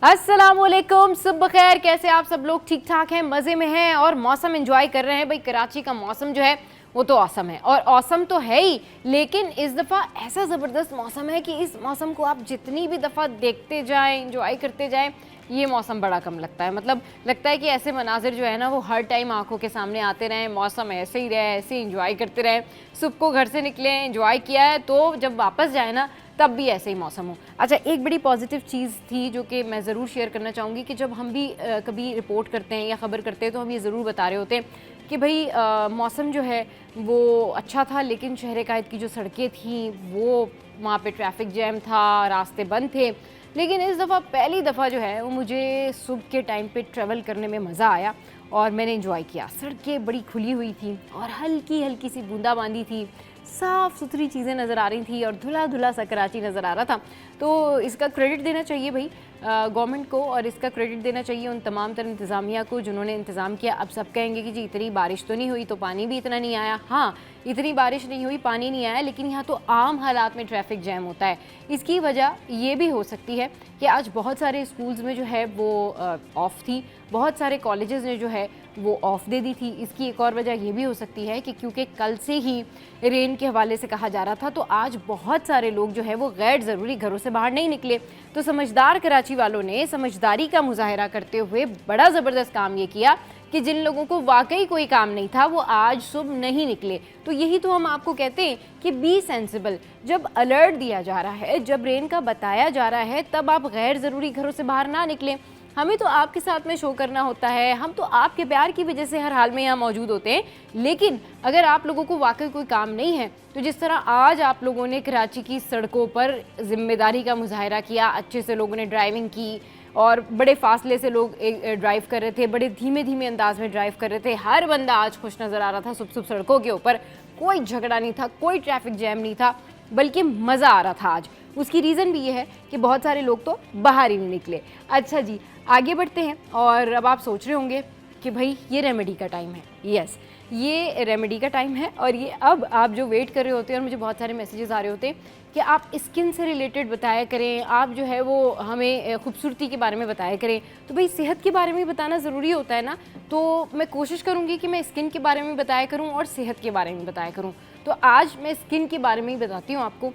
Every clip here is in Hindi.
अस्सलामुअलैकुम, सुबह खैर। कैसे आप सब लोग? ठीक ठाक हैं, मज़े में हैं और मौसम एंजॉय कर रहे हैं। भाई कराची का मौसम जो है वो तो औसम है और औसम तो है ही, लेकिन इस दफ़ा ऐसा ज़बरदस्त मौसम है कि इस मौसम को आप जितनी भी दफ़ा देखते जाएं, एंजॉय करते जाएं, ये मौसम बड़ा कम लगता है। मतलब लगता है कि ऐसे मनाजिर जो है ना वो हर टाइम आंखों के सामने आते रहें, मौसम ऐसे ही रहे, ऐसे ही इंजॉय करते रहें। सुबह को घर से निकले, इंजॉय किया है, तो जब वापस जाए ना तब भी ऐसे ही मौसम हो। अच्छा, एक बड़ी पॉजिटिव चीज़ थी जो कि मैं ज़रूर शेयर करना चाहूँगी कि जब हम भी कभी रिपोर्ट करते हैं या ख़बर करते हैं तो हम ये ज़रूर बता रहे होते हैं कि भाई मौसम जो है वो अच्छा था, लेकिन शहर कायद की जो सड़कें थीं वो वहाँ पे ट्रैफिक जैम था, रास्ते बंद थे। लेकिन इस दफ़ा पहली दफ़ा जो है वो मुझे सुबह के टाइम पे ट्रैवल करने में मज़ा आया और मैंने इंजॉय किया। सड़कें बड़ी खुली हुई थी और हल्की हल्की सी बूंदाबांदी थी, साफ़ सुथरी चीज़ें नज़र आ रही थी और धुला धुला सा कराची नज़र आ रहा था। तो इसका क्रेडिट देना चाहिए भाई गवर्नमेंट को, और इसका क्रेडिट देना चाहिए उन तमाम तर इंतज़ामिया को जिन्होंने इंतज़ाम किया। अब सब कहेंगे कि जी इतनी बारिश तो नहीं हुई तो पानी भी इतना नहीं आया। हाँ, इतनी बारिश नहीं हुई, पानी नहीं आया, लेकिन यहाँ तो आम हालात में ट्रैफिक जैम होता है। इसकी वजह ये भी हो सकती है कि आज बहुत सारे स्कूल्स में जो है वो ऑफ़ थी, बहुत सारे कॉलेजेस ने जो है वो ऑफ़ दे दी थी। इसकी एक और वजह ये भी हो सकती है कि क्योंकि कल से ही रेन के हवाले से कहा जा रहा था, तो आज बहुत सारे लोग जो है वो गैर ज़रूरी घरों से बाहर नहीं निकले। तो समझदार कराची वालों ने समझदारी का मुजाहरा करते हुए बड़ा ज़बरदस्त काम ये किया कि जिन लोगों को वाकई कोई काम नहीं था वो आज सुबह नहीं निकले। तो यही तो हम आपको कहते हैं कि बी सेंसिबल। जब अलर्ट दिया जा रहा है, जब रेन का बताया जा रहा है, तब आप गैर ज़रूरी घरों से बाहर ना निकलें। हमें तो आपके साथ में शो करना होता है, हम तो आपके प्यार की वजह से हर हाल में यहाँ मौजूद होते हैं। लेकिन अगर आप लोगों को वाकई कोई काम नहीं है, तो जिस तरह आज आप लोगों ने कराची की सड़कों पर जिम्मेदारी का मुजाहरा किया, अच्छे से लोगों ने ड्राइविंग की और बड़े फासले से लोग ड्राइव कर रहे थे, बड़े धीमे धीमे अंदाज में ड्राइव कर रहे थे। हर बंदा आज खुश नज़र आ रहा था सुबह सुबह सड़कों के ऊपर। कोई झगड़ा नहीं था, कोई ट्रैफिक जैम नहीं था, बल्कि मज़ा आ रहा था आज। उसकी रीज़न भी ये है कि बहुत सारे लोग तो बाहर ही नहीं निकले। अच्छा जी, आगे बढ़ते हैं। और अब आप सोच रहे होंगे कि भाई ये रेमेडी का टाइम है। यस, ये रेमेडी का टाइम है और ये अब आप जो वेट कर रहे होते हैं और मुझे बहुत सारे मैसेजेस आ रहे होते हैं कि आप स्किन से रिलेटेड बताया करें, आप जो है वो हमें खूबसूरती के बारे में बताया करें। तो भाई सेहत के बारे में बताना ज़रूरी होता है ना, तो मैं कोशिश करूँगी कि मैं स्किन के बारे में बताया करूँ और सेहत के बारे में बताया करूँ। तो आज मैं स्किन के बारे में ही बताती हूँ आपको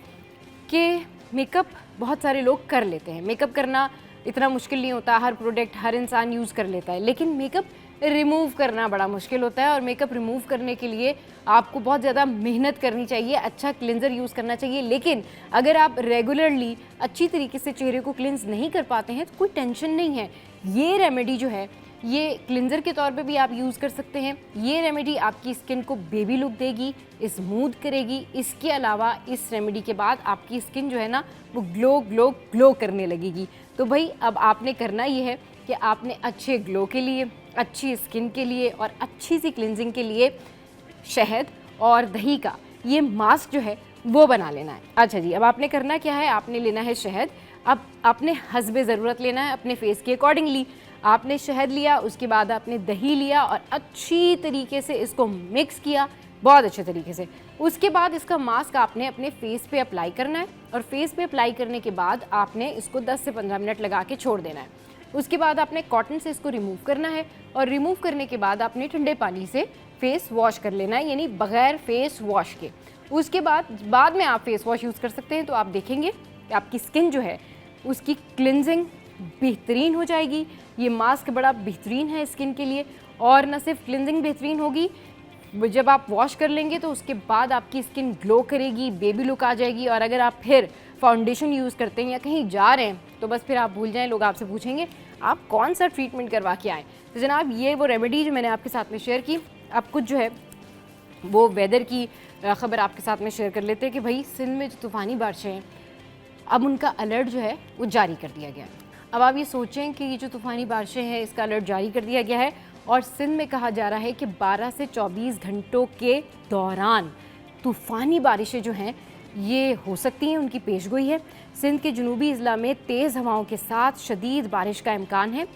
कि मेकअप बहुत सारे लोग कर लेते हैं। मेकअप करना इतना मुश्किल नहीं होता, हर प्रोडक्ट हर इंसान यूज़ कर लेता है, लेकिन मेकअप रिमूव करना बड़ा मुश्किल होता है। और मेकअप रिमूव करने के लिए आपको बहुत ज़्यादा मेहनत करनी चाहिए, अच्छा क्लिनज़र यूज़ करना चाहिए। लेकिन अगर आप रेगुलरली अच्छी तरीके से चेहरे को क्लिनज़ नहीं कर पाते हैं तो कोई टेंशन नहीं है। ये रेमेडी जो है ये क्लिनज़र के तौर पे भी आप यूज़ कर सकते हैं। ये रेमेडी आपकी स्किन को बेबी लुक देगी, स्मूथ करेगी। इसके अलावा इस रेमेडी के बाद आपकी स्किन जो है ना वो ग्लो ग्लो ग्लो करने लगेगी। तो भाई अब आपने करना ये है कि आपने अच्छे ग्लो के लिए, अच्छी स्किन के लिए और अच्छी सी क्लिनजिंग के लिए शहद और दही का ये मास्क जो है वो बना लेना है। अच्छा जी, अब आपने करना क्या है, आपने लेना है शहद। अब आपने हस्बे ज़रूरत लेना है, अपने फेस के अकॉर्डिंगली। आपने शहद लिया, उसके बाद आपने दही लिया और अच्छी तरीके से इसको मिक्स किया, बहुत अच्छे तरीके से। उसके बाद इसका मास्क आपने अपने फेस पे अप्लाई करना है और फेस पे अप्लाई करने के बाद आपने इसको 10 से 15 मिनट लगा के छोड़ देना है। उसके बाद आपने कॉटन से इसको रिमूव करना है और रिमूव करने के बाद आपने ठंडे पानी से फेस वॉश कर लेना है, यानी बगैर फेस वॉश के। उसके बाद में आप फेस वॉश यूज़ कर सकते हैं, तो आप देखेंगे कि आपकी स्किन जो है उसकी क्लिनजिंग बेहतरीन हो जाएगी। ये मास्क बड़ा बेहतरीन है स्किन के लिए, और न सिर्फ क्लिनजिंग बेहतरीन होगी, जब आप वॉश कर लेंगे तो उसके बाद आपकी स्किन ग्लो करेगी, बेबी लुक आ जाएगी। और अगर आप फिर फाउंडेशन यूज़ करते हैं या कहीं जा रहे हैं तो बस फिर आप भूल जाएं, लोग आपसे पूछेंगे आप कौन सा ट्रीटमेंट करवा के आएँ। तो जनाब ये वो रेमेडी जो मैंने आपके साथ में शेयर की। अब कुछ जो है वो वेदर की ख़बर आपके साथ में शेयर कर लेते हैं कि भाई सिंध में जो तूफ़ानी बारिशें हैं अब उनका अलर्ट जो है वो जारी कर दिया गया है। अब आप ये सोचें कि ये जो तूफ़ानी बारिशें हैं इसका अलर्ट जारी कर दिया गया है और सिंध में कहा जा रहा है कि 12 से 24 घंटों के दौरान तूफ़ानी बारिशें जो हैं ये हो सकती हैं, उनकी पेशगोई है। सिंध के जनूबी अजला में तेज़ हवाओं के साथ शदीद बारिश का इम्कान है।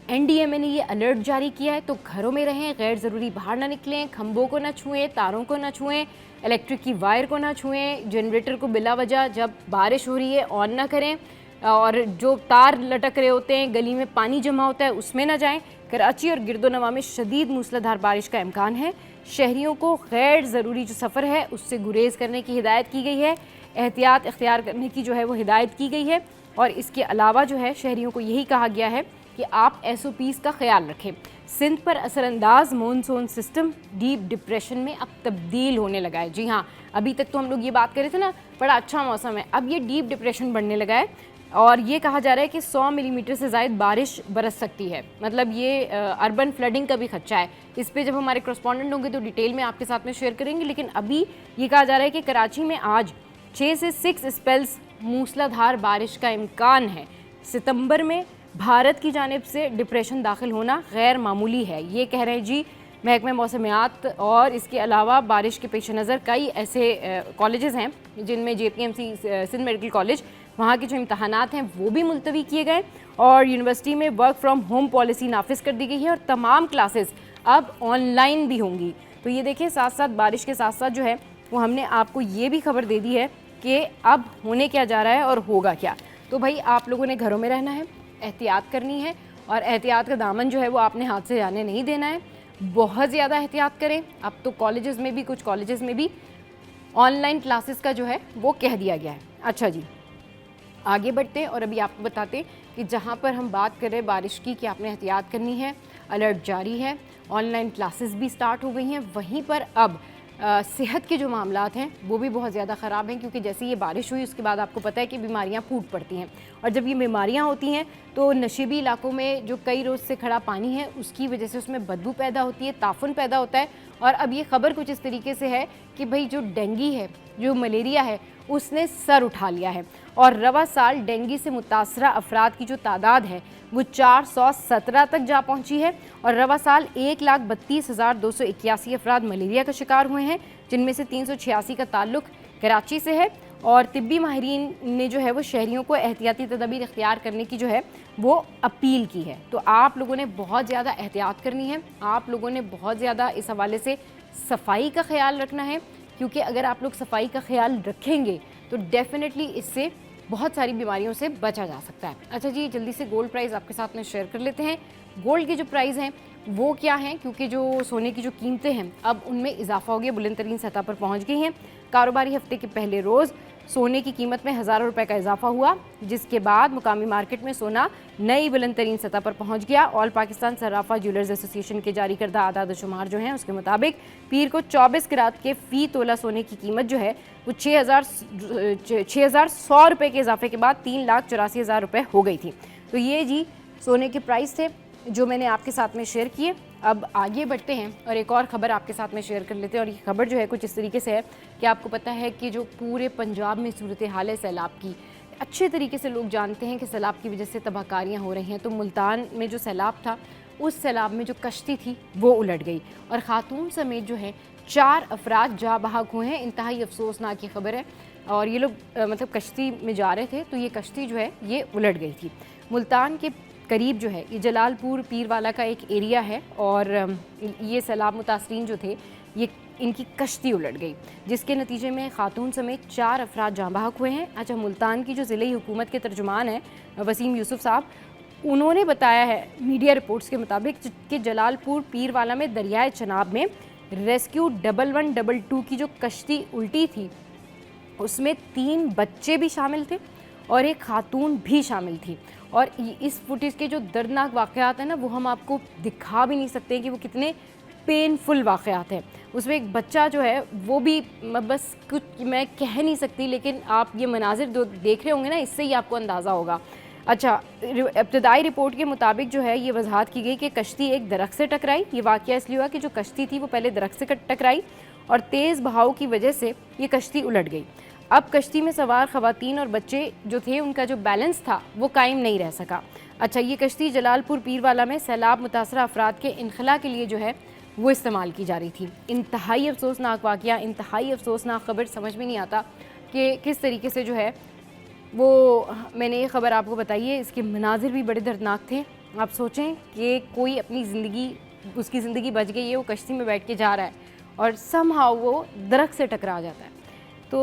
एनडीएमए ने ये अलर्ट जारी किया है, तो घरों में रहें, गैर ज़रूरी बाहर ना निकलें, खंभों को ना छुएं, तारों को ना छुएं, इलेक्ट्रिक की वायर को ना छुएं, जनरेटर को बिला वजह जब बारिश हो रही है ऑन ना करें। और जो तार लटक रहे होते हैं, गली में पानी जमा होता है, उसमें ना जाएं। कराची और गिरदोनवा में शदीद मूसलाधार बारिश का इम्कान है। शहरियों को गैर ज़रूरी जो सफ़र है उससे गुरेज करने की हिदायत की गई है, एहतियात इख्तियार करने की जो है वो हिदायत की गई है। और इसके अलावा जो है शहरियों को यही कहा गया है कि आप SOPs का ख्याल रखें। सिंध पर असरअंदाज मानसून सिस्टम डीप डिप्रेशन में अब तब्दील होने लगा है। जी हाँ, अभी तक तो हम लोग ये बात कर रहे थे ना, बड़ा अच्छा मौसम है, अब ये डीप डिप्रेशन बढ़ने लगा है और ये कहा जा रहा है कि 100 मिलीमीटर से ज़ायद बारिश बरस सकती है। मतलब ये अर्बन फ्लडिंग का भी खदशा है। इस पे जब हमारे करस्पॉन्डेंट होंगे तो डिटेल में आपके साथ में शेयर करेंगे, लेकिन अभी ये कहा जा रहा है कि कराची में आज 6 से 6 स्पेल्स मूसलाधार बारिश का इम्कान है। सितंबर में भारत की जानिब से डिप्रेशन दाखिल होना गैर मामूली है, ये कह रहे हैं जी महकमा मौसमियात। और इसके अलावा बारिश के पेश नज़र कई ऐसे कॉलेजेस हैं जिनमें JPMC सिंध मेडिकल कॉलेज, वहाँ के जो इम्तहानात हैं वो भी मुलतवी किए गए और यूनिवर्सिटी में वर्क फ्रॉम होम पॉलिसी नाफिज कर दी गई है और तमाम क्लासेस अब ऑनलाइन भी होंगी। तो ये देखिए, साथ साथ बारिश के साथ साथ जो है वो हमने आपको ये भी खबर दे दी है कि अब होने क्या जा रहा है और होगा क्या। तो भाई आप लोगों ने घरों में रहना है, एहतियात करनी है और एहतियात का दामन जो है वो आपने हाथ से जाने नहीं देना है। बहुत ज़्यादा एहतियात करें। अब तो कॉलेजेस में भी, कुछ कॉलेजेस में भी ऑनलाइन क्लासेस का जो है वो कह दिया गया है। अच्छा जी, आगे बढ़ते हैं और अभी आपको बताते हैं कि जहाँ पर हम बात कर रहे हैं बारिश की कि आपने एहतियात करनी है, अलर्ट जारी है, ऑनलाइन क्लासेस भी स्टार्ट हो गई हैं। वहीं पर अब सेहत के जो मामलात हैं वो भी बहुत ज़्यादा ख़राब हैं, क्योंकि जैसे ये बारिश हुई उसके बाद आपको पता है कि बीमारियां फूट पड़ती हैं और जब ये बीमारियां होती हैं तो नशीबी इलाकों में जो कई रोज़ से खड़ा पानी है उसकी वजह से उसमें बदबू पैदा होती है, ताफुन पैदा होता है। और अब ये खबर कुछ इस तरीके से है कि भाई जो डेंगी है, जो मलेरिया है, उसने सर उठा लिया है और रवा साल डेंगी से मुतासरा अफराद की जो तादाद है वो 417 तक जा पहुंची है और रवा साल 1,32,281 अफराद मलेरिया का शिकार हुए हैं, जिनमें से 386 का ताल्लुक कराची से है। और तिब्बी माहिरीन ने जो है वो शहरियों को एहतियाती तदबीर इख्तियार करने की जो है वो अपील की है। तो आप लोगों ने बहुत ज़्यादा एहतियात करनी है, आप लोगों ने बहुत ज़्यादा इस हवाले से सफाई का ख्याल रखना है, क्योंकि अगर आप लोग सफाई का ख्याल रखेंगे तो डेफिनेटली इससे बहुत सारी बीमारियों से बचा जा सकता है। अच्छा जी, जल्दी से गोल्ड प्राइस आपके साथ में शेयर कर लेते हैं। गोल्ड की जो प्राइस हैं वो क्या हैं, क्योंकि जो सोने की जो कीमतें हैं अब उनमें इजाफा हो गया, बुलंद तरीन सतह पर पहुंच गई हैं। कारोबारी हफ्ते के पहले रोज़ सोने की कीमत में हज़ारों रुपए का इजाफा हुआ, जिसके बाद मुकामी मार्केट में सोना नई बुलंद तरीन सतह पर पहुंच गया। ऑल पाकिस्तान सर्राफा ज्वेलर्स एसोसिएशन के जारी करदा आदाद शुमार जो हैं उसके मुताबिक पीर को 24 कैरेट के फ़ी तोला सोने की कीमत जो है वो 6,100 रुपये के इजाफे के बाद 3,84,000 रुपये हो गई थी। तो ये जी सोने के प्राइस थे जो मैंने आपके साथ में शेयर किए। अब आगे बढ़ते हैं और एक और ख़बर आपके साथ में शेयर कर लेते हैं और ये खबर जो है कुछ इस तरीके से है कि आपको पता है कि जो पूरे पंजाब में सूरत हाल है सैलाब की, अच्छे तरीके से लोग जानते हैं कि सैलाब की वजह से तबाहकारियाँ हो रही हैं। तो मुल्तान में जो सैलाब था उस सैलाब में जो कश्ती थी वो उलट गई और ख़ातून समेत जो है 4 अफराद जा बहक हुए हैं। इंतहाई अफसोसनाक ये खबर है और ये लोग मतलब कश्ती में जा रहे थे तो ये कश्ती जो है ये उलट गई थी। मुल्तान के करीब जो है ये जलालपुर पीरवाला का एक एरिया है और ये सैलाब मुतासरीन जो थे ये इनकी कश्ती उलट गई, जिसके नतीजे में खातून समेत 4 अफराद जाँ बहक हुए हैं। अच्छा, मुल्तान की जो ज़िले हुकूमत के तर्जुमान हैं वसीम यूसुफ साहब, उन्होंने बताया है मीडिया रिपोर्ट्स के मुताबिक कि जलालपुर पीरवाला में दरियाए चनाब में रेस्क्यू 1112 की जो कश्ती उल्टी थी उसमें 3 बच्चे भी शामिल थे और एक खातून भी शामिल थी। और इस फुटेज के जो दर्दनाक वाक़यात हैं ना वो हम आपको दिखा भी नहीं सकते कि वो कितने पेनफुल वाक़यात हैं। उसमें एक बच्चा जो है वो भी बस कुछ मैं कह नहीं सकती, लेकिन आप ये मनाजिर जो देख रहे होंगे ना इससे ही आपको अंदाज़ा होगा। अच्छा, इब्तदाई रिपोर्ट के मुताबिक जो है ये वजाहत की गई कि कश्ती एक दरख्त से टकराई। ये वाक़या इसलिए हुआ कि जो कश्ती थी वो पहले दरख्त से टकराई और तेज़ बहाव की वजह से ये कश्ती उलट गई। अब कश्ती में सवार ख़वातीन और बच्चे जो थे उनका जो बैलेंस था वो कायम नहीं रह सका। अच्छा, ये कश्ती जलालपुर पीरवाला में सैलाब मुतासरा अफराद के इनखला के लिए जो है वो इस्तेमाल की जा रही थी। इंतहाई अफसोसनाक वाक़या, इंतहाई अफसोसनाक ख़बर, समझ में नहीं आता कि किस तरीके से जो है वो मैंने ये ख़बर आपको बताई है। इसके मनाजिर भी बड़े दर्दनाक थे। आप सोचें कि कोई अपनी ज़िंदगी, उसकी ज़िंदगी बच गई है, वो कश्ती में बैठ के जा रहा है और समहाउ वो दरख्त से टकरा जाता है। तो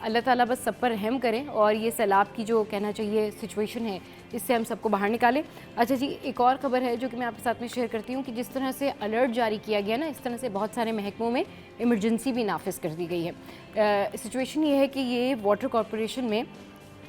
अल्लाह ताला बस सब पर रहम करें और ये सैलाब की जो कहना चाहिए सिचुएशन है इससे हम सबको बाहर निकालें। अच्छा जी, एक और ख़बर है जो कि मैं आपके साथ में शेयर करती हूँ कि जिस तरह से अलर्ट जारी किया गया ना, इस तरह से बहुत सारे महकमों में इमरजेंसी भी नाफिज कर दी गई है। सिचुएशन ये है कि ये वाटर कॉरपोरेशन में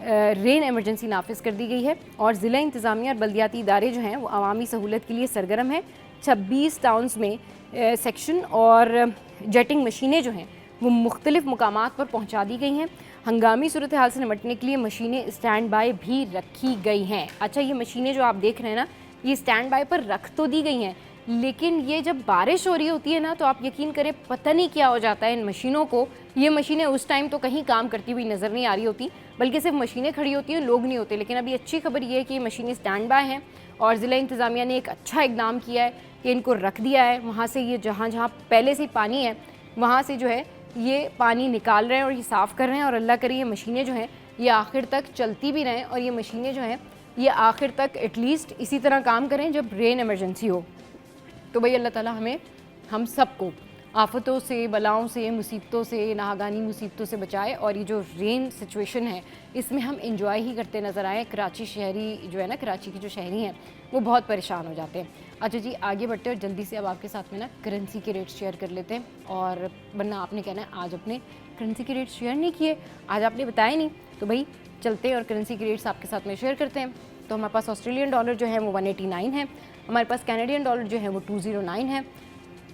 रेन एमरजेंसी नाफिज कर दी गई है और ज़िला इंतज़ामिया और बल्दियाती इदारे जो हैं वो अवामी सहूलत के लिए सरगर्म है। 26 टाउन्स में सेक्शन और जेटिंग मशीनें जो हैं वो मुख्तलिफ मुकामात पर पहुंचा दी गई हैं। हंगामी सूरत हाल से निपटने के लिए मशीनें स्टैंड बाय भी रखी गई हैं। अच्छा, ये मशीनें जो आप देख रहे हैं ना, ये स्टैंड बाय पर रख तो दी गई हैं, लेकिन ये जब बारिश हो रही होती है ना, तो आप यकीन करें पता नहीं क्या हो जाता है इन मशीनों को। ये मशीनें उस टाइम तो कहीं काम करती हुई नज़र नहीं आ रही होती, बल्कि सिर्फ मशीनें खड़ी होती हैं, लोग नहीं होते। लेकिन अभी अच्छी खबर ये है कि ये मशीनें स्टैंड बाय हैं और ज़िला इंतज़ामिया ने एक अच्छा इकदाम किया है कि इनको रख दिया है। वहाँ से ये जहाँ जहाँ पहले से पानी है वहाँ से जो है ये पानी निकाल रहे हैं और ये साफ़ कर रहे हैं। और अल्लाह करे ये मशीनें जो हैं ये आखिर तक चलती भी रहें और ये मशीनें जो हैं ये आखिर तक एटलीस्ट इसी तरह काम करें जब रेन इमरजेंसी हो। तो भाई अल्लाह ताला हमें, हम सबको आफतों से, बलाओं से, मुसीबतों से, नागानी मुसीबतों से बचाए और ये जो रेन सिचुएशन है इसमें हम इंजॉय ही करते नज़र आए। कराची शहरी जो है ना, कराची के जो शहरी हैं वो बहुत परेशान हो जाते हैं। अच्छा जी, आगे बढ़ते हैं और जल्दी से अब आपके साथ में ना करेंसी के रेट शेयर कर लेते हैं। और वरना आपने कहना है आज अपने करेंसी के रेट शेयर नहीं किए, आज आपने बताया नहीं। तो भाई चलते हैं और करेंसी के रेट्स आपके साथ में शेयर करते हैं। तो हमारे पास ऑस्ट्रेलियन डॉलर जो है वो 189 है, हमारे पास कैनेडियन डॉलर जो है वो 209 है,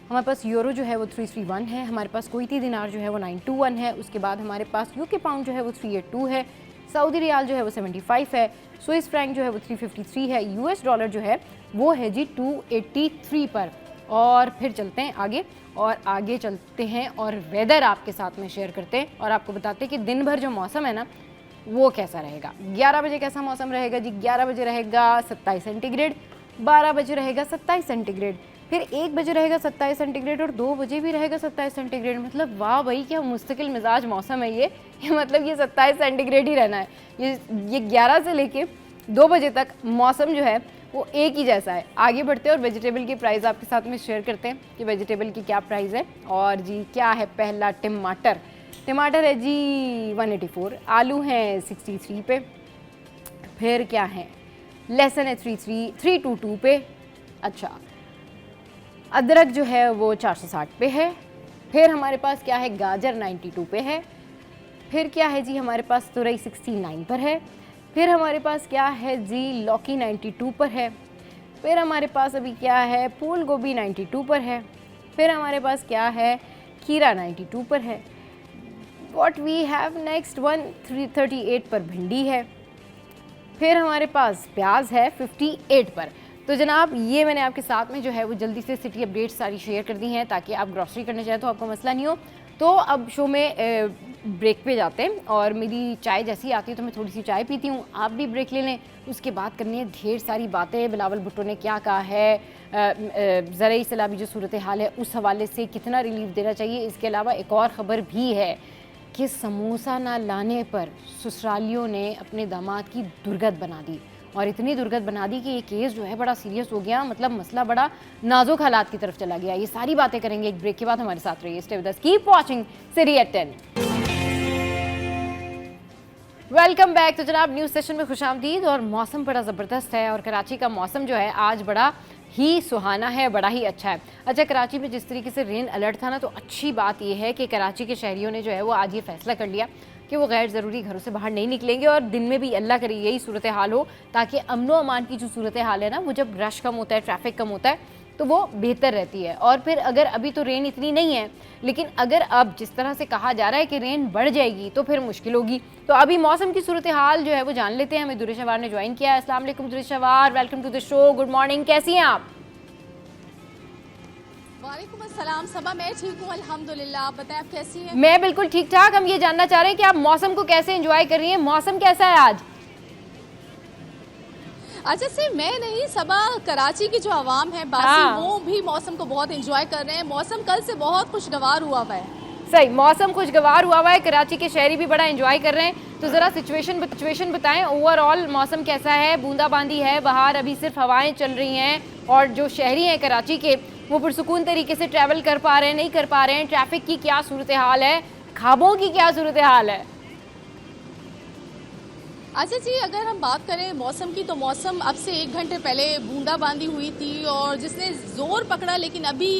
हमारे पास यूरो जो है वो 331 है, हमारे पास कुवैती दिनार जो है वो 921 है, उसके बाद हमारे पास यूके पाउंड जो है वो 382 है, सऊदी रियाल जो है वो 75 है, स्विस फ्रैंक जो है वो 353 है, यूएस डॉलर जो है वो है जी 283 पर। और फिर चलते हैं आगे और आगे चलते हैं और वेदर आपके साथ में शेयर करते हैं और आपको बताते हैं कि दिन भर जो मौसम है ना वो कैसा रहेगा। 11 बजे कैसा मौसम रहेगा जी? 11 बजे रहेगा 27 सेंटीग्रेड, 12 बजे रहेगा 27 सेंटीग्रेड, फिर 1 बजे रहेगा 27 सेंटीग्रेड और 2 बजे भी रहेगा 27 सेंटीग्रेड। मतलब वाह भाई, क्या मुस्तकिल मिजाज मौसम है ये मतलब ये 27 सेंटीग्रेड ही रहना है। ये 11 से लेके 2 बजे तक मौसम जो है वो एक ही जैसा है। आगे बढ़ते हैं और वेजिटेबल की प्राइस आपके साथ में शेयर करते हैं कि वेजिटेबल की क्या प्राइस है। और जी क्या है, पहला टमाटर है जी 184, आलू हैं 63 पे, फिर क्या है, लहसुन है 322 पे, अच्छा अदरक जो है वो 460 पे है, फिर हमारे पास क्या है, गाजर 92 पे है, फिर क्या है जी हमारे पास तुरई 69 पर है, फिर हमारे पास क्या है जी लौकी 92 पर है, फिर हमारे पास अभी क्या है, फूल गोभी 92 पर है, फिर हमारे पास क्या है, खीरा 92 पर है, व्हाट वी हैव नेक्स्ट 138 पर भिंडी है, फिर हमारे पास प्याज है 58 पर। तो जनाब ये मैंने आपके साथ में जो है वो जल्दी से सिटी अपडेट सारी शेयर कर दी हैं ताकि आप ग्रॉसरी करने चाहें तो आपको मसला नहीं हो। तो अब शो में ब्रेक पे जाते हैं और मेरी चाय जैसी आती है तो मैं थोड़ी सी चाय पीती हूँ, आप भी ब्रेक ले लें। उसके बाद करनी है ढेर सारी बातें। बिलावल भुट्टो ने क्या कहा है, ज़राई सैलाबी जो सूरत हाल है उस हवाले से कितना रिलीफ देना चाहिए। इसके अलावा एक और ख़बर भी है कि समोसा ना लाने पर ससुरालियों ने अपने दामाद की दुर्गत बना दी और इतनी दुर्गत बना दी कि ये केस जो है बड़ा सीरियस हो गया, मतलब मसला बड़ा नाजुक हालात की तरफ चला गया। ये सारी बातें करेंगे एक ब्रेक के बाद। हमारे साथ रहिए, stay with us, keep watching city at 10। Welcome back. तो जनाब न्यूज़ सेशन में खुशामदीद। और मौसम बड़ा ज़बरदस्त है और कराची का मौसम जो है आज बड़ा ही सुहाना है, बड़ा ही अच्छा है। अच्छा, कराची में जिस तरीके से रेन अलर्ट था ना, तो अच्छी बात यह है कि कराची के शहरियों ने जो है वो आज ये फैसला कर लिया कि वो गैर ज़रूरी घरों से बाहर नहीं निकलेंगे और दिन में भी अल्लाह करे यही सूरत हाल हो ताकि अमनो अमान की जो सूरत हाल है ना, वो जब रश कम होता है, ट्रैफिक कम होता है तो वो बेहतर रहती है। और फिर अगर अभी तो रेन इतनी नहीं है, लेकिन अगर अब जिस तरह से कहा जा रहा है कि रेन बढ़ जाएगी तो फिर मुश्किल होगी। तो अभी मौसम की सूरत हाल जो है वो जान लेते हैं। हमें दुरेश शवार ने ज्वाइन किया है। अस्सलाम वालेकुम Durre Shahwar, welcome to the show, good morning, कैसी हैं आप? वालेकुम अस्सलाम सबा, मैं ठीक हूँ अल्हम्दुलिल्लाह, आप बताएं आप कैसी हैं? मैं बिल्कुल ठीक ठाक। हम ये जानना चाह रहे हैं कि आप मौसम को कैसे एंजॉय कर रही हैं, मौसम कैसा है आज? अच्छा, सिर्फ मैं नहीं, सबा कराची की जो आवाम है बाकी हाँ। वो भी मौसम को बहुत एंजॉय कर रहे हैं। मौसम कल से बहुत खुशगवार हुआ हुआ है। सही, मौसम खुशगवार हुआ हुआ है, कराची के शहरी भी बड़ा एंजॉय कर रहे हैं। तो ज़रा सिचुएशन बताएं, ओवरऑल मौसम कैसा है? बूंदाबांदी है बाहर, अभी सिर्फ हवाएं चल रही हैं और जो शहरी हैं कराची के वो पुरसुकून तरीके से ट्रैवल कर पा रहे हैं, नहीं कर पा रहे हैं? ट्रैफिक की क्या सूरत हाल है? ख्वाबों की क्या सूरत हाल है? अच्छा जी, अगर हम बात करें मौसम की, तो मौसम अब से 1 घंटे पहले बूंदाबांदी हुई थी और जिसने जोर पकड़ा, लेकिन अभी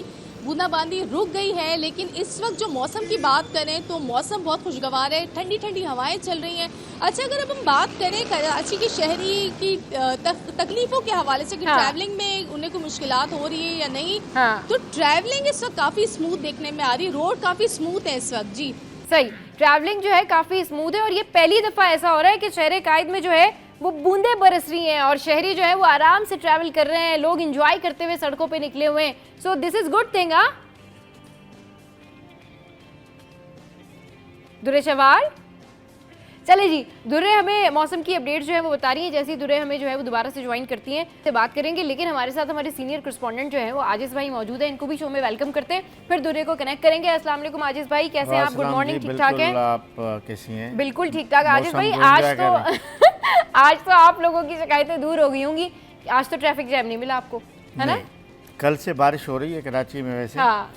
बूंदाबांदी रुक गई है। लेकिन इस वक्त जो मौसम की बात करें तो मौसम बहुत खुशगवार है, ठंडी ठंडी हवाएं चल रही हैं। अच्छा, अगर अब हम बात करें कराची के शहरी की तकलीफों के हवाले से कि हाँ। ट्रैवलिंग में उन्हें कोई मुश्किलात हो रही है या नहीं, हाँ। तो ट्रैवलिंग इस वक्त काफ़ी स्मूथ देखने में आ रही है, रोड काफ़ी स्मूथ है इस वक्त जी। सही, ट्रैवलिंग जो है काफ़ी स्मूथ है और ये पहली दफ़ा ऐसा हो रहा है कि शहर कायद में जो है वो बूंदे बरस रही हैं और शहरी जो है वो आराम से ट्रैवल कर रहे हैं, लोग इंजॉय करते हुए सड़कों पे निकले हुए हैं। So this is good thing. हाँ दुर्रे शवाल, चले जी, दुर्रे हमें मौसम की अपडेट्स जो है वो बता रही है। जैसे ही दुर्रे हमें जो है वो दोबारा से ज्वाइन करती हैं से बात करेंगे, लेकिन हमारे साथ हमारे सीनियर करस्पॉन्डेंट जो है वो आजिज भाई मौजूद है, इनको भी शो में वेलकम करते हैं, फिर दुर्रे को कनेक्ट करेंगे। अस्सलाम वालेकुम आजिज भाई, कैसे हैं आप? गुड मॉर्निंग, ठीक ठाक हैं? आप कैसी हैं? बिल्कुल ठीक ठाक आजिज भाई। मौसम आज को तो आज तो आप लोगों की शिकायतें दूर हो गई होंगी, आज तो ट्रैफिक जैम नहीं मिला आपको, है ना? कल से बारिश हो रही है कराची में वैसे, हाँ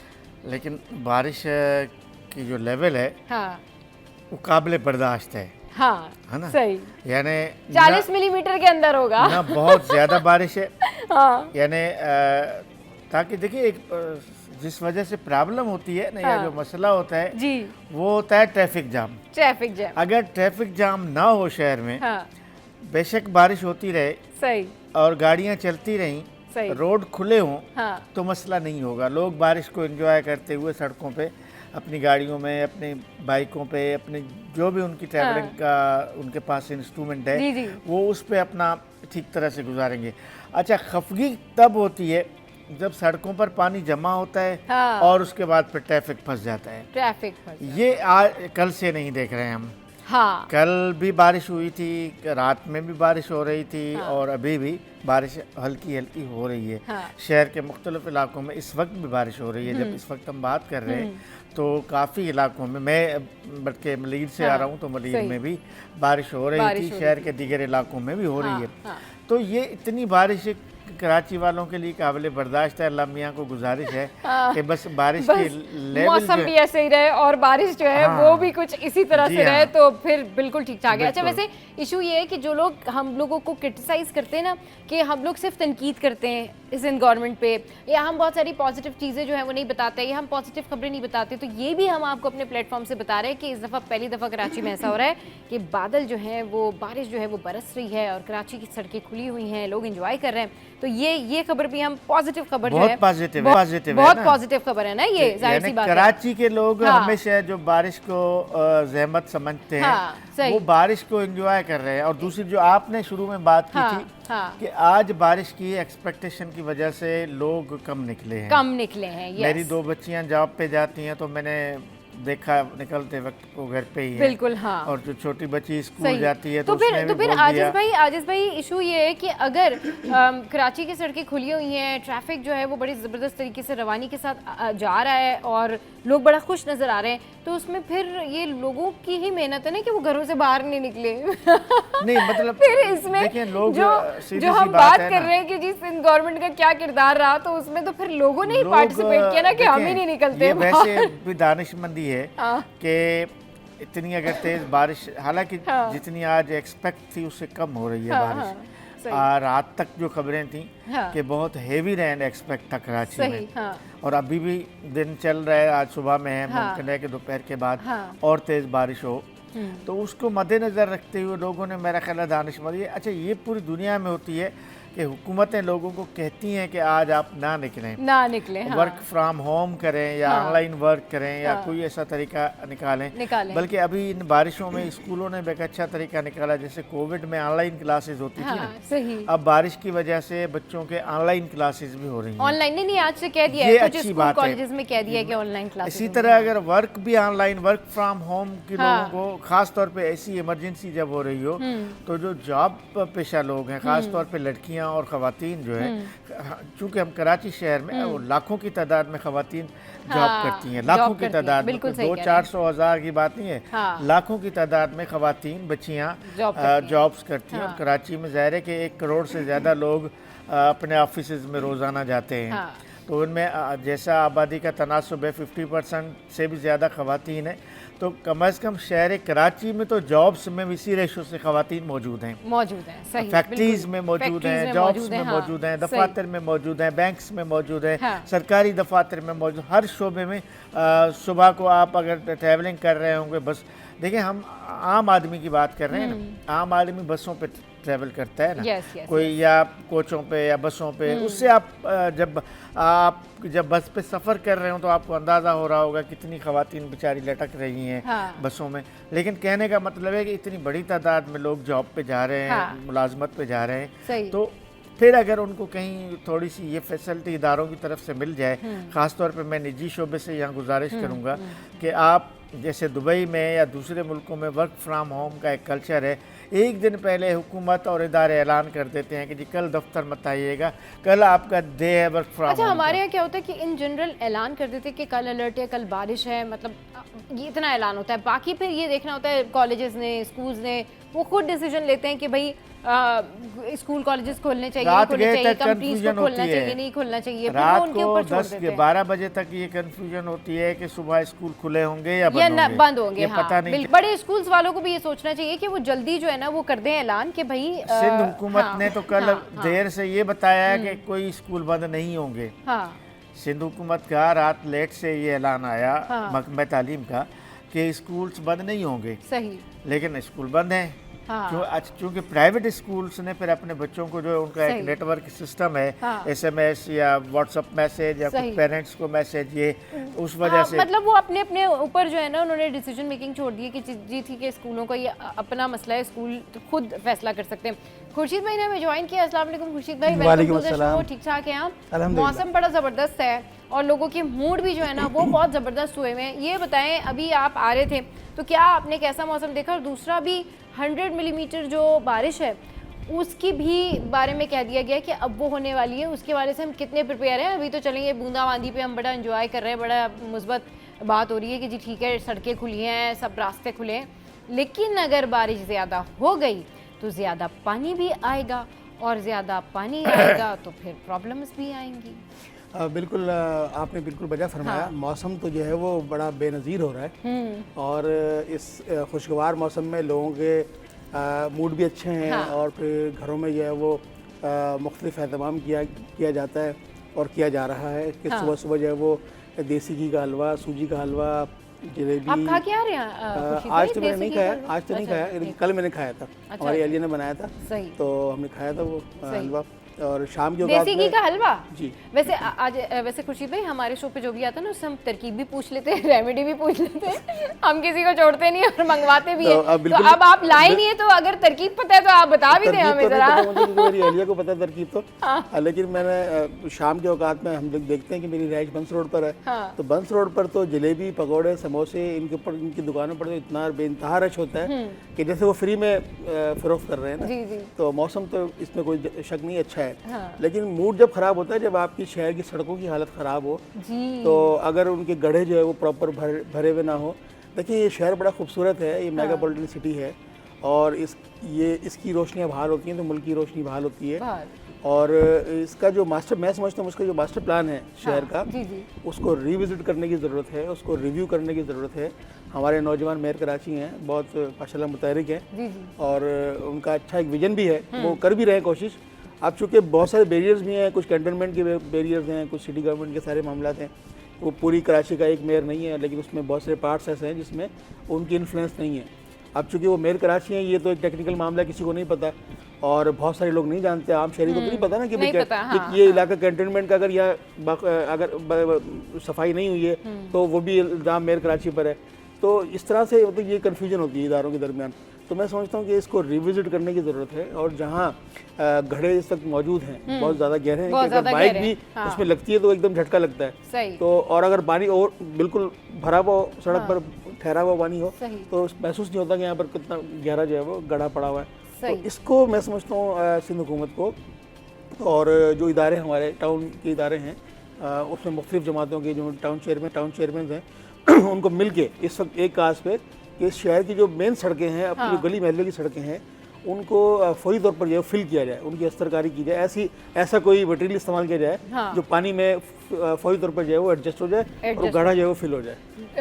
लेकिन बारिश की जो लेवल है हाँ वो काबिल बर्दाश्त है हाँ ना? सही, यानी 40 मिलीमीटर के अंदर होगा। ना बहुत ज़्यादा बारिश है, हाँ यानी ताकि देखिए एक जिस वजह से प्रॉब्लम होती है ना, या हाँ। जो मसला होता है जी, वो होता है ट्रैफिक जाम। ट्रैफिक जैम, अगर ट्रैफिक जाम ना हो शहर में, हाँ बेशक बारिश होती रहे सही और गाड़ियाँ चलती रहें, सही, रोड खुले हों, हाँ तो मसला नहीं होगा। लोग बारिश को एंजॉय करते हुए सड़कों पे, अपनी गाड़ियों में, अपनी बाइकों पे, अपने जो भी उनकी ट्रैवलिंग का उनके पास इंस्ट्रूमेंट है, जी जी, वो उस पे अपना ठीक तरह से गुजारेंगे। अच्छा, खफगी तब होती है जब सड़कों पर पानी जमा होता है हाँ। और उसके बाद फिर ट्रैफिक फंस जाता है। ट्रैफिक फंस, ये आज कल से नहीं देख रहे हैं हम, हाँ कल भी बारिश हुई थी, रात में भी बारिश हो रही थी, हाँ। और अभी भी बारिश हल्की हल्की हो रही है। हाँ। शहर के मुख्तलिफ इलाकों में इस वक्त भी बारिश हो रही है। जब इस वक्त हम बात कर रहे हैं तो काफ़ी इलाकों में, मैं बल्कि मलीर से आ रहा हूँ तो मलीर सही। में भी बारिश हो रही बारिश थी, हो शहर के दीगर इलाकों में भी हो रही हाँ, है। हाँ। तो ये इतनी बारिश कराची वालों के लिए काबिल बर्दाश्त है। अल्लाह मियाँ को गुजारिश है कि बस बारिश के लेवल मौसम भी ऐसे ही रहे और बारिश जो है हाँ। वो भी कुछ इसी तरह जी से रहे हाँ। तो फिर बिल्कुल ठीक ठाक है। अच्छा, बिल्कुल। वैसे इशू ये है कि जो लोग हम लोगों को क्रिटिसाइज करते हैं ना, कि हम लोग सिर्फ तनकीद करते हैं इस गवर्नमेंट पे, या हम बहुत सारी पॉजिटिव चीज़ें जो है वो नहीं बताते, या हम पॉजिटिव खबरें नहीं बताते, तो ये भी हम आपको अपने प्लेटफॉर्म से बता रहे हैं कि इस दफ़ा पहली दफ़ा कराची में ऐसा हो रहा है कि बादल जो है वो, बारिश जो है वो बरस रही है और कराची की सड़कें खुली हुई हैं, लोग इंजॉय कर रहे हैं। तो ये खबर भी हम पॉजिटिव खबर जो है, बहुत पॉजिटिव है, पॉजिटिव है बहुत ना? पॉजिटिव खबर है ना, ये जाहिर सी यानी बात है। कराची के लोग हाँ। हमेशा जो बारिश को जहमत समझते हैं, हाँ, सही। वो बारिश को एंजॉय कर रहे हैं। और दूसरी जो आपने शुरू में बात की हाँ, थी हाँ। कि आज बारिश की एक्सपेक्टेशन की वजह से लोग कम निकले हैं। कम निकले हैं, yes। मेरी 2 बच्चियां जॉब पे जाती हैं तो मैंने देखा निकलते वक्त वो घर पे ही है। बिल्कुल, हाँ। और जो छोटी बच्ची स्कूल सही। जाती है तो उसने फिर भी बोल आजिज दिया। भाई इशू ये है कि अगर कराची की सड़कें खुली हुई हैं, ट्रैफिक जो है वो बड़ी ज़बरदस्त तरीके से रवानी के साथ जा रहा है और लोग बड़ा खुश नज़र आ रहे हैं, तो उसमें फिर ये लोगों की ही मेहनत है ना कि वो घरों से बाहर नहीं निकले। नहीं मतलब फिर इसमें देखिए, लोग सीधी जो सी हम बात बात है कर ना। रहे हैं कि जिस गवर्नमेंट का क्या किरदार रहा, तो उसमें तो फिर लोगों ने ही लोग, पार्टिसिपेट किया ना कि हम ही देखें, नहीं निकलते ये बाहर। वैसे भी दानिशमंदी है हाँ। कि इतनी अगर तेज बारिश, हालांकि हाँ। जितनी आज एक्सपेक्ट थी उससे कम हो रही है हाँ, बारिश। हाँ, सही। रात तक जो खबरें थी हाँ। कि बहुत हेवी रेन एक्सपेक्ट था कराची सही, में, हाँ। और अभी भी दिन चल रहा है, आज सुबह में है, हाँ। मुमकिन है कि दोपहर के बाद हाँ। और तेज बारिश हो। तो उसको मद्देनज़र रखते हुए लोगों ने, मेरा ख्याल है दानिशमंदी, अच्छा ये पूरी दुनिया में होती है कि हुकूमतें लोगों को कहती हैं कि आज आप ना निकलें, ना निकले, हाँ। वर्क फ्रॉम होम करें या हाँ। ऑनलाइन वर्क करें या हाँ। कोई ऐसा तरीका निकालें। निकालें। बल्कि अभी इन बारिशों में स्कूलों ने भी एक अच्छा तरीका निकाला, जैसे कोविड में ऑनलाइन क्लासेस होती थी ना, हाँ, सही। अब बारिश की वजह से बच्चों के ऑनलाइन क्लासेस भी हो रही हैं। ऑनलाइन नहीं, आज से कह दिया ये है, कुछ अच्छी स्कूल बात है। कॉलेजेस में कह दिया है कि ऑनलाइन क्लासेस इसी होंगी। तरह अगर वर्क भी ऑनलाइन, वर्क फ्रॉम होम की हाँ। लोगों को, खास तौर पे ऐसी इमरजेंसी जब हो रही हो, तो जो जॉब पेशा लोग हैं, खास तौर पे लड़कियां और खवातीन जो है, चूंकि हम कराची शहर में, वो लाखों की तादाद में खवातीन जॉब हाँ, करती हैं, जॉब लाखों की करती हैं, तादाद में, बिल्कुल सही दो कह रहे चार हैं। सौ हज़ार की बात नहीं है, हाँ। लाखों की तादाद में खवातीन बच्चियाँ जॉब करती हैं। जॉब्स करती हैं। हाँ। और कराची में ज़ाहिर है कि 1 करोड़ से ज़्यादा लोग अपने ऑफिस में रोज़ाना जाते हैं। हाँ। तो उनमें जैसा आबादी का तनासुब है, 50% से भी ज़्यादा खवातीन है, तो कम से कम शहर कराची में तो जॉब्स में भी इसी रेशो से खवातीन मौजूद हैं, सही, फैक्ट्रीज में मौजूद हैं, जॉब्स में मौजूद हैं, दफातर में मौजूद हैं, बैंक्स में मौजूद हैं, सरकारी दफातर में मौजूद, हर शोबे में। सुबह को आप अगर ट्रैवलिंग कर रहे होंगे बस, देखिए हम आम आदमी की बात कर रहे हैं ना, आम आदमी बसों पे ट्रैवल करता है ना, कोई या कोचों पे या बसों पे, उससे आप जब बस पे सफ़र कर रहे हो तो आपको अंदाज़ा हो रहा होगा कितनी ख़वातीन बेचारी लटक रही हैं बसों में। लेकिन कहने का मतलब है कि इतनी बड़ी तादाद में लोग जॉब पे जा रहे हैं, मुलाजमत पे जा रहे हैं, तो फिर अगर उनको कहीं थोड़ी सी ये फैसिलिटी इदारों की तरफ से मिल जाए, ख़ास तौर पे मैं निजी शोबे से यहाँ गुजारिश करूँगा कि आप जैसे दुबई में या दूसरे मुल्कों में वर्क फ्राम होम का एक कल्चर है, एक दिन पहले हुकूमत और इदारे ऐलान कर देते हैं कि जी कल दफ्तर मत आइएगा, कल आपका डे है वर्क फ्राम होम। अच्छा, हमारे यहाँ क्या होता है कि इन जनरल ऐलान कर देते हैं कि कल अलर्ट है, कल बारिश है, मतलब ये इतना ऐलान होता है। बाकी फिर ये देखना होता है कॉलेजेस ने, स्कूल्स ने, वो खुद डिसीजन लेते हैं कि भाई स्कूल कॉलेजेस खोलने चाहिए, खोलने चाहिए, कंपनीज को खोलना चाहिए, नहीं खोलना चाहिए, रात को 10-12 बजे तक ये कंफ्यूजन होती है कि सुबह स्कूल खुले होंगे या बंद होंगे। पता नहीं। बड़े स्कूल्स वालों को भी ये सोचना चाहिए कि वो जल्दी जो है ना वो कर दें ऐलान कि भाई सिंध हुकूमत ने तो कल देर से ये बताया है कि कोई स्कूल बंद नहीं होंगे। सिंध हुकूमत का रात लेट से ये ऐलान आया महकमा तालीम का कि स्कूल्स बंद नहीं होंगे, सही, लेकिन स्कूल बंद हैं। क्योंकि प्राइवेट स्कूल्स ने फिर अपने बच्चों को जो उनका एक नेटवर्क सिस्टम है, SMS या व्हाट्सएप मैसेज या कुछ पेरेंट्स को मैसेज, ये उस वजह से मतलब वो अपने अपने ऊपर जो है ना उन्होंने डिसीजन मेकिंग छोड़ दी है कि जी ठीक है, स्कूलों का ये अपना मसला है, स्कूल तो खुद फैसला कर सकते हैं। खुर्शीद भाई ने हमें ज्वाइन किया। अस्सलाम वालेकुम खुर्शीद भाई, वेलकम टू द शो। ठीक ठाक है आप? मौसम बड़ा ज़बरदस्त है और लोगों के मूड भी जो है ना वो बहुत ज़बरदस्त हुए हैं। ये बताएं, अभी आप आ रहे थे तो क्या आपने कैसा मौसम देखा, और दूसरा भी 100 मिलीमीटर जो बारिश है उसकी भी बारे में कह दिया गया कि अब वो होने वाली है, उसके बारे से हम कितने प्रिपेयर हैं? अभी तो चलेंगे बूंदाबांदी पे हम बड़ा एंजॉय कर रहे हैं, बड़ा मुस्बत बात हो रही है कि जी ठीक है सड़कें खुली हैं, सब रास्ते खुले हैं, लेकिन अगर बारिश ज़्यादा हो गई तो ज़्यादा पानी भी आएगा, और ज़्यादा पानी आएगा तो फिर प्रॉब्लम्स भी आएंगी। बिल्कुल, आपने बिल्कुल बजा फरमाया। मौसम तो जो है वो बड़ा बेनज़ीर हो रहा है, और इस खुशगवार मौसम में लोगों के मूड भी अच्छे हैं, और फिर घरों में जो है वो मुख्तलिफ एहतमाम किया जाता है और किया जा रहा है कि सुबह सुबह जो है वो देसी घी का हलवा, सूजी का हलवा, जलेबी। आप खा के आ रहे हैं? आज तो मैंने नहीं खाया, आज तो नहीं खाया, लेकिन कल मैंने खाया था। हमारी अलिया ने बनाया था, तो हमने खाया था वो हलवा। और शाम के देसी घी का हलवा जी। वैसे आज वैसे खुर्शीद भाई हमारे शो पे जो भी आता है ना उससे हम तरकीब भी पूछ लेते हैं, रेमेडी भी पूछ लेते हैं, हम किसी को छोड़ते नहीं और मंगवाते भी हैं। तो अब आप लाए नहीं है, तो अगर तरकीब पता है तो आप बता भी दें हमें जरा। मेरी अलिया को पता है तरकीब तो, लेकिन मैंने शाम के औकात में हम लोग देखते हैं कि मेरी रहाइश बंस रोड पर है, तो बंस रोड पर तो जलेबी, पकौड़े, समोसे, इनके ऊपर इनकी दुकानों पर तो इतना बेइंतहा रश होता है कि जैसे वो फ्री में फरोख्त कर रहे हैं ना। तो मौसम तो इसमें कोई शक नहीं अच्छा है, लेकिन मूड जब खराब होता है, जब आपकी शहर की सड़कों की हालत ख़राब हो, तो अगर उनके गड्ढे जो है वो प्रॉपर भरे हुए ना हो। देखिए ये शहर बड़ा खूबसूरत है, ये मेगापॉलिटन सिटी है, और इसकी रोशनियाँ बहाल होती हैं तो मुल्क की रोशनी बहाल होती है। और इसका जो मैं समझता हूँ उसका जो मास्टर प्लान है शहर का, उसको रिविजिट करने की ज़रूरत है, उसको रिव्यू करने की ज़रूरत है। हमारे नौजवान मेयर कराची हैं, बहुत माशाल्लाह मुतहरिक हैं, और उनका अच्छा एक विजन भी है, वो कर भी रहे हैं कोशिश। अब चूँकि बहुत सारे बैरियर्स भी हैं, कुछ कैंटनमेंट के बैरियर्स हैं, कुछ सिटी गवर्नमेंट के सारे मामला हैं। वो पूरी कराची का एक मेयर नहीं है, लेकिन उसमें बहुत सारे पार्ट्स ऐसे हैं जिसमें उनकी इन्फ्लुएंस नहीं है। अब चूँकि वो मेयर कराची हैं, ये तो एक टेक्निकल मामला, किसी को नहीं पता, और बहुत सारे लोग नहीं जानते, आम शहरी को तो नहीं पता ना कि ये इलाका कैंटनमेंट का अगर यहाँ अगर सफाई नहीं हुई है तो वो भी इल्ज़ाम मेयर कराची पर है। तो इस तरह से मतलब ये कन्फ्यूजन होती है इदारों के दरमियान। तो मैं समझता हूँ कि इसको रिविजिट करने की ज़रूरत है, और जहाँ गड्ढे इस वक्त मौजूद हैं बहुत ज़्यादा गहरे हैं, कि अगर बाइक भी उसमें लगती है तो एकदम झटका लगता है। तो और अगर पानी और बिल्कुल भरा हुआ सड़क पर ठहरा हुआ पानी हो तो महसूस नहीं होता कि यहाँ पर कितना गहरा जो है वो गड्ढा पड़ा हुआ है। तो इसको मैं समझता हूँ सिंध हुकूमत को, और जो इदारे हमारे टाउन के इदारे हैं उसमें मुख्तलिफ जमातों के जो टाउन चेयरमैन हैं उनको मिल के इस वक्त एक काज पे कि इस शहर की जो मेन सड़कें हैं, अपनी जो गली महल्ले की सड़कें हैं, उनको फौरी तौर पर जो है फिल किया जाए, उनकी अस्त्रकारी की जाए, ऐसा कोई मटेरियल इस्तेमाल किया जाए जो पानी में फौरी तौर पर जो है वो एडजस्ट हो जाए और गड्ढा जो है वो फिल हो जाए,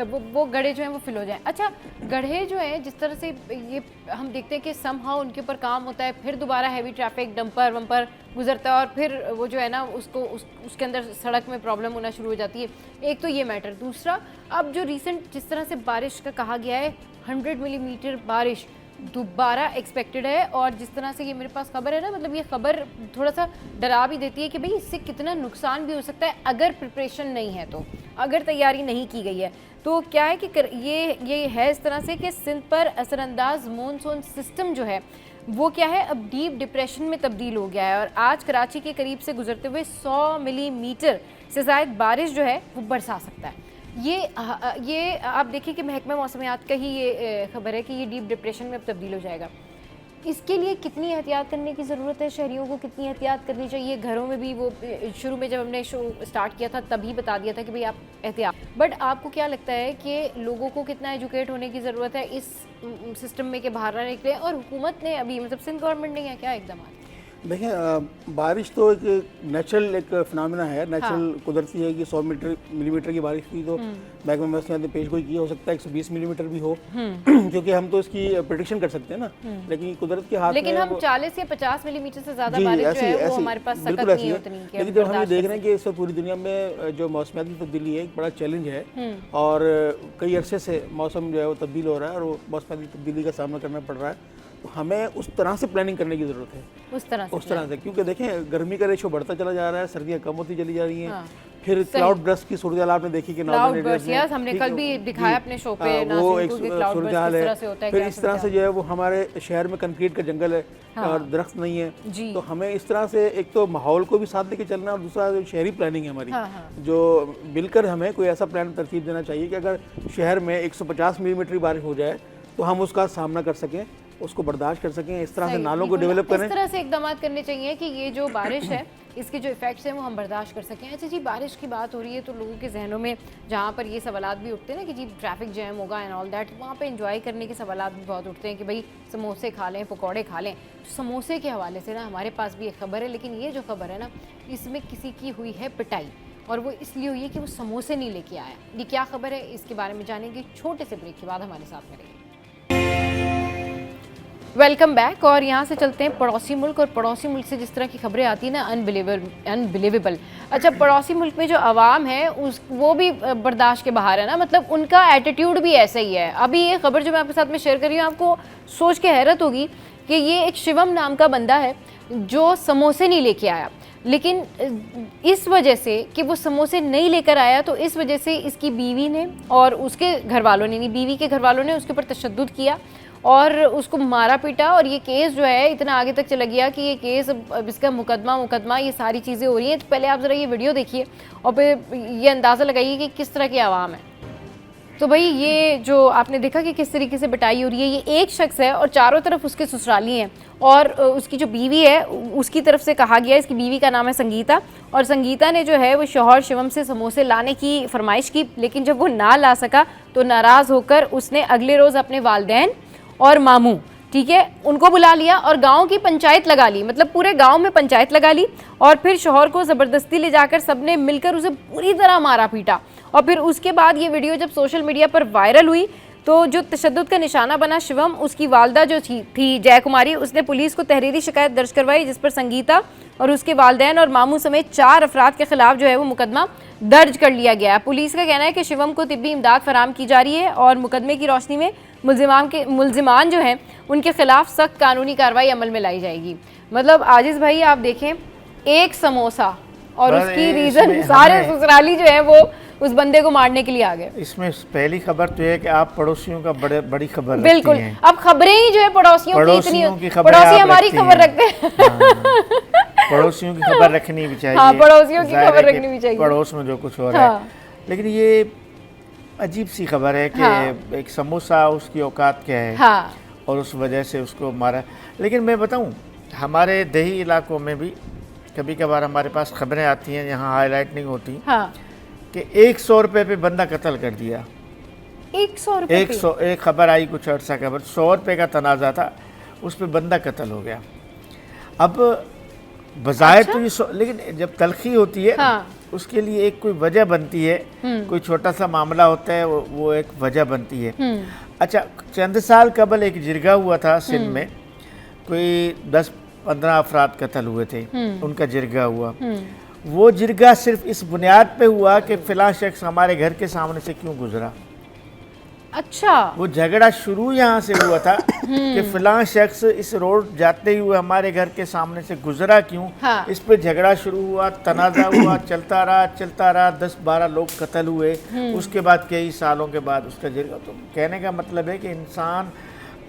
वो गड्ढे जो हैं वो फिल हो जाए। अच्छा, गड्ढे जो हैं जिस तरह से ये हम देखते हैं कि समहाउ उनके ऊपर काम होता है, फिर दोबारा हैवी ट्रैफिक डंपर वंपर गुजरता है और फिर वो जो है ना उसके अंदर सड़क में प्रॉब्लम होना शुरू हो जाती है। एक तो ये मैटर, दूसरा अब जो रिसेंट जिस तरह से बारिश का कहा गया है 100 मिलीमीटर बारिश दोबारा एक्सपेक्टेड है, और जिस तरह से ये मेरे पास खबर है ना, मतलब ये खबर थोड़ा सा डरा भी देती है कि भाई इससे कितना नुकसान भी हो सकता है अगर प्रिपरेशन नहीं है, तो अगर तैयारी नहीं की गई है तो क्या है कि ये है इस तरह से कि सिंध पर असरअंदाज मॉनसून सिस्टम जो है वो क्या है अब डीप डिप्रेशन में तब्दील हो गया है और आज कराची के करीब से गुजरते हुए 100 मिलीमीटर से ज़ायद बारिश जो है वो बरसा सकता है। ये आप देखिए कि महकमा मौसमियात का ही ये खबर है कि ये डीप डिप्रेशन में अब तब्दील हो जाएगा। इसके लिए कितनी एहतियात करने की ज़रूरत है, शहरियों को कितनी एहतियात करनी चाहिए? घरों में भी वो शुरू में जब हमने शो स्टार्ट किया था तभी बता दिया था कि भाई आप एहतियात, बट आपको क्या लगता है कि लोगों को कितना एजुकेट होने की ज़रूरत है इस सिस्टम में के बाहर रहने के लिए? और हुकूमत ने अभी मतलब सिंध गवर्नमेंट ने क्या इकदाम? देखें, बारिश तो एक नेचुरल एक फिनोमेना है, नेचुरल कुदरती है कि 100 मिलीमीटर की बारिश हुई तो महकमा मौसमियात ने पेश गोई की हो सकता है 120 मिलीमीटर भी हो क्योंकि हम तो इसकी प्रेडिक्शन कर सकते हैं ना, लेकिन कुदरत के हाथ में, लेकिन हम 40 या 50 मिलीमीटर से ज़्यादा बारिश जो है वो हमारे पास सकत नहीं होती है। लेकिन जब हम ये देख रहे हैं कि इस पूरी दुनिया में जो मौसमियाती तब्दीली है एक बड़ा चैलेंज है और कई अरसे से मौसम जो है वो तब्दील हो रहा है और वो मौसमियाती तब्दीली का सामना करना पड़ रहा है, तो हमें उस तरह से प्लानिंग करने की ज़रूरत है, उस तरह से क्योंकि देखें गर्मी का रेशो बढ़ता चला जा रहा है, सर्दियाँ कम होती चली जा रही हैं। फिर क्लाउड बर्स्ट की सूरत आपने देखी कि हमने कल भी दिखाया अपने शो पे, वो एक सूरत हाल है। फिर इस तरह से जो है वो हमारे शहर में कंक्रीट का जंगल है और दरख्त नहीं है, तो हमें इस तरह से एक तो माहौल को भी साथ लेके चलना और दूसरा शहरी प्लानिंग है हमारी जो मिलकर हमें कोई ऐसा प्लान तरतीब देना चाहिए कि अगर शहर में 150 मिलीमीटर बारिश हो जाए तो हम उसका सामना कर सकें, उसको बर्दाश्त कर सकें, इस तरह से नालों को डेवलप करें, इस तरह से इकदाम करने चाहिए कि ये जो बारिश है इसके जो इफेक्ट्स हैं वो हम बर्दाश्त कर सकें। अच्छा जी, बारिश की बात हो रही है तो लोगों के जहनों में जहाँ पर ये सवालात भी उठते हैं ना कि जी ट्रैफिक जैम होगा एंड ऑल दैट, वहाँ पे एंजॉय करने के सवालात भी बहुत उठते हैं कि भाई समोसे खा लें, पकौड़े खा लें। तो समोसे के हवाले से ना हमारे पास भी एक खबर है, लेकिन ये जो खबर है ना इसमें किसी की हुई है पिटाई, और वो इसलिए हुई है कि वो समोसे नहीं लेके आया। ये क्या खबर है इसके बारे में जानेंगे छोटे से ब्रेक के बाद, हमारे साथ में रहिए। Welcome back. और यहाँ से चलते हैं पड़ोसी मुल्क, और पड़ोसी मुल्क से जिस तरह की खबरें आती हैं ना अनबिलीवेबल। अच्छा, पड़ोसी मुल्क में जो आवाम है वो भी बर्दाश्त के बाहर है ना, मतलब उनका एटीट्यूड भी ऐसा ही है। अभी ये खबर जो मैं आपके साथ में शेयर कर रही हूँ आपको सोच के हैरत होगी कि ये एक शिवम नाम का बंदा है जो समोसे नहीं लेके आया, लेकिन इस वजह से कि वो समोसे नहीं लेकर आया तो इस वजह से इसकी बीवी ने और उसके घर वालों ने, नहीं बीवी के घर वालों ने उसके ऊपर तशद्दुद किया और उसको मारा पीटा, और ये केस जो है इतना आगे तक चला गया कि ये केस अब इसका मुकदमा ये सारी चीज़ें हो रही हैं। तो पहले आप ज़रा ये वीडियो देखिए और फिर ये अंदाज़ा लगाइए कि किस तरह की आवाम है। तो भाई ये जो आपने देखा कि किस तरीके से पिटाई हो रही है, ये एक शख्स है और चारों तरफ उसके ससुराली हैं, और उसकी जो बीवी है उसकी तरफ से कहा गया, इसकी बीवी का नाम है संगीता, और संगीता ने जो है वो शौहर शिवम से समोसे लाने की फरमाइश की, लेकिन जब वो ना ला सका तो नाराज़ होकर उसने अगले रोज़ अपने वालिदैन और मामू, ठीक है, उनको बुला लिया और गांव की पंचायत लगा ली, मतलब पूरे गांव में पंचायत लगा ली, और फिर शौहर को ज़बरदस्ती ले जाकर सबने मिलकर उसे पूरी तरह मारा पीटा। और फिर उसके बाद ये वीडियो जब सोशल मीडिया पर वायरल हुई तो जो तशद्दुद का निशाना बना शिवम, उसकी वालदा जो थी जय कुमारी, उसने पुलिस को तहरीरी शिकायत दर्ज करवाई, जिस पर संगीता और उसके वालिदैन और मामू समेत 4 अफराद के खिलाफ जो है वो मुकदमा दर्ज कर लिया गया है। पुलिस का कहना है कि शिवम को तिब्बी इमदाद फराम की जा रही है और मुकदमे की रोशनी में मुल्जिमान जो हैं उनके खिलाफ सख्त कानूनी कार्रवाई अमल में लाई जाएगी। मतलब आजिज़ भाई आप देखें, एक समोसा और उसकी रीज़न सारे ससुराली जो है वो उस बंदे को मारने के लिए आ गए। इसमें पहली खबर तो है कि आप पड़ोसियों का बड़ी खबर बिल्कुल रखती हैं। अब खबरें ही जो है पड़ोसियों की पड़ोसी हमारी खबर रखते हैं। पड़ोसियों की खबर रखनी भी चाहिए। हाँ, पड़ोसियों की खबर रखनी भी चाहिए, पड़ोस में जो कुछ हो रहा है। लेकिन ये अजीब सी खबर है कि एक समोसा उसकी औकात क्या है और उस वजह से उसको मारा। लेकिन मैं बताऊं, हमारे देही इलाकों में भी कभी कभार हमारे पास खबरें आती हैं, यहाँ हाईलाइट नहीं होती, कि 100 रुपये पे बंदा कत्ल कर दिया। 100 रुपये? एक खबर आई कुछ अर्सा खबर, 100 रुपये का तनाज़ा था, उस पर बंदा कत्ल हो गया। अब बज़ाहिर तो ये लेकिन जब तलखी होती है उसके लिए एक कोई वजह बनती है, कोई छोटा सा मामला होता है वो एक वजह बनती है। अच्छा, चंद साल कबल एक जिरगा हुआ था सिंध में, कोई 10-15 अफराद कत्ल हुए थे, उनका जिरगा हुआ। वो जिरगा सिर्फ इस बुनियाद पे हुआ कि फ़िलाँ शख्स हमारे घर के सामने से क्यों गुजरा। अच्छा, वो झगड़ा शुरू यहाँ से हुआ था कि फ़िलाँ शख्स इस रोड जाते हुए हमारे घर के सामने से गुजरा क्यों। इस पे झगड़ा शुरू हुआ, तनाज़ा हुआ, चलता रहा 10-12 लोग कत्ल हुए। उसके बाद कई सालों के बाद उसका जिरगा। तो कहने का मतलब है कि इंसान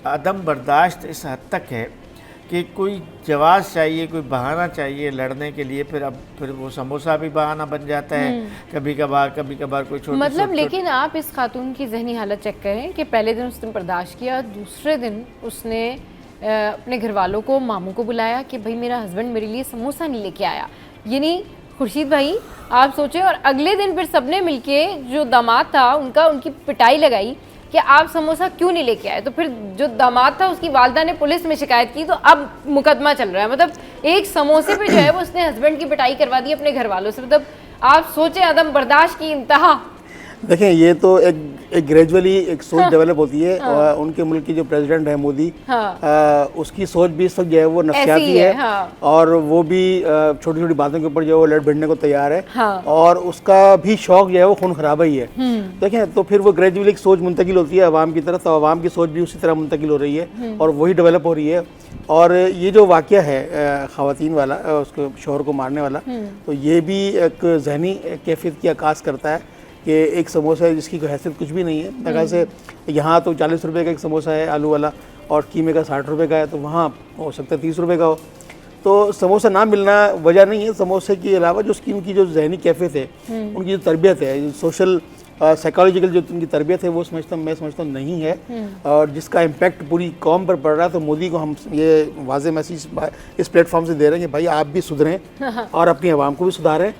अदम बर्दाश्त इस हद तक है कि कोई जवाब चाहिए, कोई बहाना चाहिए लड़ने के लिए, फिर वो समोसा भी बहाना बन जाता है कभी कभार कोई छोटी मतलब। लेकिन आप इस खातून की जहनी हालत चेक करें कि पहले दिन उसने बर्दाश्त किया, दूसरे दिन उसने अपने घर वालों को, मामू को बुलाया कि भाई मेरा हस्बैंड मेरे लिए समोसा नहीं लेके आया। यानी खुर्शीद भाई आप सोचें, और अगले दिन फिर सबने मिलके जो दामाद था उनकी पिटाई लगाई कि आप समोसा क्यों नहीं लेके आए। तो फिर जो दामाद था उसकी वालदा ने पुलिस में शिकायत की, तो अब मुकदमा चल रहा है। मतलब एक समोसे पे जो है वो उसने हस्बैंड की पिटाई करवा दी अपने घर वालों से। मतलब आप सोचें अदम बर्दाश्त की इंतहा। देखें, ये तो एक ग्रेजुअली एक सोच डेवलप होती है। और उनके मुल्क की जो प्रेसिडेंट है मोदी, उसकी सोच भी इस वक्त जो है वो नफसियाती है। और वो भी छोटी छोटी बातों के ऊपर जो है वो लड़ भिड़ने को तैयार है। और उसका भी शौक जो है वो खून खराबा ही है। देखें, तो फिर वो ग्रेजुअली एक सोच मुंतकिल होती है अवाम की तरफ, तो अवाम की सोच भी उसी तरह मुंतकिल हो रही है और वही डेवलप हो रही है। और ये जो वाक़या है ख़वातीन वाला, उसके शोहर को मारने वाला, तो ये भी एक जहनी कैफियत की आकाश करता है कि एक समोसा है जिसकी कोई हैसियत कुछ भी नहीं है। तरीक़े से यहाँ तो 40 रुपए का एक समोसा है आलू वाला, और कीमे का 60 रुपए का है, तो वहाँ हो सकता है 30 रुपए का हो। तो समोसा ना मिलना वजह नहीं है। समोसे के अलावा जो उनकी जो जहनी कैफियत है, उनकी जो तरबियत है, जो सोशल साइकोलॉजिकल जो उनकी तरबियत है, वो मैं समझता हूँ नहीं है। और जिसका इम्पैक्ट पूरी कौम पर पड़ रहा है। तो मोदी को हम ये वाज़ेह मैसेज इस प्लेटफॉर्म से दे रहे हैं कि भाई आप भी सुधरें और अपनी आवाम को भी सुधारें।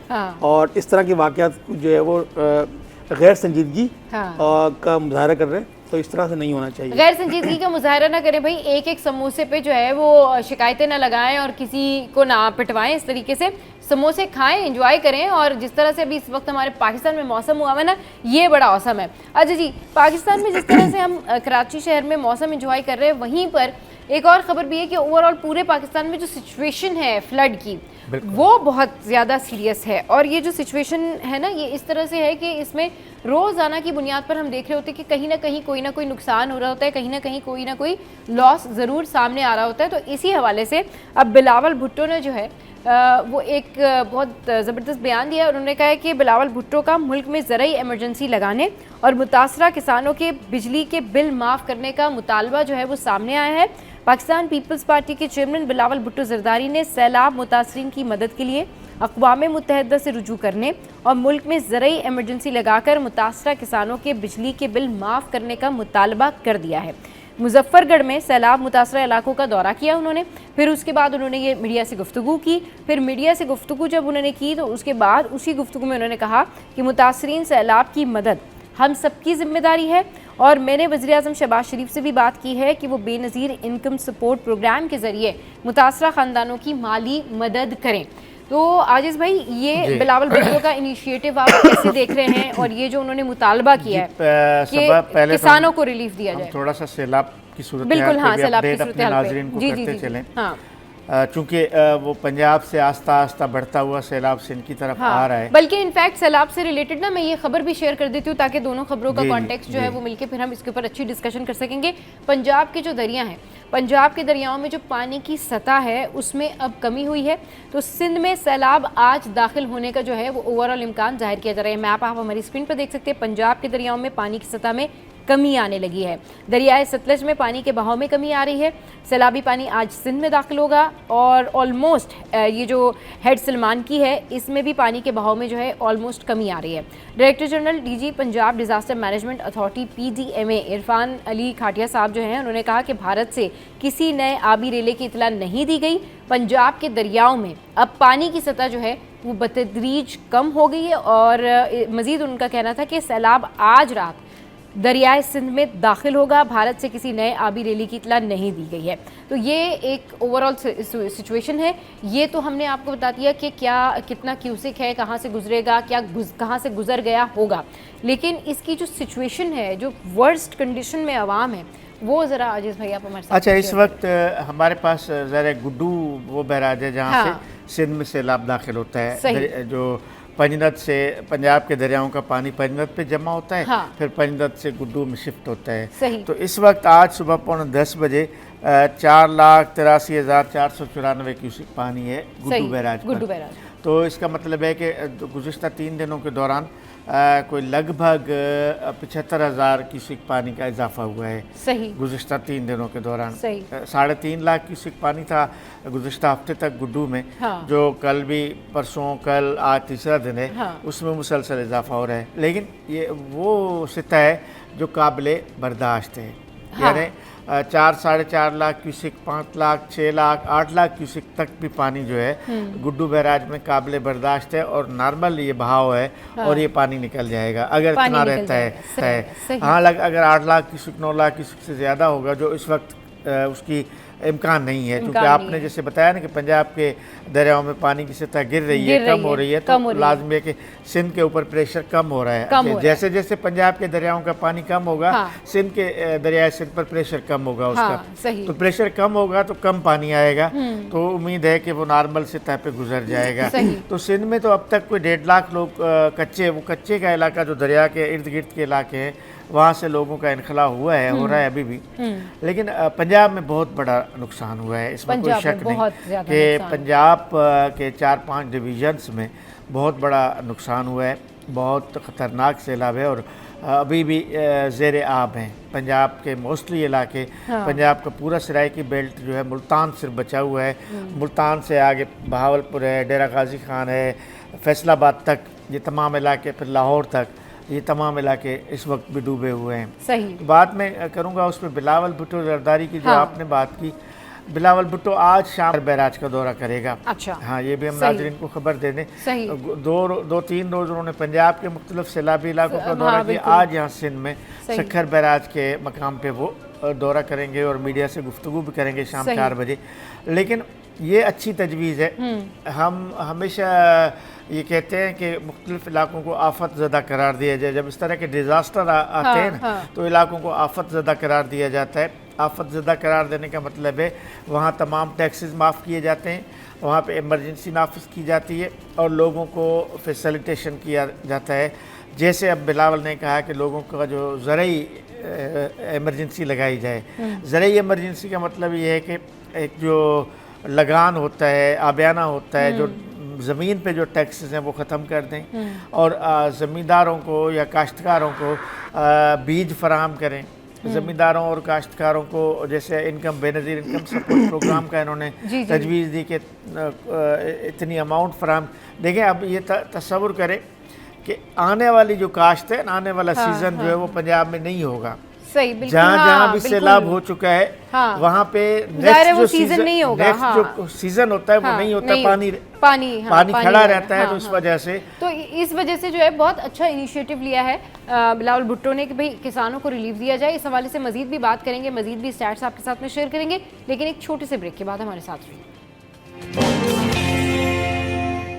और इस तरह के वाक़यात जो है वो गैर संजीदगी का मुजाहरा कर रहे हैं, तो इस तरह से नहीं होना चाहिए। गैर संजीदगी का मुजाहरा ना करें भाई, एक समोसे पे जो है वो शिकायतें ना लगाएं और किसी को ना पिटवाएं। इस तरीके से समोसे खाएं, एंजॉय करें। और जिस तरह से अभी इस वक्त हमारे पाकिस्तान में मौसम हुआ है ना, ये बड़ा औसम है। अच्छा जी, पाकिस्तान में जिस तरह से हम कराची शहर में मौसम एंजॉय कर रहे हैं, वहीं पर एक और ख़बर भी है कि ओवरऑल पूरे पाकिस्तान में जो सिचुएशन है फ्लड की, वो बहुत ज़्यादा सीरियस है। और ये जो सिचुएशन है ना, ये इस तरह से है कि इसमें रोज़ाना की बुनियाद पर हम देख रहे होते हैं कि कहीं ना कोई नुकसान हो रहा होता है, कहीं ना कोई लॉस ज़रूर सामने आ रहा होता है। तो इसी हवाले से अब बिलावल भुट्टो ने जो है वो एक बहुत ज़बरदस्त बयान दिया। उन्होंने कहा है कि बिलावल भुट्टो का मुल्क में ज़रूरी एमरजेंसी लगाने और मुतासरा किसानों के बिजली के बिल माफ़ करने का मुतालबा जो है वो सामने आया है। पाकिस्तान पीपल्स पार्टी के चेयरमैन बिलावल भुट्टो जरदारी ने सैलाब मुतासरीन की मदद के लिए अक़वाम मुत्तहिदा से रुजू करने और मुल्क में ज़रूरी एमरजेंसी लगाकर मुतासरा किसानों के बिजली के बिल माफ़ करने का मुतालबा कर दिया है। मुजफ्फरगढ़ में सैलाब मुतासरा इलाकों का दौरा किया उन्होंने, फिर उसके बाद उन्होंने ये मीडिया से गुफ्तगू की। फिर मीडिया से गुफ्तगू जब उन्होंने की तो उसके बाद उसी गुफ्तगू में उन्होंने कहा कि मुतासरीन सैलाब की मदद हम सबकी जिम्मेदारी है। और मैंने वज़ीर आज़म शहबाज शरीफ से भी बात की है कि वो बेनज़ीर इनकम सपोर्ट प्रोग्राम के ज़रिए मुतासरा ख़ानदानों की माली मदद करें। तो आजिज़ भाई, ये बिलावल भुट्टो का इनिशिएटिव आप कैसे देख रहे हैं, और ये जो उन्होंने मुतालबा किया है कि किसानों को रिलीफ दिया जाए? थोड़ा सा सैलाब की सूरत बिल्कुल, हाँ, सैलाब की सूरत नाज़रीन को करते चलें। हाँ, चूँकि वो पंजाब से आस्ता आस्ता बढ़ता हुआ सैलाब सिंध की तरफ आ रहा है। बल्कि इनफैक्ट सैलाब से रिलेटेड ना मैं ये खबर भी शेयर कर देती हूँ ताकि दोनों खबरों का कॉन्टेक्स्ट जो है वो मिलके फिर हम इसके ऊपर अच्छी डिस्कशन कर सकेंगे। पंजाब के जो दरिया हैं, पंजाब के दरियाओं में जो पानी की सतह है उसमें अब कमी हुई है। तो सिंध में सैलाब आज दाखिल होने का जो है वो ओवरऑल इम्कान जाहिर किया जा रहा है। मैप आप हमारी स्क्रीन पर देख सकते हैं। पंजाब के दरियाओं में पानी की सतह में कमी आने लगी है। दरियाए सतलज में पानी के बहाव में कमी आ रही है। सैलाबी पानी आज सिंध में दाखिल होगा और ऑलमोस्ट ये जो हेड सलमान की है इसमें भी पानी के बहाव में जो है ऑलमोस्ट कमी आ रही है। Director general DG Punjab disaster management authority PDMA Irfan Ali Khatia साहब जो हैं, उन्होंने कहा कि भारत से किसी नए आबी रेले की इतला नहीं दी गई। पंजाब के दरियाओं में अब पानी की सतह जो है वो बतदरीज कम हो गई है। और मज़ीद उनका कहना था कि सैलाब आज रात दरियाए सिंध में दाखिल होगा। भारत से किसी नए आबी रैली की इत्तला नहीं दी गई है। तो ये एक ओवरऑल सिचुएशन है। ये तो हमने आपको बता दिया कि क्या कितना क्यूसिक है, कहाँ से गुजरेगा, कहाँ से गुजर गया होगा, लेकिन इसकी जो सिचुएशन है, जो वर्स्ट कंडीशन में आवाम है, वो ज़रा आजिज़ भाई आप हमारे साथ। अच्छा, इस वक्त हमारे पास ज़रा गुड्डू वो बैराज है जहाँ से सिंध में सैलाब दाखिल होता है। जो पंजनद से पंजाब के दरियाओं का पानी पंजनद पे जमा होता है, फिर पंजनद से गुड्डू में शिफ्ट होता है। तो इस वक्त आज सुबह 9:45 बजे 4,83,494 क्यूसिक पानी है गुड्डू बैराज पर। तो इसका मतलब है कि गुज़िश्ता 3 दिनों के दौरान कोई लगभग 75,000 क्यूसिक पानी का इजाफा हुआ है। सही। गुज़िश्ता 3 दिनों के दौरान 3.5 लाख क्यूसिक पानी था गुज़िश्ता हफ्ते तक गुड्डू में, जो कल भी, परसों, कल, आज तीसरा दिन है, उसमें मुसलसल इजाफा हो रहा है। लेकिन ये वो सतह है जो काबिल बर्दाश्त है। यानी 4 साढ़े 4 लाख क्यूसिक, 5 लाख, 6 लाख, 8 लाख क्यूसिक तक भी पानी जो है गुड्डू बैराज में काबिल बर्दाश्त है और नॉर्मल ये बहाव है। और ये पानी निकल जाएगा अगर इतना रहता है। हाँ, अगर 8 लाख क्यूसिक, 9 लाख क्यूसिक से ज़्यादा होगा, जो इस वक्त उसकी इम्कान नहीं है, क्योंकि आपने जैसे बताया ना कि पंजाब के दरियाओं में पानी की सतह गिर रही है, कम हो रही है, तो लाजमी है कि सिंध के ऊपर प्रेशर कम हो रहा है। जैसे जैसे पंजाब के दरियाओं का पानी कम होगा, सिंध के दरियाए सिंध पर प्रेशर कम होगा उसका। तो प्रेशर कम होगा तो कम पानी आएगा, तो उम्मीद है कि वो नॉर्मल सतह पे गुजर जाएगा। तो सिंध में तो अब तक कोई 1.5 लाख लोग कच्चे का इलाका, जो दरिया के इर्द गिर्द के इलाके हैं, वहाँ से लोगों का इनखला हुआ है, हो रहा है अभी भी। लेकिन पंजाब में बहुत बड़ा नुकसान हुआ है, इसमें कोई शक नहीं कि पंजाब के 4-5 डिवीजन्स में बहुत बड़ा नुकसान हुआ है। बहुत ख़तरनाक सैलाब है और अभी भी ज़ेर आब हैं पंजाब के मोस्टली इलाके। पंजाब का पूरा सराइकी बेल्ट जो है, मुल्तान सिर्फ बचा हुआ है। मुल्तान से आगे बहावलपुर है, डेरा गाजी खान है, फैसलाबाद तक, ये तमाम इलाके, फिर लाहौर तक, ये तमाम इलाके इस वक्त भी डूबे हुए हैं। सही। बात मैं करूँगा उस पर बिलावल भुट्टो जरदारी की, जो आपने बात की। बिलावल भुट्टो आज शाम बैराज का दौरा करेगा। अच्छा। हाँ, ये भी हम नाज़रीन को खबर दे दें। 2-3 रोज़ उन्होंने पंजाब के मुख्तलिफ सैलाबी इलाकों का दौरा किया। आज यहाँ सिंध में सखर बैराज के मकाम पे वो दौरा करेंगे और मीडिया से गुफ्तगू भी करेंगे शाम 4 बजे। लेकिन ये अच्छी तजवीज़ है। हम हमेशा ये कहते हैं कि मुख्तलिफ इलाकों को आफत ज़दा करार दिया जाए। जब इस तरह के डिज़ास्टर आते हैं ना, तो इलाकों को आफत ज़दा करार दिया जाता है। आफत ज़दा करार देने का मतलब है वहाँ तमाम टैक्सेस माफ़ किए जाते हैं, वहाँ पे इमरजेंसी नाफिज की जाती है और लोगों को फैसिलिटेशन किया जाता है। जैसे अब बिलावल ने कहा कि लोगों का जो ज़रूरी इमरजेंसी लगाई जाए। ज़रूरी इमरजेंसी का मतलब ये है कि एक जो लगान होता है, आबियाना होता है, जो ज़मीन पे जो टैक्सेस हैं वो ख़त्म कर दें और ज़मींदारों को या काश्तकारों को बीज फराहम करें। ज़मींदारों और काश्तकारों को जैसे income Benazir income support programme का इन्होंने तजवीज़ दी कि इतनी अमाउंट फराहम। देखें, अब ये तस्वुर करें कि आने वाली जो काश्त है, आने वाला सीज़न जो है वो पंजाब में नहीं होगा। सही, बिल्कुल। जहाँ भी सैलाब हो चुका है, वहाँ पे नेक्स्ट जो सीजन नहीं होगा। जो सीजन होता है वो नहीं होता, पानी खड़ा रहता है। तो इस वजह से जो है बहुत अच्छा इनिशिएटिव लिया है बिलावल भुट्टो ने कि भाई किसानों को रिलीफ दिया जाए। इस हवाले से मजीद भी बात करेंगे, मजीद भी स्टैट्स आपके साथ में शेयर करेंगे, लेकिन एक छोटे से ब्रेक के बाद हमारे साथ रहिए।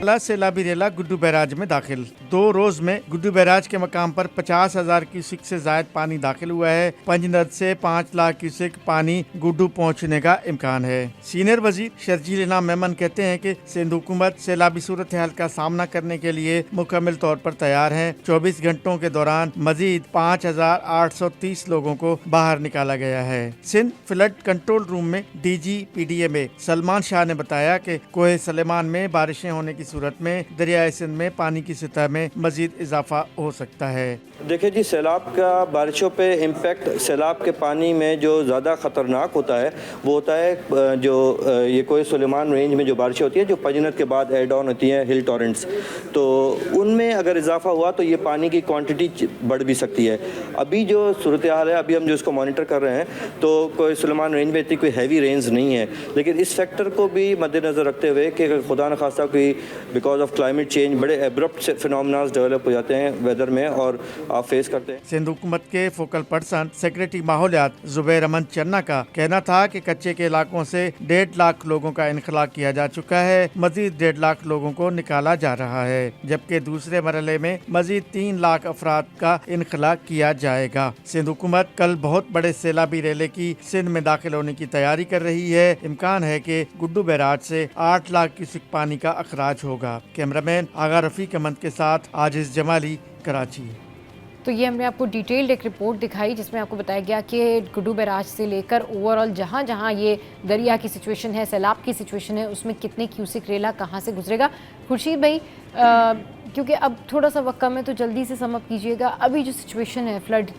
सैलाबी रेला गुड्डू बैराज में दाखिल। 2 रोज में गुड्डू बैराज के मकाम पर 50,000 क्यूसिक से जायद पानी दाखिल हुआ है। पंजनद से 5 लाख क्यूसिक पानी गुड्डू पहुंचने का इम्कान है। सीनियर वजीर शर्जील इनाम मेमन कहते हैं कि सिंध हुकूमत सैलाबी सूरत हाल का सामना करने के लिए मुकम्मल तौर पर तैयार है। 24 घंटों के दौरान मजीद 5,830 लोगों को बाहर निकाला गया है। सिंध फ्लड कंट्रोल रूम में DG-PDA सलमान शाह ने बताया कि कोहे सलेमान में बारिशें होने की सूरत में दरियाए सिंध में पानी की सतह में मजीद इजाफा हो सकता है। देखिए जी, सैलाब का बारिशों पे इम्पैक्ट, सैलाब के पानी में जो ज़्यादा ख़तरनाक होता है वो होता है जो ये कोहे सुलेमान रेंज में जो बारिशें होती हैं, जो पंजनद के बाद एड ऑन होती हैं हिल टॉरेंट्स, तो उनमें अगर इजाफा हुआ तो ये पानी की क्वांटिटी बढ़ भी सकती है। अभी जो सूरत हाल है, अभी हम जो इसको मॉनिटर कर रहे हैं, तो कोहे सुलेमान रेंज में इतनी कोई हैवी रेंज नहीं है, लेकिन इस फैक्टर को भी मद्देनज़र रखते हुए कि खुदा न खास्ता कोई बिकॉज ऑफ क्लाइमेट चेंज बड़े एब्रप्ट फिनोमेनास डेवलप हो जाते हैं वेदर में और आप फेस करते हैं। सिंध हुकूमत के फोकल पर्सन सेक्रेटरी माहौलियात जुबैर अहमद चन्ना का कहना था कि कच्चे के इलाकों से 1.5 लाख लोगों का इनखला किया जा चुका है, मजीद 1.5 लाख लोगों को निकाला जा रहा है, जबकि दूसरे मरहले में मजीद 3 लाख अफराद का इनखला किया जाएगा। सिंध हुकूमत कल बहुत बड़े सैलाबी रेले की सिंध में दाखिल होने की तैयारी कर रही है। इम्कान है कि गुड्डू बैराज से 8 लाख क्यूसेक पानी का अखराज होगा। कैमरामैन आगा रफीक अहमद के साथ आजिज जमाली, कराची। तो ये हमने आपको डिटेल्ड एक रिपोर्ट दिखाई जिसमें आपको बताया गया कि गुड्डू बैराज से लेकर ओवरऑल जहाँ जहाँ ये दरिया की सिचुएशन है, सैलाब की सिचुएशन है, उसमें कितने क्यूसेक रेला कहाँ से गुजरेगा। खुर्शीद भाई, क्योंकि अब थोड़ा सा वक्त कम है तो जल्दी से सम अप कीजिएगा, अभी जो सिचुएशन है फ्लड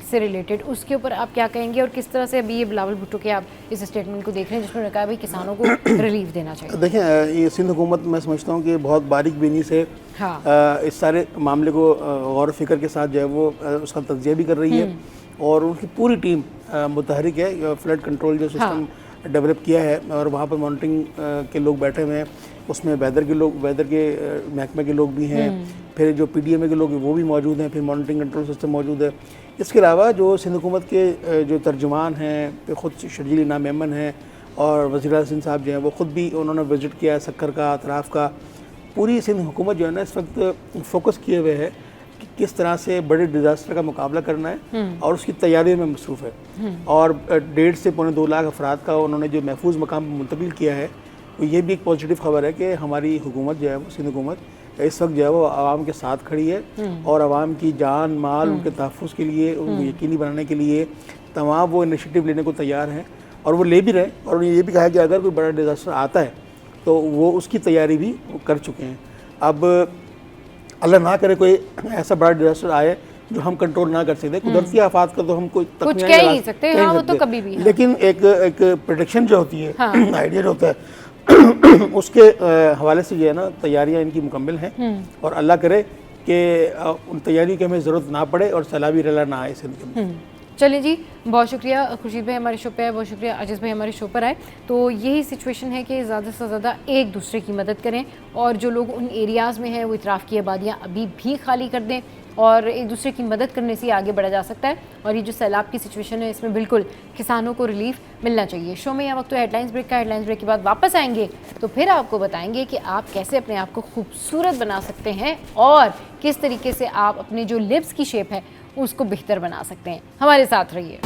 से रिलेटेड उसके ऊपर आप क्या कहेंगे और किस तरह से अभी ये बिलावल भुट्टो के आप इस स्टेटमेंट को देख रहे हैं जिसमें कहा भाई किसानों को रिलीफ देना चाहिए। देखिए, ये सिंध हुकूमत मैं समझता हूँ कि बहुत बारीक बीनी से इस सारे मामले को गौर फिक्र के साथ जो है वो उसका तज्जिया भी कर रही है और उनकी पूरी टीम मुतहरिक है। फ्लड कंट्रोल जो सिस्टम डेवलप किया है और वहाँ पर मॉनिटरिंग के लोग बैठे हुए हैं, उसमें वेदर के महकमे के लोग भी हैं, फिर जो PDMA के लोग हैं वो भी मौजूद हैं, फिर मॉनिटरिंग कंट्रोल सिस्टम मौजूद है। इसके अलावा जो सिंध हुकूमत के जो तर्जुमान हैं, फिर ख़ुद शर्जील इनाम मेमन हैं और वज़ीर आला सिंध साहब जो हैं वो ख़ुद भी उन्होंने विज़िट किया है सक्कर का, अतराफ़ का। पूरी सिंध हुकूमत जो है ना इस वक्त फोकस किए हुए है कि किस तरह से बड़े डिज़ास्टर का मुकाबला करना है और उसकी तैयारी में मसरूफ़ है। और 1.5 से 2.25 लाख अफराद का उन्होंने जो महफूज मकाम मुंतकिल किया है, तो ये भी एक पॉजिटिव खबर है कि हमारी हुकूमत जो है वो सिंध हुकूमत इस वक्त जो है वो आवाम के साथ खड़ी है और आवाम की जान माल उनके तहफ़्फ़ुज़ के लिए, उनको यकीनी बनाने के लिए तमाम वो इनिशिएटिव लेने को तैयार हैं और वो ले भी रहे। और उन्होंने ये भी कहा कि अगर कोई बड़ा डिज़ास्टर आता है तो वो उसकी तैयारी भी कर चुके हैं। अब अल्लाह ना करे कोई ऐसा बड़ा डिज़ास्टर आए जो हम कंट्रोल ना कर सकते, कुदरती आफात का तो हम कोई कुछ कह ही नहीं सकते, हाँ, वो तो कभी भी, हाँ। लेकिन एक प्रेडिक्शन जो होती है, आइडिया जो होता है उसके हवाले से जो है ना तैयारियां इनकी मुकम्मल हैं और अल्लाह करे कि उन तैयारी की हमें ज़रूरत ना पड़े और सैलाबी रेला ना आए सिंध के। चलिए जी, बहुत शुक्रिया खुर्शीद भाई हमारे शो पे आए, बहुत शुक्रिया अजीज़ भाई हमारे शो पर आए। तो यही सिचुएशन है कि ज़्यादा से ज़्यादा एक दूसरे की मदद करें और जो लोग उन एरियाज़ में हैं वो इतराफ़ की आबादियाँ अभी भी खाली कर दें और एक दूसरे की मदद करने से आगे बढ़ा जा सकता है। और ये जो सैलाब की सिचुएशन है इसमें बिल्कुल किसानों को रिलीफ मिलना चाहिए। शो में यह वक्त तो हेडलाइंस ब्रेक का, हेडलाइंस ब्रेक के बाद वापस आएंगे तो फिर आपको बताएंगे कि आप कैसे अपने आप को खूबसूरत बना सकते हैं और किस तरीके से आप अपने जो लिप्स की शेप है उसको बेहतर बना सकते हैं। हमारे साथ रहिए।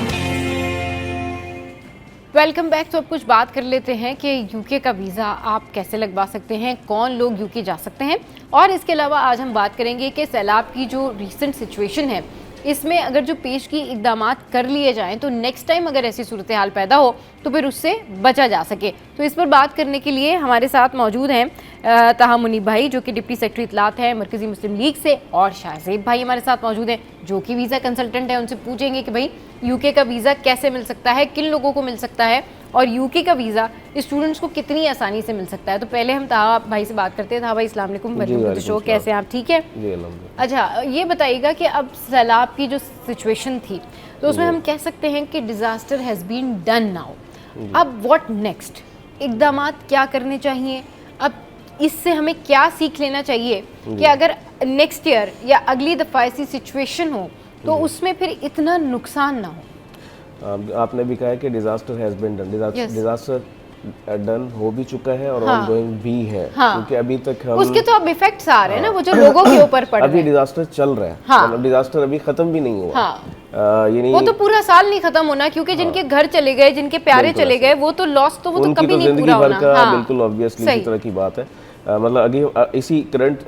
Welcome back. तो अब कुछ बात कर लेते हैं कि यूके का वीज़ा आप कैसे लगवा सकते हैं, कौन लोग यूके जा सकते हैं और इसके अलावा आज हम बात करेंगे कि सैलाब की जो रीसेंट सिचुएशन है इसमें अगर जो पेश की इकदाम कर लिए जाएं तो नेक्स्ट टाइम अगर ऐसी सूरत हाल पैदा हो तो फिर उससे बचा जा सके। तो इस पर बात करने के लिए हमारे साथ मौजूद हैं ताहा मुनीब भाई जो कि डिप्टी सेक्रेटरी इत्तलात हैं मरकज़ी मुस्लिम लीग से, और शाहज़ेब भाई हमारे साथ मौजूद हैं जो कि वीज़ा कंसल्टेंट है। उनसे पूछेंगे कि भाई यूके का वीज़ा कैसे मिल सकता है, किन लोगों को मिल सकता है और यूके का वीज़ा स्टूडेंट्स को कितनी आसानी से मिल सकता है। तो पहले हम ताहा भाई से बात करते हैं। ताहा भाई अस्सलाम वालेकुम, वेलकम टू द शो, कैसे हैं आप? ठीक है जी, अच्छा, ये बताइएगा कि अब सैलाब की जो सिचुएशन थी तो उसमें हम कह सकते हैं कि disaster has been done now, अब व्हाट नेक्स्ट, इकदाम क्या करने चाहिए, अब इससे हमें क्या सीख लेना चाहिए कि अगर नेक्स्ट ईयर या अगली दफ़ा ऐसी सिचुएशन हो तो उसमें फिर इतना नुकसान ना हो। आपने भी कहा है कि disaster has been done, disaster done हो भी चुका है और ऑनगोइंग भी है, क्योंकि अभी तक हम उसके तो अब इफेक्ट्स आ रहे हैं ना, वो जो लोगों के ऊपर पड़ रहे हैं। अभी डिजास्टर चल रहा है, मतलब डिजास्टर अभी खत्म भी नहीं हुआ। यानी वो तो पूरा साल नहीं खत्म होना, क्योंकि जिनके घर चले गए, जिनके प्यारे चले गए, वो तो लॉस तो वो तो कभी नहीं पूरा होना। बिल्कुल ऑब्वियसली इसी तरह की बात है। मतलब अभी इसी करंट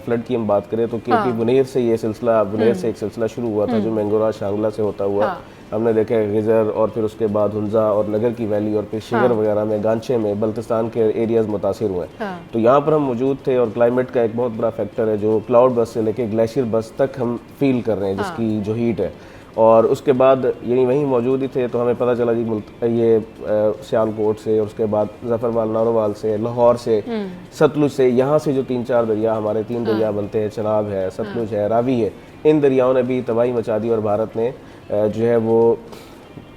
फ्लड की हम बात करें तो क्योंकि बुनेर से ये सिलसिला, बुनेर से एक सिलसिला शुरू हुआ था जो मैंगोरा शांगला से होता हुआ हमने देखा है गिजर और फिर उसके बाद हुंजा और नगर की वैली और फिर शिगर वगैरह में, गांचे में, बल्तिस्तान के एरियाज मुतासिर हुए। तो यहाँ पर हम मौजूद थे और क्लाइमेट का एक बहुत बड़ा फैक्टर है जो क्लाउड बस से लेके ग्लेशियर बस तक हम फील कर रहे हैं, जिसकी जो हीट है। और उसके बाद यानी वहीं मौजूद ही थे तो हमें पता चला कि ये सियालकोट से और उसके बाद जफरवाल, नारोवाल से, लाहौर से, सतलुज से, यहाँ से जो 3-4 दरिया, हमारे 3 दरिया बनते हैं, चनाब है, सतलुज है, रावी है, इन दरियाओं ने भी तबाही मचा दी और भारत ने जो है वो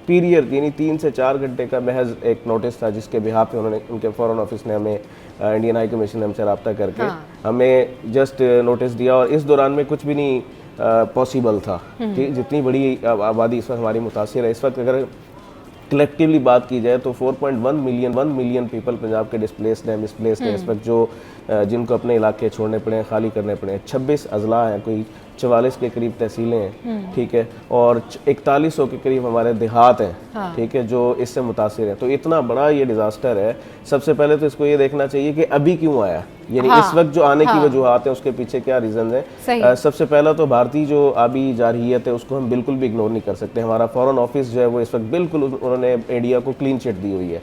पीरियड यानी 3 से 4 घंटे का महज एक नोटिस था जिसके बिहाफ पे उन्होंने, उनके फॉरेन ऑफिस ने हमें इंडियन हाई कमीशन हमसे रब्ता करके हमें जस्ट नोटिस दिया, और इस दौरान में कुछ भी नहीं पॉसिबल था कि जितनी बड़ी आबादी इस वक्त हमारी मुतासिर है। इस वक्त अगर कलेक्टिवली बात की जाए तो 4.1 मिलियन पीपल पंजाब के मिसप्लेस्ड हैं इस वक्त, जो जिनको अपने इलाके छोड़ने पड़े हैं, खाली करने पड़े हैं। 26 अजला हैं, कोई 44 के करीब तहसीलें हैं, ठीक है, और 4100 के करीब हमारे देहात हैं, ठीक है, जो इससे मुतासिर हैं। तो इतना बड़ा ये डिज़ास्टर है, सबसे पहले तो इसको ये देखना चाहिए कि अभी क्यों आया, यानी इस वक्त जो आने की वजूहत है उसके पीछे क्या रीज़न है। सबसे पहला तो भारतीय जो आबी जारहियत है उसको हम बिल्कुल भी इग्नोर नहीं कर सकते। हमारा फॉरेन ऑफिस जो है वो इस वक्त बिल्कुल उन्होंने इंडिया को क्लीन चिट दी हुई है,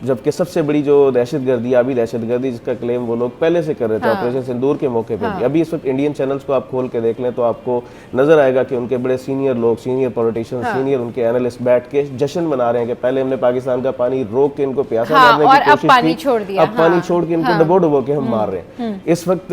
जबकि सबसे बड़ी जो दहशतगर्दी, आबी दहशतगर्दी, जिसका क्लेम वो लोग पहले से कर रहे थे ऑपरेशन सिंदूर के मौके पर भी। अभी इस वक्त इंडियन चैनल्स को आप खोल के देख लें तो आपको नजर आएगा कि उनके बड़े सीनियर लोग, सीनियर पॉलिटिशियन, सीनियर उनके एनालिस्ट बैठ के जश्न मना रहे हैं कि पहले हमने पाकिस्तान का पानी रोक के इनको प्यासा मारने की कोशिश की, अब पानी छोड़ के इनको डबो के हम मार रहे हैं। इस वक्त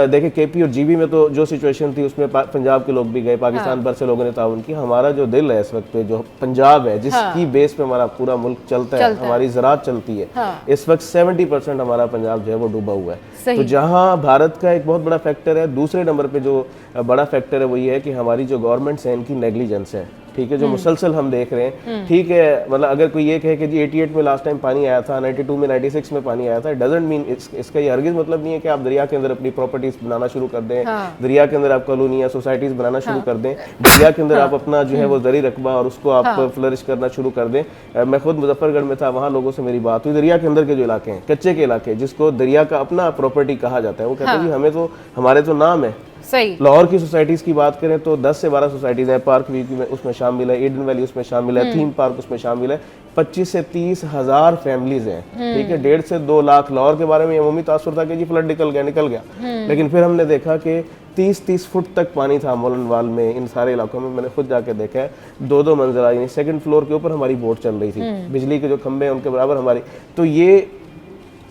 देखे केपी और जीबी में तो जो सिचुएशन थी उसमें पंजाब के लोग भी गए, पाकिस्तान भर से लोगों ने ताउन की। हमारा जो दिल है इस वक्त पे, जो पंजाब है, जिसकी बेस पे हमारा पूरा मुल्क चलता है, हमारी ज़राअत चलती है, इस वक्त 70% हमारा पंजाब जो है वो डूबा हुआ है। तो जहाँ भारत का एक बहुत बड़ा फैक्टर है, दूसरे नंबर पे जो बड़ा फैक्टर है वो ये है कि हमारी जो गवर्नमेंट्स है इनकी नेग्लिजेंस है, ठीक है, जो मुसलसल हम देख रहे हैं, ठीक है। मतलब अगर कोई ये कहे कि जी 88 में लास्ट टाइम पानी आया था, 92 में, 96 में पानी आया था, डजंट मीन, इसका ये हरगिज मतलब नहीं है कि आप दरिया के अंदर अपनी प्रॉपर्टीज बनाना शुरू कर दें, दरिया के अंदर आप कॉलोनियाँ, सोसाइटीज बनाना शुरू कर दें, दरिया के अंदर आप अपना जो है वो ज़री रकबा और उसको आप फ्लरिश करना शुरू कर दें। मैं खुद मुजफ्फरगढ़ में था, वहाँ लोगों से मेरी बात हुई, दरिया के अंदर के जो इलाके हैं, कच्चे के इलाके, जिसको दरिया का अपना प्रॉपर्टी कहा जाता है, वो कहते हैं जी हमें तो, हमारे तो नाम है। सही। लाहौर की सोसाइटीज़ की बात करें तो 10 से 12 सोसाइटीज़ हैं, पार्क व्यू में उसमें शामिल है, ईडन वैली उसमें शामिल है, थीम पार्क उसमें शामिल है, 25 से 30 हज़ार फैमिलीज हैं, ठीक है, 1.5 से 2 लाख। लाहौर के बारे में अमूमी तासुर था कि जी फ्लड निकल गया, लेकिन फिर हमने देखा कि 30 फुट तक पानी था मोलनवाल में, इन सारे इलाकों में। मैंने खुद जाके देखा है, 2 मंजिला, यानी 2nd फ्लोर के ऊपर हमारी बोट चल रही थी, बिजली के जो खंभे हैं उनके बराबर हमारी। तो ये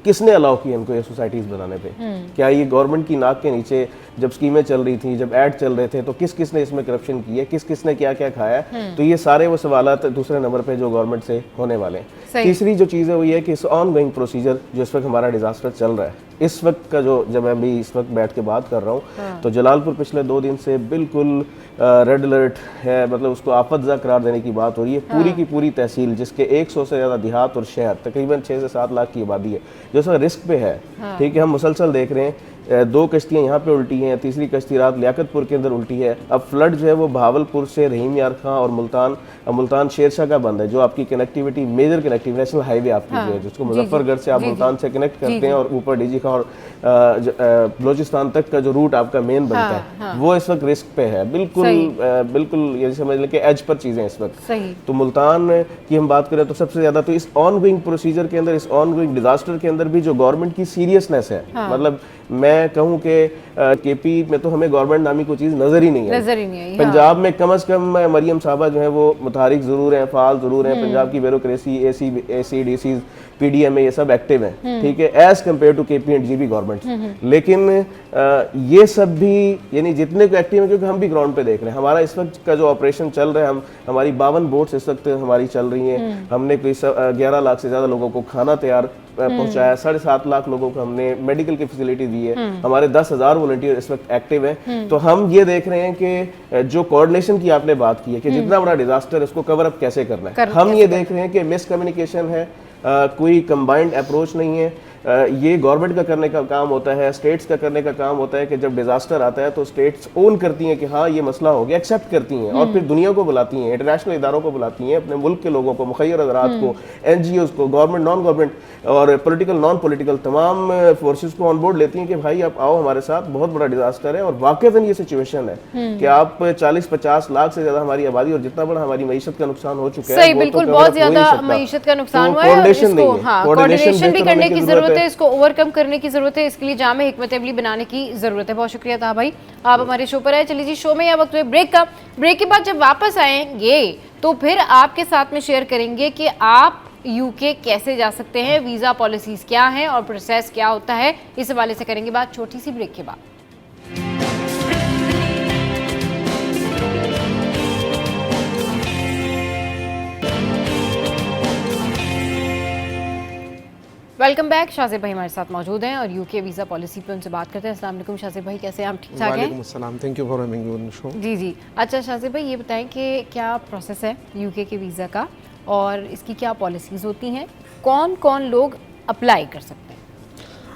किसने अलाउ किया इनको ये सोसाइटीज़ बनाने पे? क्या ये गवर्नमेंट की नाक के नीचे जब स्कीमें चल रही थी, जब ऐड चल रहे थे, तो किस किस ने इसमें करप्शन की है, किस किस ने क्या क्या खाया है? तो ये सारे वो सवालात दूसरे नंबर पे जो गवर्नमेंट से होने वाले हैं। तीसरी जो चीज़ है वो ये है कि इस ऑन गोइंग प्रोसीजर जो इस वक्त हमारा डिजास्टर चल रहा है, इस वक्त का जो, जब मैं अभी इस वक्त बैठ के बात कर रहा हूँ, तो जलालपुर पिछले 2 दिन से बिल्कुल रेड अलर्ट है, मतलब उसको आफतज़ा करार देने की बात हो रही है। पूरी की पूरी तहसील, जिसके 100 से ज़्यादा देहात और शहर, तकरीबन 6 से 7 लाख की आबादी है, जो सर रिस्क पे है, ठीक है। हम मुसलसल देख रहे हैं, 2 कश्तियाँ यहाँ पे उल्टी हैं, तीसरी कश्ती रात लियाकतपुर के अंदर उल्टी है। अब फ्लड जो है वो बहावलपुर से रहीम यार खां और मुल्तान शेरशाह का बंद है, जो आपकी connectivity, major connectivity, national highway आपकी जो है, जिसको मुजफ्फरगढ़ से आप मुल्तान से कनेक्ट करते हैं और ऊपर डीजी खां और बलोचिस्तान तक का जो रूट आपका मेन बनता है, वो इस वक्त रिस्क पे है, बिल्कुल ये समझ लें कि एज पर चीज़ें इस वक्त। तो मुल्तान की हम बात करें तो सबसे ज़्यादा तो इस ऑन गोइंग प्रोसीजर के अंदर, इस ऑन गोइंग डिजास्टर के अंदर भी जो गवर्नमेंट की सीरियसनेस है, मतलब मैं कहूँ कि केपी में तो हमें गवर्नमेंट नामी कोई चीज़ नज़र ही नहीं है। पंजाब में कम अज़ कम मरियम साहबा जो है वो मुतारिक ज़रूर हैं, फाल ज़रूर हैं, पंजाब की ब्यूरोक्रेसी, AC DCs, PDM ये सब एक्टिव हैं, ठीक है, as compare to KP and GB government. लेकिन ये सब भी, यानी जितने को एक्टिव है, क्योंकि हम भी ग्राउंड पे देख रहे हैं, हमारा इस वक्त का जो ऑपरेशन चल रहा है, हमारी 52 बोट्स इस वक्त हमारी चल रही हैं, हमने कोई 11 लाख से ज़्यादा लोगों को खाना तैयार पहुंचाया, 7.5 लाख लोगों को हमने मेडिकल की फैसिलिटी दी है, हमारे 10,000 वॉलंटियर इस वक्त एक्टिव हैं। तो हम ये देख रहे हैं कि जो कोऑर्डिनेशन की आपने बात की है कि जितना बड़ा डिजास्टर है उसको कवर अप कैसे करना है, हम ये देख रहे हैं कि मिसकम्युनिकेशन है, कोई कंबाइंड अप्रोच नहीं है। ये गवर्नमेंट का करने का काम होता है, स्टेट्स का करने का काम होता है कि जब डिजास्टर आता है तो स्टेट्स ओन करती हैं कि हाँ ये मसला हो गया, एक्सेप्ट करती हैं, और फिर दुनिया को बुलाती हैं, इंटरनेशनल इदारों को बुलाती हैं, अपने मुल्क के लोगों को, मुखैर हज़रात को, NGOs को, गवर्नमेंट, नॉन गवर्नमेंट और पॉलिटिकल, नॉन पॉलिटिकल तमाम फोर्सेस को ऑन बोर्ड लेती हैं कि भाई आप आओ हमारे साथ, बहुत बड़ा डिजास्टर है। और वाकईतन ये सिचुएशन है कि आप 40-50 लाख से ज्यादा हमारी आबादी और जितना बड़ा हमारी मईशत का नुकसान हो चुका है, बिल्कुल बहुत ज्यादा मईशत का नुकसान हुआ है, कोऑर्डिनेशन भी करने की जरूरत है, इसको ओवरकम करने की जरूरत है, इसके लिए जामे हिकमत अमली बनाने की जरूरत है। बहुत शुक्रिया था भाई, आप हमारे शो पर आए। चलिए जी, शो में यह वक्त हुए ब्रेक का। ब्रेक के बाद जब वापस आएंगे तो फिर आपके साथ में शेयर करेंगे कि आप UK कैसे जा सकते हैं, वीजा पॉलिसीज क्या हैं और प्रोसेस क्या होता है, इस हवाले से करेंगे बात छोटी सी ब्रेक के बाद। Welcome back. शाज़िब भाई हमारे साथ मौजूद हैं और यूके वीज़ा पॉलिसी पे उनसे बात करते हैं। अस्सलाम वालेकुम शाज़िब भाई, कैसे हैं आप? ठीक ठाक हैं? वालेकुम अस्सलाम, thank you for having me on the show. जी जी। अच्छा शाज़िब भाई, ये बताएं कि क्या प्रोसेस है यूके के वीज़ा का और इसकी क्या पॉलिसीज़ होती हैं, कौन कौन लोग अप्लाई कर सकते हैं?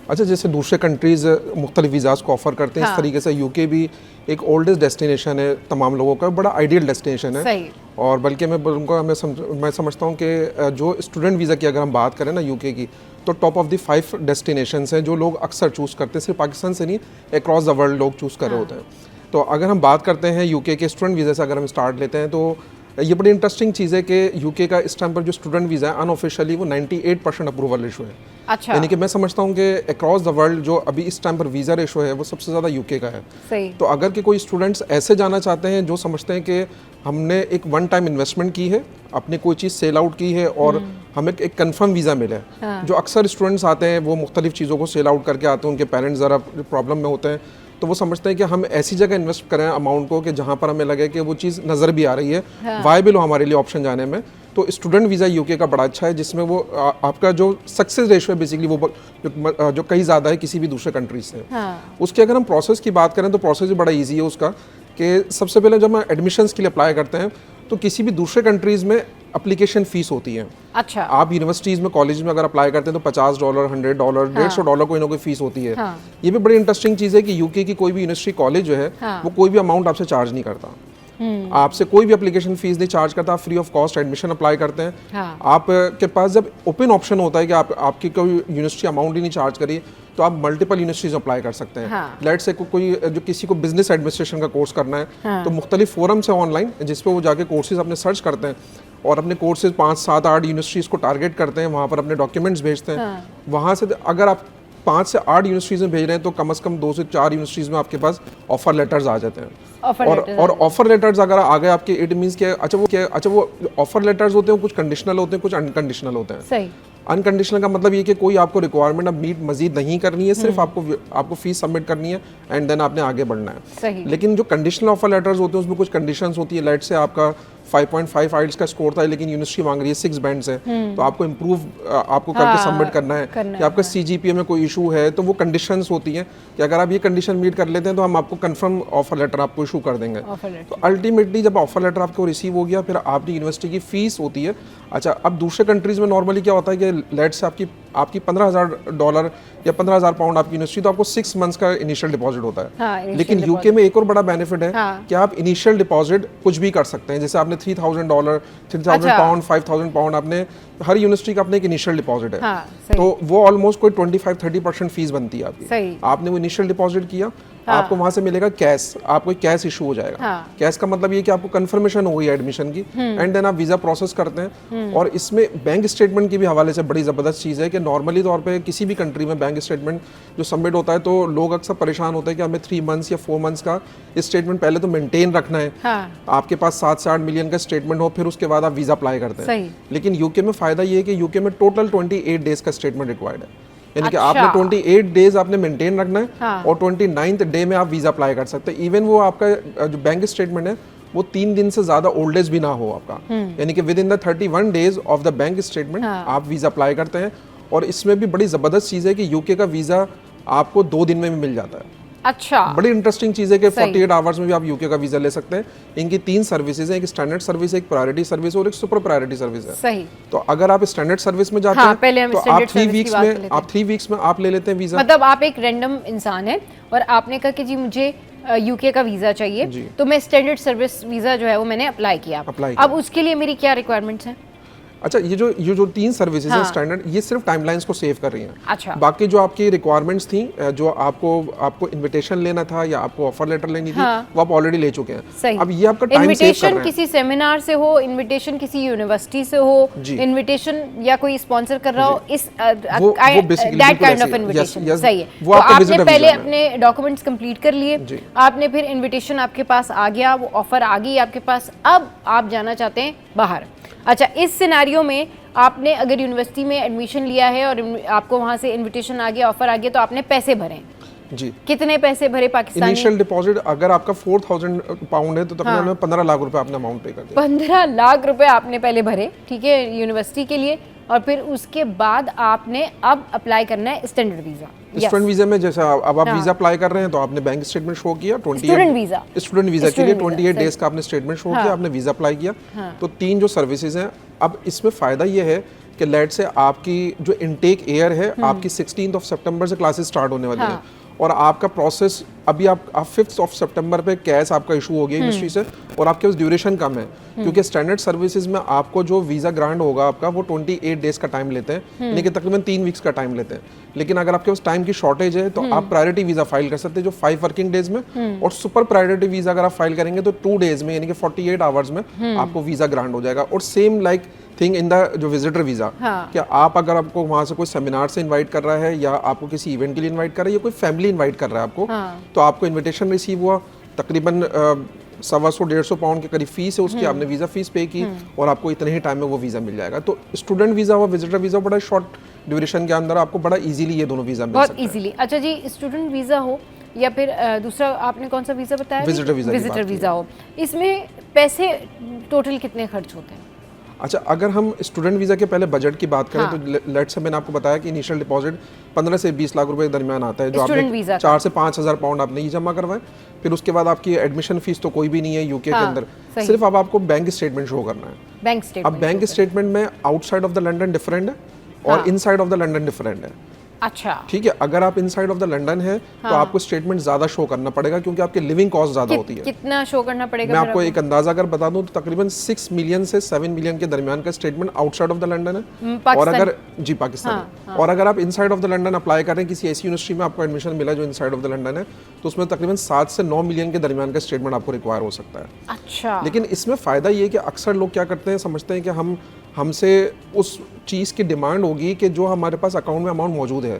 अच्छा, जैसे दूसरे कंट्रीज़ मुख्तलिफ वीज़ाज़ को ऑफ़र करते हैं, हाँ। इस तरीके से यूके भी एक ओल्डेस्ट डेस्टिनेशन है तमाम लोगों का, बड़ा आइडियल डेस्टिनेशन है। सही। और बल्कि मैं बोलूँगा, मैं समझता हूँ कि जो स्टूडेंट वीज़ा की अगर हम बात करें ना यूके की, तो टॉप ऑफ द 5 डेस्टिनेशंस हैं जो लोग अक्सर चूज़ करते हैं, सिर्फ पाकिस्तान से नहीं, अक्रॉस द वर्ल्ड लोग चूज़ कर रहे होते हैं। तो अगर हम बात करते हैं यूके के स्टूडेंट वीज़ा से अगर हम स्टार्ट लेते हैं, तो ये बड़ी इंटरेस्टिंग चीज़ है कि यूके का इस टाइम पर जो स्टूडेंट वीज़ा है अनऑफिशियली वो 98% अप्रूवल रेशो है। अच्छा। यानी कि मैं समझता हूँ कि अक्रॉस द वर्ल्ड जो अभी इस टाइम पर वीज़ा रेशो है वो सबसे ज़्यादा यूके का है। सही। तो अगर कि कोई स्टूडेंट्स ऐसे जाना चाहते हैं जो समझते हैं कि हमने एक वन टाइम इन्वेस्टमेंट की है, अपनी कोई चीज़ सेल आउट की है और हमें एक कंफर्म वीज़ा मिला है। जो अक्सर स्टूडेंट्स आते हैं वो मुख्तलिफ चीज़ों को सेल आउट करके आते हैं, उनके पेरेंट्स ज़रा प्रॉब्लम में होते हैं, तो वो समझते हैं कि हम ऐसी जगह इन्वेस्ट करें अमाउंट को कि जहाँ पर हमें लगे कि वो चीज़ नज़र भी आ रही है, वायबल हो हमारे लिए ऑप्शन जाने में। तो स्टूडेंट वीज़ा यूके का बड़ा अच्छा है, जिसमें वो आपका जो सक्सेस रेशो है बेसिकली वो जो कहीं ज़्यादा है किसी भी दूसरे कंट्रीज से। उसके अगर हम प्रोसेस की बात करें तो प्रोसेस भी बड़ा ईजी है उसका, कि सबसे पहले जब हम एडमिशन्स के लिए अप्लाई करते हैं तो किसी भी दूसरे कंट्रीज़ में एप्लीकेशन फ़ीस होती है। अच्छा। आप यूनिवर्सिटीज़ में, कॉलेज में अगर अप्लाई करते हैं तो $50, $100, $150 कोई ना कोई फीस होती है। ये भी बड़ी इंटरेस्टिंग चीज़ है कि यूके की कोई भी यूनिवर्सिटी, कॉलेज जो है वो कोई भी अमाउंट आपसे चार्ज नहीं करता। आपसे कोई भी एप्लीकेशन फीस नहीं चार्ज करता, आप free of cost admission apply करते हैं। आप के पास जब ओपन ऑप्शन होता है कि आपकी कोई यूनिवर्सिटी अमाउंट ही नहीं चार्ज करी, तो आप मल्टीपल यूनिवर्सिटीज अप्लाई कर सकते हैं। लेट से कोई जो किसी को बिजनेस एडमिनिस्ट्रेशन का कोर्स करना है, तो मुख्तलिफ फोरम्स है ऑनलाइन जिस पे वो जाके कोर्सेज अपने सर्च करते हैं और अपने कोर्सेज 5, 7, 8 यूनिवर्सिटीज़ को टारगेट करते हैं, वहाँ पर अपने डॉक्यूमेंट्स भेजते हैं। वहाँ से अगर आप 5 से 8 यूनिवर्सिटीज़ में भेज रहे हैं तो कम से कम 2 से 4 यूनिवर्सिटीज़ में आपके पास ऑफर लेटर्स आ जाते हैं। और ऑफर लेटर्स अगर आ गए आपके, इट मीन्स के अच्छा वो ऑफर लेटर्स होते हैं, कुछ कंडीशनल होते हैं, कुछ अनकंडीशनल होते हैं। सही। अनकंडीशनल का मतलब ये कि कोई आपको रिक्वायरमेंट अब मीट मजीद नहीं करनी है, सिर्फ आपको फीस सबमिट करनी है एंड देन आपने आगे बढ़ना है। सही। लेकिन जो कंडीशनल ऑफर लेटर्स होते हैं उसमें कुछ कंडीशंस होती है। लेट से आपका 5.5 आइल्स का स्कोर था लेकिन यूनिवर्सिटी मांग रही है 6 बैंड्स है, तो आपको इम्प्रूव आपको करके सबमिट करना है। कि आपका CGPA में कोई इशू है, तो वो कंडीशंस होती हैं कि अगर आप ये कंडीशन मीट कर लेते हैं तो हम आपको कंफर्म ऑफर लेटर आपको इशू कर देंगे। तो अल्टीमेटली जब ऑफर लेटर आपको रिसीव हो गया, फिर आपकी यूनिवर्सिटी की फीस होती है। अच्छा, अब दूसरे कंट्रीज में नॉर्मली क्या होता है कि लेट से आपकी $15,000 या £15,000 आपकी यूनिवर्सिटी, तो आपको 6 मंथ्स का इनिशियल डिपॉजिट होता है। लेकिन यूके में एक और बड़ा बेनिफिट है कि आप इनिशियल डिपॉजिट कुछ भी कर सकते हैं। जैसे आपने $3,000, £3,000, £5,000 आपने, हर यूनिवर्सिटी का अपने एक इनिशियल डिपॉजिट है। तो वो ऑलमोस्ट कोई 25-30% फीस बनती है आपकी। आपने वो इनिशियल डिपॉजिट किया, आपको वहां से मिलेगा कैश, आपको कैश इशू हो जाएगा। कैश का मतलब ये कि आपको कंफर्मेशन हो गई एडमिशन की एंड देन आप वीजा प्रोसेस करते हैं। और इसमें बैंक स्टेटमेंट की भी हवाले से बड़ी ज़बरदस्त चीज़ है कि नॉर्मली तौर पे किसी भी कंट्री में बैंक स्टेटमेंट जो सबमिट होता है तो लोग अक्सर परेशान होते हैं कि हमें 3 मंथ्स या 4 मंथ्स का स्टेटमेंट पहले तो मेंटेन रखना है। आपके पास 7 से 8 मिलियन का स्टेटमेंट हो, फिर उसके बाद आप वीज़ा अप्लाई करते हैं। लेकिन यूके में फ़ायदा ये है कि यूके में टोटल 28 डेज का स्टेटमेंट रिक्वायर्ड है। यानी कि आपने 28 डेज आपने मेंटेन रखना है और 29th डे में आप वीज़ा अप्लाई कर सकते हैं। इवन वो आपका जो बैंक स्टेटमेंट है वो 3 दिन से ज़्यादा ओल्ड एज भी ना हो आपका, यानी कि with in the 31 days of the bank statement आप वीज़ा अप्लाई करते हैं। और इसमें भी बड़ी ज़बरदस्त चीज़ है कि यूके का वीज़ा आपको 2 दिन में भी मिल जाता है। अच्छा। बड़ी इंटरेस्टिंग चीज़ है कि 48 आवर्स में भी आप यूके का वीज़ा ले सकते हैं। इनकी 3 सर्विसेज हैं, एक स्टैंडर्ड सर्विस है, एक प्रायोरिटी सर्विस और एक सुपर प्रायोरिटी सर्विस है। सही। तो अगर आप स्टैंडर्ड सर्विस में जाते हैं तो आप 3 वीक्स में आप ले लेते हैं वीज़ा। मतलब आप एक रैंडम इंसान है और आपने कहा कि जी मुझे यूके का वीज़ा चाहिए, तो मैं स्टैंडर्ड सर्विस वीज़ा जो है वो मैंने अप्लाई किया। अब उसके लिए मेरी क्या रिक्वायरमेंट्स हैं? अच्छा, ये जो 3 सर्विसेज हैं स्टैंडर्ड, ये सिर्फ टाइमलाइंस को सेव कर रही हैं। अच्छा। बाकी जो आपकी रिक्वायरमेंट्स थी, जो आपको इनविटेशन लेना था या आपको ऑफर लेटर लेनी थी, वो आप ऑलरेडी ले चुके हैं। सही। अब ये आपका टाइम सेव कर रहे हैं। इनविटेशन किसी सेमिनार से हो, इनविटेशन किसी यूनिवर्सिटी से हो, इनविटेशन या कोई स्पॉन्सर कर रहा हो, इस दैट काइंड ऑफ इनविटेशन। सही है। तो आपने पहले अपने डॉक्यूमेंट्स कंप्लीट कर लिए, आपने फिर इनविटेशन आपके पास आ गया, वो ऑफर आ गई आपके पास, अब आप जाना चाहते हैं बाहर। अच्छा, इस सिनेरियो में आपने अगर यूनिवर्सिटी में एडमिशन लिया है और आपको वहाँ से इनविटेशन आ गया, ऑफर आ गया, तो आपने पैसे भरे जी। कितने पैसे भरे पाकिस्तानी? इनिशियल डिपॉजिट अगर आपका £4,000 है तो तकरीबन 15 लाख रुपए आपने अमाउंट पे कर दिया। 15 लाख रुपए आपने पहले भरे, ठीक है, यूनिवर्सिटी के लिए। और फिर उसके बाद आपने अब अप्लाई करना है स्टैंडर्ड वीजा। स्टूडेंट वीजा में जैसा अब आप वीजा अप्लाई कर रहे हैं तो आपने बैंक स्टेटमेंट शो किया, स्टूडेंट वीजा के लिए 28 डेज का आपने स्टेटमेंट शो किया, आपने वीजा अप्लाई किया। तो 3 जो सर्विसेज हैं, अब इसमें फायदा ये है कि लेट से आपकी जो इनटेक एयर है, आपकी 16 सितंबर से क्लासेस स्टार्ट होने वाली है और आपका प्रोसेस अभी आप 5 सितंबर पे कैश आपका इशू हो गया यूनिवर्सिटी से और आपके पास ड्यूरेशन कम है क्योंकि स्टैंडर्ड सर्विसेज में आपको जो वीज़ा ग्रांट होगा आपका वो 28 डेज का टाइम लेते हैं, लेकिन तकरीबन 3 वीक्स का टाइम लेते हैं। लेकिन अगर आपके पास टाइम की शॉर्टेज है तो आप प्रायोरिटी वीज़ा फाइल कर सकते हैं जो 5 वर्किंग डेज में, और सुपर प्रायोरिटी वीज़ा अगर आप फाइल करेंगे तो 2 डेज में यानी कि 48 आवर्स में आपको वीज़ा ग्रांट हो जाएगा। और same like thing in the जो विजिटर वीज़ा, क्या आप अगर आपको वहाँ से कोई सेमिनार से इनवाइट कर रहा है या आपको किसी इवेंट के लिए इनवाइट कर रहा है या कोई फैमिली इनवाइट कर रहा है आपको, तो आपको इनविटेशन रिसीव हुआ, तकरीबन 125-150 पाउंड के करीब फीस है उसकी, आपने वीज़ा फीस पे की और आपको इतने ही टाइम में वो वीज़ा मिल जाएगा। तो स्टूडेंट वीज़ा और विजिटर वीज़ा बड़ा शॉर्ट ड्यूरेशन के अंदर आपको बड़ा इजीली ये दोनों वीज़ा मिल सकते हैं। बहुत इजीली। अच्छा जी, स्टूडेंट वीज़ा हो या फिर दूसरा आपने कौन सा वीज़ा बताया? विजिटर वीज़ा हो, इसमें पैसे टोटल कितने खर्च होते हैं? अच्छा, अगर हम स्टूडेंट वीज़ा के पहले बजट की बात करें तो लेट से मैंने आपको बताया कि इनिशियल डिपॉजिट 15 से 20 लाख रुपए के दरमियान आता है, जो आपने 4 से 5 हज़ार पाउंड आपने ही जमा करवाए। फिर उसके बाद आपकी एडमिशन फीस तो कोई भी नहीं है यूके के अंदर, सिर्फ अब आपको बैंक स्टेटमेंट शो करना है। अब बैंक स्टेटमेंट में outside of the London different है और inside of the London different है। अच्छा, ठीक है, अगर आप इनसाइड ऑफ द लंडन है तो आपको स्टेटमेंट ज्यादा शो करना पड़ेगा क्योंकि आपके लिविंग कॉस्ट ज्यादा होती है। कितना शो करना पड़ेगा? मैं आपको एक अंदाजा अगर बता दूं तो तकरीबन 6 मिलियन से 7 मिलियन के दरमियान का statement outside of the London है। और अगर जी पाकिस्तान और अगर आप inside of the London apply कर रहे हैं, किसी ऐसी यूनिवर्सिटी में आपको एडमिशन मिला जो इनसाइड ऑफ द लंडन है, तो उसमें तकरीबन 7 से 9 मिलियन के दरमियान का स्टेटमेंट आपको रिक्वायर हो सकता है। अच्छा, लेकिन इसमें फ़ायदा ये है कि अक्सर लोग क्या करते हैं, समझते हैं कि हमसे उस चीज़ की डिमांड होगी कि जो हमारे पास अकाउंट में अमाउंट मौजूद है।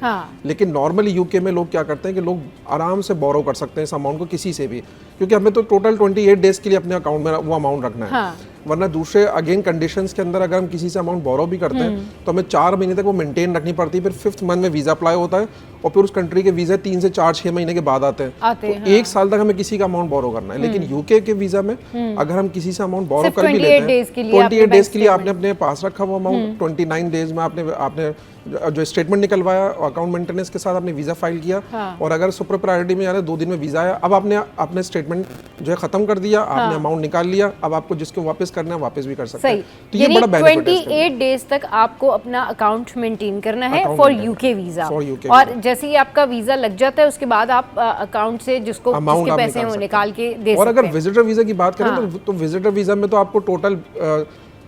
लेकिन नॉर्मली यूके में लोग क्या करते हैं कि लोग आराम से बोरो कर सकते हैं इस अमाउंट को किसी से भी, क्योंकि हमें तो टोटल 28 डेज के लिए अपने अकाउंट में वो अमाउंट रखना है। वरना दूसरे अगेन कंडीशंस के अंदर अगर हम किसी से अमाउंट बोरो भी करते हैं तो हमें 4 महीने तक वो मेंटेन रखनी पड़ती है। फिर 5th मंथ में वीज़ा अप्लाई होता है और फिर उस कंट्री के वीज़ा 3 से 4-6 महीने के बाद आते हैं। तो 1 साल तक हमें किसी का अमाउंट बोरो करना है। लेकिन यूके के वीज़ा में अगर हम किसी से अमाउंट बोरो कर भी लेते हैं 28 डेज के लिए आपने अपने पास रखा वो अमाउंट, 29 डेज में आपने जो स्टेटमेंट निकलवाया, अकाउंट मेंटेनेंस के साथ आपने वीज़ा फाइल किया और अगर सुपर प्रायोरिटी में जा रहे 2 दिन में वीज़ा आया, अब आपने अपने स्टेटमेंट जो है ख़त्म कर दिया, आपने अमाउंट निकाल लिया, अब आपको जिसको वापस करना है वापस भी कर सकते हैं। तो ये बड़ा बेनिफिट है। 28 डेज तक आपको अपना अकाउंट मेंटेन करना है फॉर यूके वीज़ा, और जैसे ही आपका वीज़ा लग जाता है उसके बाद आप अकाउंट से जिसके पैसे हैं वो निकाल के दे सकते हैं। और अगर विजिटर वीज़ा की बात करें तो विजिटर वीज़ा में तो आपको टोटल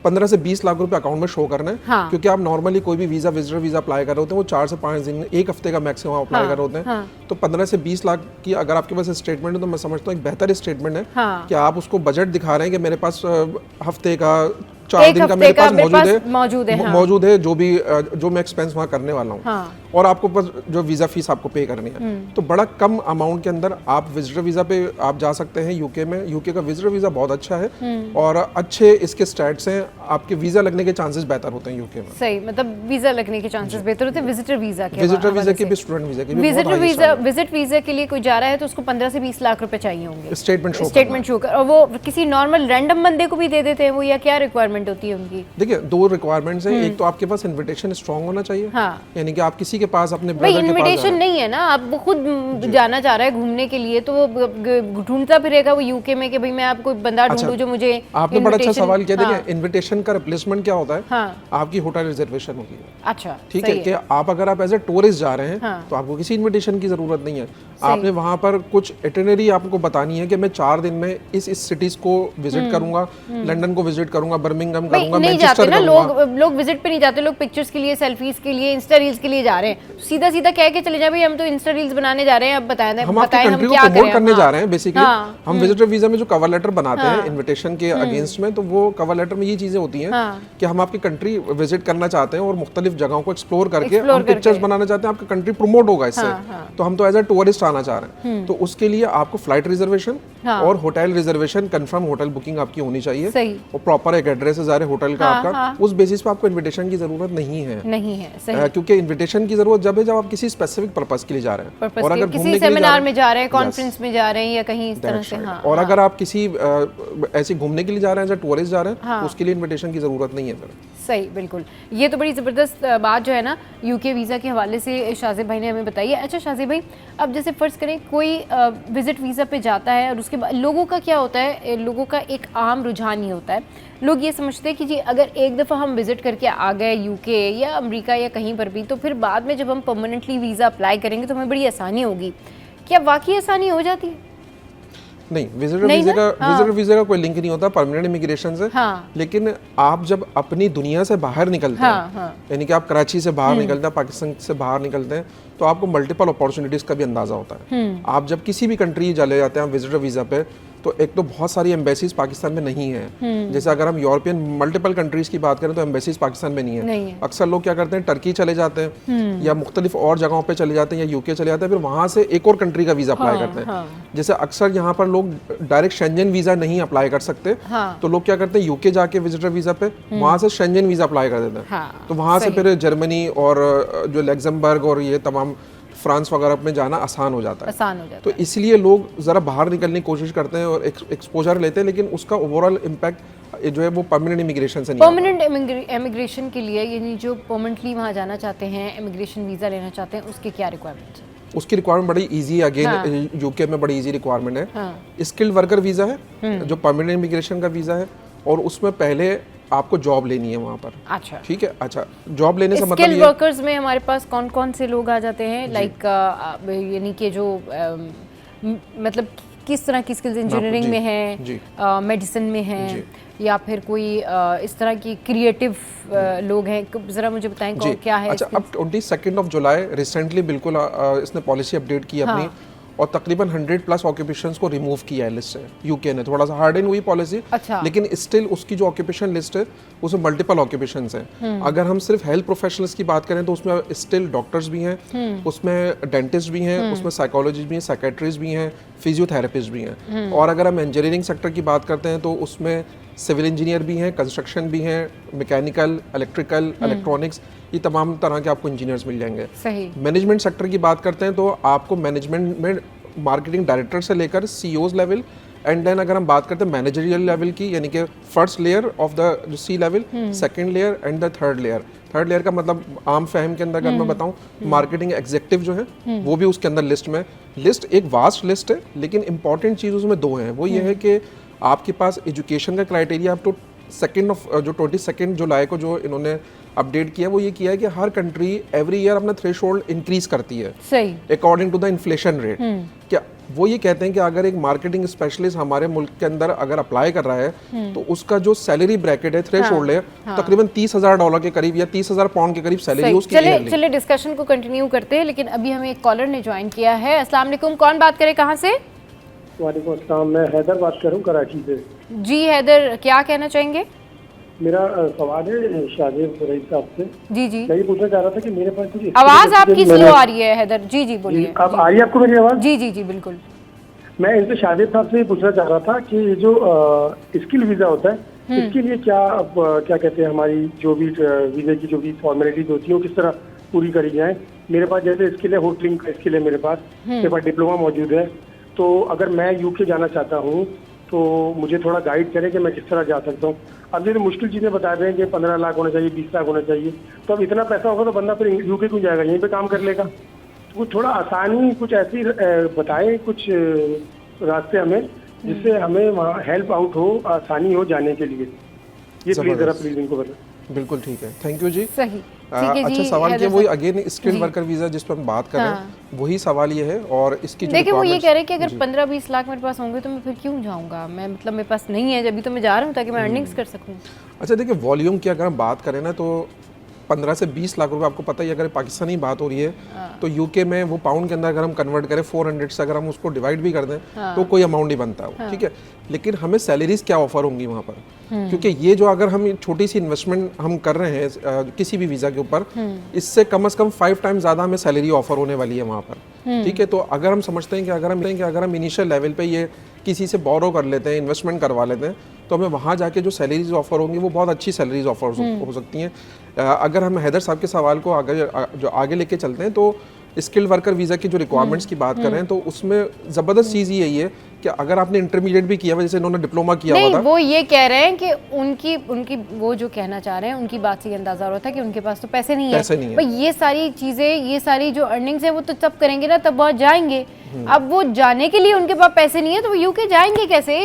15 से 20 लाख रुपए अकाउंट में शो करना है। क्योंकि आप नॉर्मली कोई भी वीज़ा विजिटर वीज़ा अप्लाई कर रहे होते हैं वो 4 से 5 दिन, 1 हफ्ते का मैक्सिमम अप्लाई कर रहे होते हैं। तो 15 से 20 लाख की अगर आपके पास स्टेटमेंट है तो मैं समझता हूँ एक बेहतर स्टेटमेंट है कि आप उसको बजट दिखा रहे हैं कि मेरे पास हफ्ते का 4 दिन का मेरे पास मौजूद है जो मैं एक्सपेंस वहाँ करने वाला हूँ, और आपको बस जो वीज़ा फीस आपको पे करनी है। तो बड़ा कम अमाउंट के अंदर आप विजिटर वीज़ा पे आप जा सकते हैं यूके में। यूके का विजिटर वीज़ा बहुत अच्छा है और अच्छे इसके स्टैट्स हैं, आपके वीज़ा लगने के चांसेस बेहतर होते हैं यूके में। सही, मतलब वीज़ा लगने के चांसेस बेहतर होते हैं विजिटर वीज़ा के भी, स्टूडेंट वीज़ा के भी। विजिट वीज़ा के लिए कोई जा रहा है तो उसको 15 से 20 लाख रुपए चाहिए होंगे स्टेटमेंट शो कर, और वो किसी नॉर्मल रैंडम बंदे को भी दे देते हैं वो, या क्या रिक्वायरमेंट होती है उनकी? देखिए 2 रिक्वायरमेंट्स हैं। एक तो आपके पास इन्विटेशन स्ट्रांग होना चाहिए, यानी कि आप किसी के पास अपने ब्रदर के पास इन्विटेशन नहीं है ना, आप वो खुद जाना चाह रहा है घूमने के लिए, तो वो ढूंढता फिरेगा वो यूके में कि भाई मैं आपको बंदा ढूंढूं जो मुझे। आपने बड़ा अच्छा सवाल किया। देखिए इन्विटेशन का रिप्लेसमेंट क्या होता है, आपकी होटल रिजर्वेशन होती है। अच्छा, ठीक है कि आप अगर आप एज ए टूरिस्ट जा रहे हैं तो आपको किसी इन्विटेशन की जरूरत नहीं है। आपने वहाँ पर कुछ इटिनरी आपको बतानी है कि मैं 4 दिन में इस सिटीज को विजिट करूंगा, लंदन को विजिट करूंगा, बर्मिंघम करूंगा, मैनचेस्टर करूंगा। लोग विजिट पे नहीं जाते, लोग पिक्चर्स के लिए, सेल्फीज के लिए, इंस्टा रील्स के लिए जा रहे हैं। सीधा सीधा कह के चले जाए भाई हम तो इंस्टा रील्स बनाने जा रहे हैं, अब बताएं हम आपकी कंट्री को प्रमोट करने जा रहे हैं बेसिकली। हम विजिटर वीजा में जो कवर लेटर बनाते हैं इन्विटेशन के अगेंस्ट में, तो वो कवर लेटर में ये चीजें होती हैं कि हम आपकी कंट्री विजिट करना चाहते हैं और मुख्तलिफ जगहों को एक्सप्लोर करके हम पिक्चर्स बनाना चाहते हैं, आपकी कंट्री प्रमोट होगा इससे। तो हम तो एज ए टूरिस्ट आना चाह रहे हैं, तो उसके लिए आपको फ्लाइट रिजर्वेशन और hotel reservation, confirm hotel booking आपकी होनी चाहिए और प्रॉपर एक एड्रेस है होटल का आपका। उस बेसिस पे आपको इन्विटेशन की जरूरत नहीं है, क्योंकि इन्विटेशन की जरूरत जब है जब आप किसी स्पेसिफिक पर्पस के लिए जा रहे हैं, और अगर किसी सेमिनार में जा रहे हैं, कॉन्फ्रेंस में जा रहे हैं या कहीं इस तरह से। और अगर आप किसी ऐसे घूमने के लिए जा रहे हैं, टूरिस्ट जा रहे हैं, उसके लिए इन्विटेशन कॉन्टेम्पलेशन की ज़रूरत नहीं है सर। सही, बिल्कुल। ये तो बड़ी ज़बरदस्त बात जो है ना यूके वीज़ा के हवाले से शाज़िब भाई ने हमें बताई है। अच्छा शाज़िब भाई, अब जैसे फ़र्ज़ करें कोई विज़िट वीज़ा पे जाता है और उसके बाद लोगों का क्या होता है, लोगों का एक आम रुझान ये होता है, लोग ये समझते हैं कि जी अगर एक दफ़ा हम विज़िट करके आ गए यूके या अमेरिका या कहीं पर भी, तो फिर बाद में जब हम परमानेंटली वीज़ा अप्लाई करेंगे तो हमें बड़ी आसानी होगी। क्या वाकई आसानी हो जाती है? नहीं, विजिटर वीज़ा का कोई लिंक नहीं होता परमानेंट इमिग्रेशन से। हाँ। लेकिन आप जब अपनी दुनिया से बाहर निकलते हैं, यानी कि आप कराची से बाहर निकलते हैं, पाकिस्तान से बाहर निकलते हैं, तो आपको मल्टीपल अपॉर्चुनिटीज़ का भी अंदाज़ा होता है। आप जब किसी भी कंट्री चले जाते हैं विजिटर वीज़ा पे, तो एक तो बहुत सारी एम्बेसीज पाकिस्तान में नहीं है। जैसे अगर हम यूरोपियन मल्टीपल कंट्रीज की बात करें तो एम्बेसीज पाकिस्तान में नहीं है। अक्सर लोग क्या करते हैं, टर्की चले जाते हैं या मुख्तलिफ और जगहों पे चले जाते हैं या यूके चले जाते हैं, फिर वहां से एक और कंट्री का वीज़ा अप्लाई करते हैं। जैसे अक्सर यहाँ पर लोग डायरेक्ट शेंजन वीज़ा नहीं अप्लाई कर सकते, तो लोग क्या करते हैं, यूके जाके विजिटर वीज़ा पे वहां से शेंजन वीज़ा अप्लाई कर देते हैं। तो वहां से फिर जर्मनी और जो लग्जमबर्ग और ये तमाम फ्रांस वगैरह में जाना आसान हो जाता है। तो इसलिए लोग ज़रा बाहर निकलने की कोशिश करते हैं और एक्सपोजर लेते हैं, लेकिन उसका ओवरऑल इम्पैक्ट जो है वो परमानेंट इमिग्रेशन से नहीं। परमानेंट इमिग्रेशन के लिए यानी जो परमानेंटली वहाँ जाना चाहते हैं, इमिग्रेशन वीज़ा लेना चाहते हैं, उसके क्या रिक्वायरमेंट है? उसकी रिक्वायरमेंट बड़ी इजी है। अगेन यूके में बड़ी इजी रिक्वायरमेंट है। स्किल्ड वर्कर वीज़ा है जो परमानेंट इमिग्रेशन का वीज़ा है, और उसमें पहले आपको जॉब लेनी है वहाँ पर। अच्छा, ठीक है। अच्छा, जॉब लेने से मतलब वर्कर्स में हमारे पास कौन कौन से लोग आ जाते हैं, लाइक यानी कि जो मतलब किस तरह की स्किल्स, इंजीनियरिंग में है, मेडिसिन में है, या फिर कोई इस तरह की क्रिएटिव लोग हैं, ज़रा मुझे बताएं क्या है? अच्छा, अब 22 जुलाई रिसेंटली बिल्कुल इसने पॉलिसी अपडेट की अपनी, और तकरीबन 100+ ऑक्यूपेशंस को रिमूव किया है लिस्ट से। यूके ने थोड़ा सा हार्डन हुई पॉलिसी। अच्छा। लेकिन स्टिल उसकी जो ऑक्यूपेशन लिस्ट है उसमें मल्टीपल ऑक्यूपेशंस हैं। अगर हम सिर्फ हेल्थ प्रोफेशनल्स की बात करें तो उसमें स्टिल डॉक्टर्स भी हैं, उसमें डेंटिस्ट भी हैं, उसमें साइकोलॉजिस्ट भी हैं, साइकेट्रिस्ट भी हैं, फिजियोथेरेपिस्ट भी हैं। और अगर हम इंजीनियरिंग सेक्टर की बात करते हैं तो उसमें सिविल इंजीनियर भी हैं, कंस्ट्रक्शन भी हैं, मैकेनिकल, इलेक्ट्रिकल, इलेक्ट्रॉनिक्स, ये तमाम तरह के आपको इंजीनियर्स मिल जाएंगे। सही। मैनेजमेंट सेक्टर की बात करते हैं तो आपको मैनेजमेंट में मार्केटिंग डायरेक्टर से लेकर सीईओज लेवल, एंड देन अगर हम बात करते हैं मैनेजरियल लेवल की, यानी कि first layer of the sea level, second layer and the third layer. Third layer का मतलब आम फहम के अंदर अगर मैं बताऊं, मार्केटिंग एग्जीक्यूटिव जो है वो भी उसके अंदर लिस्ट में। लिस्ट एक वास्ट लिस्ट है, लेकिन इंपॉर्टेंट चीज़ उसमें दो हैं। वो ये है कि आपके पास एजुकेशन का क्राइटेरिया आप तो 22 जुलाई को जो इन्होंने अपडेट किया वो ये किया है कि हर कंट्री एवरी ईयर अपना थ्रेशोल्ड इंक्रीज करती है, सही, according to the inflation rate. क्या वो ये कहते हैं कि अगर एक मार्केटिंग स्पेशलिस्ट हमारे मुल्क के अंदर अगर अप्लाई कर रहा है तो उसका जो सैलरी ब्रैकेट है, थ्रेशोल्ड है, तकरीबन $30,000 के करीब या £30,000 के करीब सैलरी उसकी। चलिए डिस्कशन को कंटिन्यू करते हैं, लेकिन अभी हमें एक कॉलर ने ज्वाइन किया है। अस्सलाम वालेकुम, कौन बात करे, कहाँ से? वालेकुम अस्सलाम, मैं हैदर बात कर रहा हूँ कराची से। जी हैदर, क्या कहना चाहेंगे? मेरा सवाल है शाजिब रईस साहब से। जी जी, मैं ये पूछना चाह रहा था कि मेरे पास कुछ आवाज आपकी स्लो आ रही है हैदर। जी जी बोलिए। अब आ रही है आपको मेरी आवाज? जी जी जी बिल्कुल। मैं इनसे शाजिब साहब से पूछना चाह रहा था कि जो स्किल वीजा होता है इसके लिए क्या कहते हैं, हमारी जो भी वीजे की जो भी फॉर्मेलिटीज होती है वो किस तरह पूरी करी जाए। मेरे पास जैसे स्किल है, होटलिंग का स्किल है मेरे पास डिप्लोमा मौजूद है। तो अगर मैं यूके जाना चाहता हूँ तो मुझे थोड़ा गाइड करें कि मैं किस तरह जा सकता हूँ। अब ये मुश्किल चीज़ें बता रहे हैं कि 15 लाख होना चाहिए, 20 लाख होना चाहिए, तो अब इतना पैसा होगा तो बंदा फिर यूके क्यों जाएगा, यहीं पे काम कर लेगा। तो थोड़ा आसानी कुछ ऐसी बताएं, कुछ रास्ते हमें जिससे हमें वहाँ हेल्प आउट हो, आसानी हो जाने के लिए। ये प्लीज़ ज़रा प्लीज़ इनको बताएं। बिल्कुल ठीक है, थैंक यू जी। सही, अच्छा सवाल किया, वही अगेन स्किल्ड वर्कर वीजा जिस पर हम बात कर रहे हैं वही सवाल ये है। और इसकी देखिए वो ये कह रहे हैं कि अगर 15-20 लाख मेरे पास होंगे तो मैं फिर क्यों जाऊंगा, मैं मतलब मेरे पास नहीं है, जब भी तो मैं जा रहा हूँ ताकि मैं अर्निंग्स कर सकूँ। अच्छा देखिए, वॉल्यूम की अगर हम बात करें ना तो 15 से 20 लाख रुपए, आपको पता ही अगर पाकिस्तानी बात हो रही है तो यूके में वो पाउंड के अंदर अगर हम कन्वर्ट करें 400 से अगर हम उसको डिवाइड भी कर दें तो कोई अमाउंट ही बनता है, ठीक है। लेकिन हमें सैलरीज क्या ऑफर होंगी वहाँ पर, क्योंकि ये जो अगर हम छोटी सी इन्वेस्टमेंट हम कर रहे हैं किसी भी वीज़ा के ऊपर, इससे कम से कम 5 टाइम ज़्यादा हमें सैलरी ऑफर होने वाली है वहाँ पर, ठीक है। तो अगर हम समझते हैं कि अगर हम इनिशियल लेवल पे ये किसी से बोरो कर लेते हैं, इन्वेस्टमेंट करवा लेते हैं, तो हमें वहाँ जाके जो सैलरीज ऑफर होंगी वो बहुत अच्छी सैलरीज ऑफर हो सकती हैं। अगर हम हैदर साहब के सवाल को आगे लेके चलते हैं तो स्किल्ड वर्कर वीज़ा की जो रिक्वायरमेंट्स की बात कर रहे हैं तो उसमें ज़बरदस्त चीज़ यही है कि अगर आपने इंटरमीडिएट भी किया हुआ, जैसे इन्होंने डिप्लोमा किया नहीं, हुआ था, वो ये कह रहे हैं कि उनकी वो जो कहना चाह रहे हैं उनकी बात से ये अंदाजा हो रहा था कि उनके पास तो पैसे नहीं है। भाई ये सारी चीजें, ये सारी जो अर्निंग्स है वो तो तब करेंगे ना, तब वहाँ जाएंगे। अब वो जाने के लिए उनके पास पैसे नहीं है तो वो यूके जाएंगे कैसे,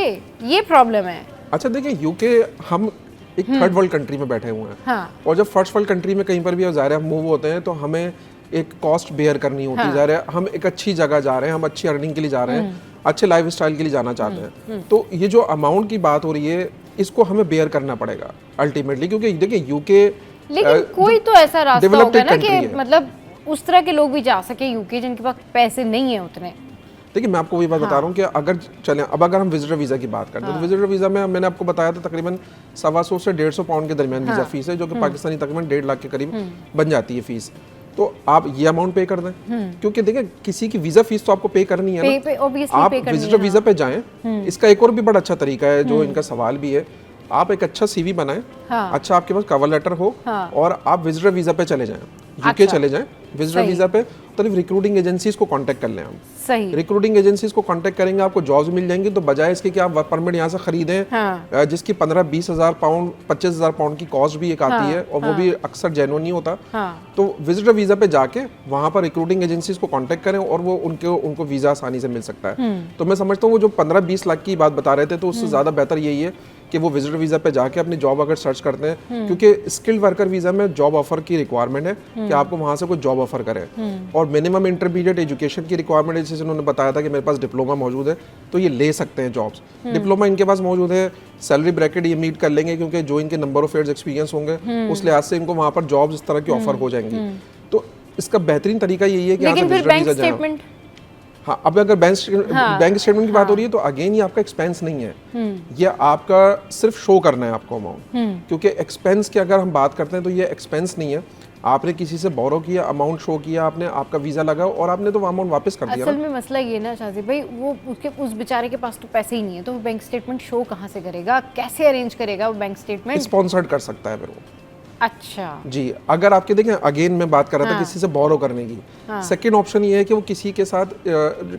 ये प्रॉब्लम है। अच्छा देखिए, यूके हम एक थर्ड वर्ल्ड कंट्री में बैठे हुए हैं। हाँ। और जब फर्स्ट वर्ल्ड कंट्री में कहीं पर भी ज़ाहिर है हम मूव होते हैं तो हमें एक कॉस्ट बेयर करनी होती है। ज़ाहिर है हम एक अच्छी जगह जा रहे हैं, हम अच्छी अर्निंग के लिए जा रहे हैं, अच्छे लाइफ स्टाइल के लिए जाना चाहते हैं, तो ये जो अमाउंट की बात हो रही है इसको हमें बेयर करना पड़ेगा अल्टीमेटली, क्योंकि देखिए यूके लेकिन कोई तो ऐसा रास्ता होगा ना कि मतलब उस तरह के लोग भी जा सके यूके जिनके पास पैसे नहीं है उतने। देखिए मैं आपको वही बात बता रहा हूँ कि अगर चलें, अब अगर हम विजिटर वीज़ा की बात करते हैं तो विजिटर वीज़ा में मैंने आपको बताया था तकरीबन 125 से 150 पाउंड के दरमियान वीज़ा फीस है, जो कि पाकिस्तानी तकरीबन 1.5 लाख के करीब बन जाती है फीस। तो आप ये अमाउंट पे कर दें, क्योंकि देखिए किसी की वीज़ा फीस तो आपको पे करनी है ना, आप विजिटर वीज़ा पे जाएं। इसका एक और भी बड़ा अच्छा तरीका है जो इनका सवाल भी है, आप एक अच्छा CV बनाएं, अच्छा आपके पास कवर लेटर हो, और आप विजिटर वीज़ा पे चले जाएं, यूके चले जाएं विजिटर वीज़ा पे, तो रिक्रूटिंग एजेंसीज को कांटेक्ट कर लें हम। सही, रिक्रूटिंग एजेंसीज को कांटेक्ट करेंगे, आपको जॉब्स मिल जाएंगी। तो बजाय इसके कि आप वर्क परमिट यहाँ से खरीदें, जिसकी 15-20 हज़ार पाउंड 25 हज़ार पाउंड की कॉस्ट भी एक आती है, और वो भी अक्सर जेन्युइन नहीं होता। तो विजिटर वीज़ा पे जाके वहाँ पर रिक्रूटिंग एजेंसीज को कांटेक्ट करें और वो उनको वीज़ा आसानी से मिल सकता है। तो मैं समझता हूँ वो जो 15-20 लाख की बात बता रहे थे, तो उससे ज़्यादा बेहतर यही है कि वो विजिटर वीज़ा पे जाके अपनी जॉब अगर सर्च करते हैं, क्योंकि स्किल्ड वर्कर वीज़ा में जॉब ऑफर की रिक्वायरमेंट है कि आपको वहाँ से कोई जॉब ऑफर करे, और मिनिमम इंटरमीडिएट एजुकेशन की रिक्वायरमेंट है। जैसे उन्होंने बताया था कि मेरे पास डिप्लोमा मौजूद है तो ये ले सकते हैं जॉब्स, डिप्लोमा इनके पास मौजूद है, सैलरी ब्रैकेट ये मीट कर लेंगे क्योंकि जो इनके नंबर ऑफ ईयर्स एक्सपीरियंस होंगे उस लिहाज से इनको वहाँ पर जॉब्स इस तरह की ऑफर हो जाएंगी। तो इसका बेहतरीन तरीका यही है कि लेकिन फिर बैंक स्टेटमेंट, हाँ, अब अगर बैंक स्टेटमेंट की बात हो रही है तो अगेन ये आपका एक्सपेंस नहीं है, ये आपका सिर्फ शो करना है आपको अमाउंट, क्योंकि एक्सपेंस की अगर हम बात करते हैं तो ये एक्सपेंस नहीं है। आपने किसी से बोरो किया, अमाउंट शो किया, आपने आपका वीज़ा लगा और आपने तो वो अमाउंट वापस कर दिया। असल में मसला ये ना शाजिब भाई, वो उस बेचारे के पास तो पैसे ही नहीं है, तो वो बैंक स्टेटमेंट शो कहाँ से करेगा, कैसे अरेंज करेगा वो बैंक स्टेटमेंट? स्पॉन्सर्ड कर सकता है फिर वो। अच्छा जी, अगर आपके देखें अगेन मैं बात कर रहा था किसी से बोरो करने की, सेकंड ऑप्शन ये है कि वो किसी के साथ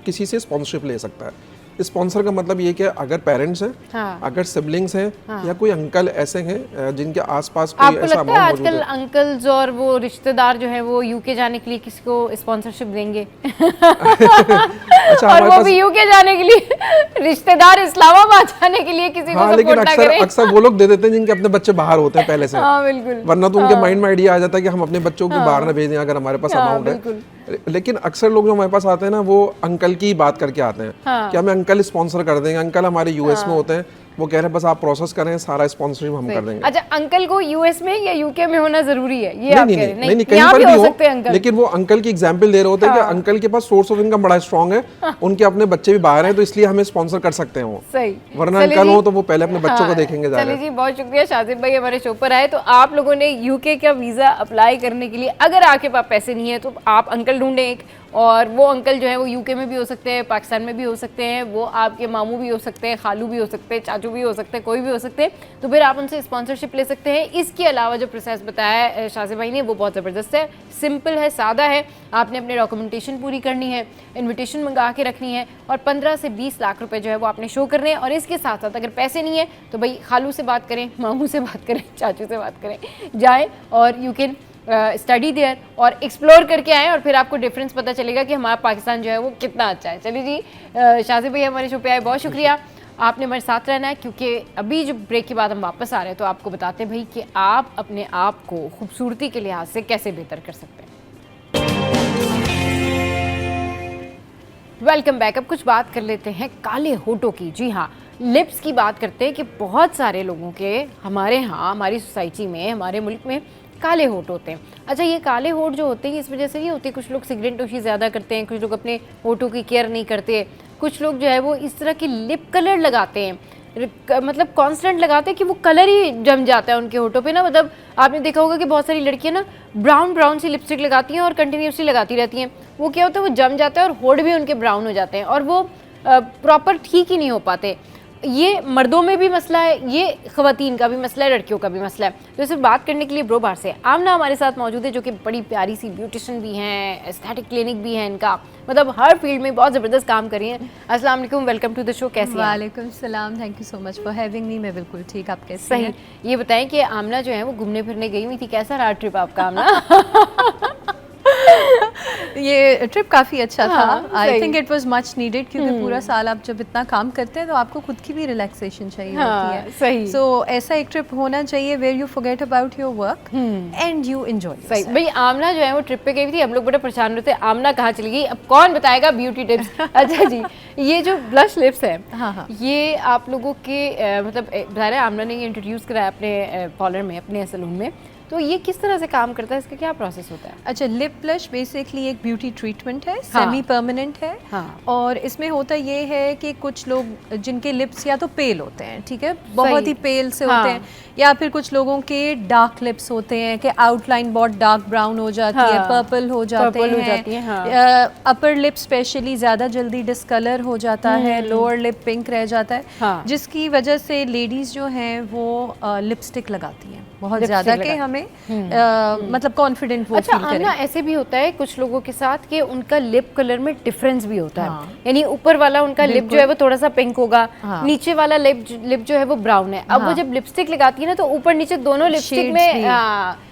किसी से स्पॉन्सरशिप ले सकता है। स्पॉन्सर का मतलब ये कि अगर पेरेंट्स हैं, अगर सिबलिंग्स हैं, या कोई अंकल ऐसे हैं जिनके आसपास कोई आपको ऐसा लगता है अमाउंट मौजूद आजकल है। अंकल्स और वो रिश्तेदार जो हैं वो यूके जाने के लिए किसी को स्पॉन्सरशिप देंगे? अच्छा, और वो भी यूके जाने के लिए, रिश्तेदार इस्लामाबाद जाने के लिए किसी को लेकिन सपोर्ट ना करें। अक्सर वो लोग दे देते हैं जिनके अपने बच्चे बाहर होते हैं पहले से। हाँ बिल्कुल, वरना तो उनके माइंड में आइडिया आ जाता है कि हम अपने बच्चों को बाहर ना भेजें अगर हमारे पास अमाउंट है। लेकिन अक्सर लोग जो हमारे पास आते हैं ना, वो अंकल की बात करके आते हैं कि हमें अंकल स्पॉन्सर कर देंगे। अंकल हमारे यूएस में होते हैं, वो कह रहे हैं बस आप प्रोसेस करें, सारा स्पॉन्सरशिप हम कर देंगे। अच्छा, अंकल को यूएस में या यूके में होना जरूरी है ये आप कह रहे हैं? नहीं, कहीं पर भी हो, लेकिन वो अंकल की एग्जांपल दे रहे होते हैं कि अंकल के पास सोर्स ऑफ इनकम बड़ा स्ट्रांग है, उनके अपने बच्चे भी बाहर हैं, तो इसलिए हमें स्पॉन्सर कर सकते हैं वो। सही, वरना अंकल हो तो वो पहले अपने बच्चों को देखेंगे। चलिए जी, बहुत शुक्रिया शाजिब भाई हमारे शो पर आए। तो आप लोगों ने यूके का वीजा अप्लाई करने के लिए अगर आपके पास पैसे नहीं है तो आप अंकल ढूंढें एक, और वो अंकल जो है वो यूके में भी हो सकते हैं, पाकिस्तान में भी हो सकते हैं, वो आपके मामू भी हो सकते हैं, खालू भी हो सकते हैं, चाचू भी हो सकते हैं, कोई भी हो सकते हैं, तो फिर आप उनसे स्पॉन्सरशिप ले सकते हैं। इसके अलावा जो प्रोसेस बताया है शाजिब भाई ने वो बहुत ज़बरदस्त है, सिंपल है, सादा है। आपने अपनी डॉक्यूमेंटेशन पूरी करनी है, इन्विटेशन मंगा के रखनी है, और 15 से 20 लाख रुपए जो है वो आपने शो करने हैं। और इसके साथ साथ अगर पैसे नहीं है तो भाई खालू से बात करें, मामू से बात करें, चाचू से बात करें, जाएँ और यू कैन स्टडी देयर और एक्सप्लोर करके आएँ, और फिर आपको डिफरेंस पता चलेगा कि हमारा पाकिस्तान जो है वो कितना अच्छा है। चलिए जी, शाजिब भाई हमारे शो पे आए, बहुत शुक्रिया, आपने हमारे साथ रहना है, क्योंकि अभी जो ब्रेक के बाद हम वापस आ रहे हैं तो आपको बताते हैं भाई कि आप अपने आप को खूबसूरती के लिहाज से कैसे बेहतर कर सकते हैं। Welcome back. अब कुछ बात कर लेते हैं काले होठों की। जी हाँ, लिप्स की बात करते हैं कि बहुत सारे लोगों के हमारे यहाँ, हमारी सोसाइटी में, हमारे मुल्क में काले होठ होते हैं। अच्छा, ये काले होठ जो होते हैं इस वजह से नहीं होते, कुछ लोग सिगरेट नोशी ज़्यादा करते हैं, कुछ लोग अपने होठों की केयर नहीं करते, कुछ लोग जो है वो इस तरह की लिप कलर लगाते हैं, मतलब कांस्टेंट लगाते हैं कि वो कलर ही जम जाता है उनके होठों पे ना। मतलब आपने देखा होगा कि बहुत सारी लड़कियां ना ब्राउन सी लिपस्टिक लगाती हैं और कंटिन्यूसली लगाती रहती हैं, वो क्या होता है वो जम जाता है और होठ भी उनके ब्राउन हो जाते हैं और वो प्रॉपर ठीक ही नहीं हो पाते। ये मर्दों में भी मसला है, ये ख़वातीन का भी मसला है, लड़कियों का भी मसला है। तो इसे बात करने के लिए ब्रो बार से आमना हमारे साथ मौजूद है, जो कि बड़ी प्यारी सी ब्यूटिशियन भी हैं, एस्थेटिक क्लिनिक भी है इनका, मतलब हर फील्ड में बहुत ज़बरदस्त काम कर रही हैं। अस्सलाम वालेकुम, वेलकम टू द शो। कैसी हैं? वालेकुम सलाम, thank you so much for having मी। मैं बिल्कुल ठीक, आप कैसे सही हैं? ये बताएं कि आमना जो है वो घूमने फिरने गई हुई थी, कैसा रहा ट्रिप आपका आमना? ये ट्रिप काफ़ी अच्छा था। आई सही। Think it was much needed, क्योंकि पूरा साल आप जब इतना काम करते हैं तो आपको खुद की भी रिलैक्सेशन चाहिए होती है। सही। सो ऐसा एक ट्रिप होना चाहिए where you forget about your work and you enjoy. सही भाई, आमना जो है वो ट्रिप पे गई थी, हम लोग बड़े परेशान रहते, आमना कहाँ चली गई, अब कौन बताएगा ब्यूटी टिप्स। अच्छा जी, ये जो ब्लश लिप्स है, हाँ। ये आप लोगों के मतलब ज़ाहिर है आमना ने ये इंट्रोड्यूस कराया अपने पार्लर में, अपने सैलून में, तो ये किस तरह से काम करता है, इसका क्या प्रोसेस होता है? अच्छा, लिप ब्लश बेसिकली एक ब्यूटी ट्रीटमेंट है, सेमी परमानेंट है। हाँ। और इसमें होता ये है कि कुछ लोग जिनके लिप्स या तो पेल होते हैं, ठीक है, बहुत ही पेल से होते हैं, या फिर कुछ लोगों के डार्क लिप्स होते हैं कि आउटलाइन बहुत डार्क ब्राउन हो जाती है, पर्पल हो जाते हैं, अपर लिप स्पेशली ज़्यादा जल्दी डिस्कलर हो जाता है, लोअर लिप पिंक रह जाता है, जिसकी वजह से लेडीज़ जो हैं वो लिपस्टिक लगाती हैं बहुत ज़्यादा, कि हमें मतलब कॉन्फिडेंट वो अच्छा, फील करें। ऐसे भी होता है कुछ लोगों के साथ कि उनका लिप कलर में डिफरेंस भी होता है, यानी ऊपर वाला उनका लिप जो है वो थोड़ा सा पिंक होगा, नीचे वाला लिप जो है वो ब्राउन है। अब वो जब लिपस्टिक लगाती है ना, तो ऊपर नीचे दोनों लिपस्टिक में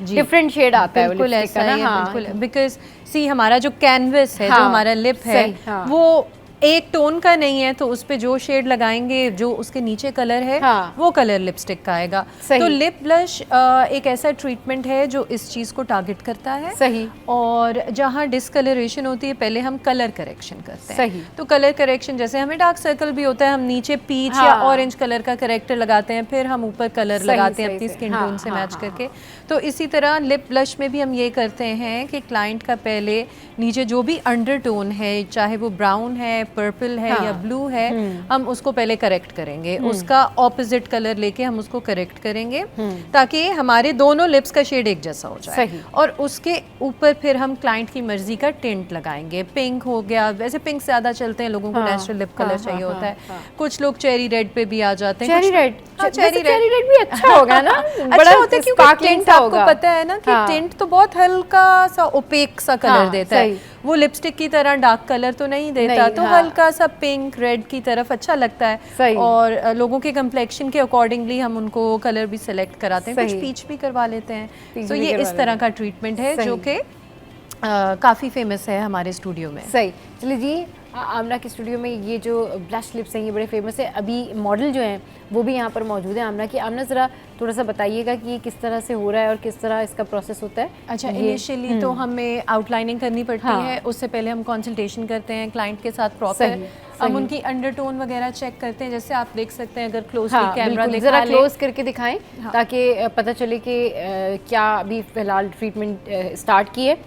डिफरेंट शेड आता है। बिल्कुल ऐसा है, बिल्कुल, बिकॉज सी हमारा जो कैनवस है, जो हमारा लिप है, वो एक टोन का नहीं है, तो उस पे जो शेड लगाएंगे, जो उसके नीचे कलर है, वो कलर लिपस्टिक का आएगा। तो लिप ब्लश एक ऐसा ट्रीटमेंट है जो इस चीज़ को टारगेट करता है। सही। और जहाँ डिस्कलरेशन होती है, पहले हम कलर करेक्शन करते हैं। सही। तो कलर करेक्शन जैसे हमें डार्क सर्कल भी होता है, हम नीचे पीच या ऑरेंज कलर का करेक्टर लगाते हैं, फिर हम ऊपर कलर लगाते हैं अपनी स्किन टोन से मैच करके। तो इसी तरह लिप ब्लश में भी हम ये करते हैं कि क्लाइंट का पहले नीचे जो भी अंडरटोन है, चाहे वो ब्राउन है, पर्पल है या ब्लू है, हम उसको पहले करेक्ट करेंगे, उसका ऑपोजिट कलर लेके हम उसको करेक्ट करेंगे, ताकि हमारे दोनों लिप्स का शेड एक जैसा हो जाए। और उसके ऊपर फिर हम क्लाइंट की मर्जी का टिंट लगाएंगे। पिंक हो गया, वैसे पिंक ज्यादा चलते हैं, लोगों को नेचुरल लिप कलर चाहिए होता है। कुछ लोग चेरी रेड पे भी आ जाते हैं। चेरी रेड भी अच्छा होगा ना, अच्छा होता है, क्योंकि टिंट आपको पता है ना कि टिंट तो बहुत हल्का सा ओपेक सा कलर देता है, वो लिपस्टिक की तरह डार्क कलर तो नहीं देता, तो हल्का सा पिंक रेड की तरफ अच्छा लगता है। और लोगों के कम्प्लेक्शन के अकॉर्डिंगली हम उनको कलर भी सिलेक्ट कराते हैं, कुछ पीच भी करवा लेते हैं। तो ये इस तरह का ट्रीटमेंट है जो कि काफ़ी फेमस है हमारे स्टूडियो में। सही। चलिए जी, आमना के स्टूडियो में ये जो ब्लश लिप्स हैं ये बड़े फेमस है, अभी मॉडल जो हैं वो भी यहाँ पर मौजूद है आमना की। आमना ज़रा थोड़ा सा बताइएगा कि ये किस तरह से हो रहा है और किस तरह इसका प्रोसेस होता है। अच्छा, इनिशियली तो हमें आउटलाइनिंग करनी पड़ती है, उससे पहले हम कंसल्टेशन करते हैं क्लाइंट के साथ प्रॉपर। हम उनकी अंडरटोन वगैरह चेक करते हैं, जैसे आप देख सकते हैं, अगर क्लोजली कैमरा ज़रा क्लोज करके दिखाएं ताकि पता चले कि क्या अभी फिलहाल ट्रीटमेंट स्टार्ट की है।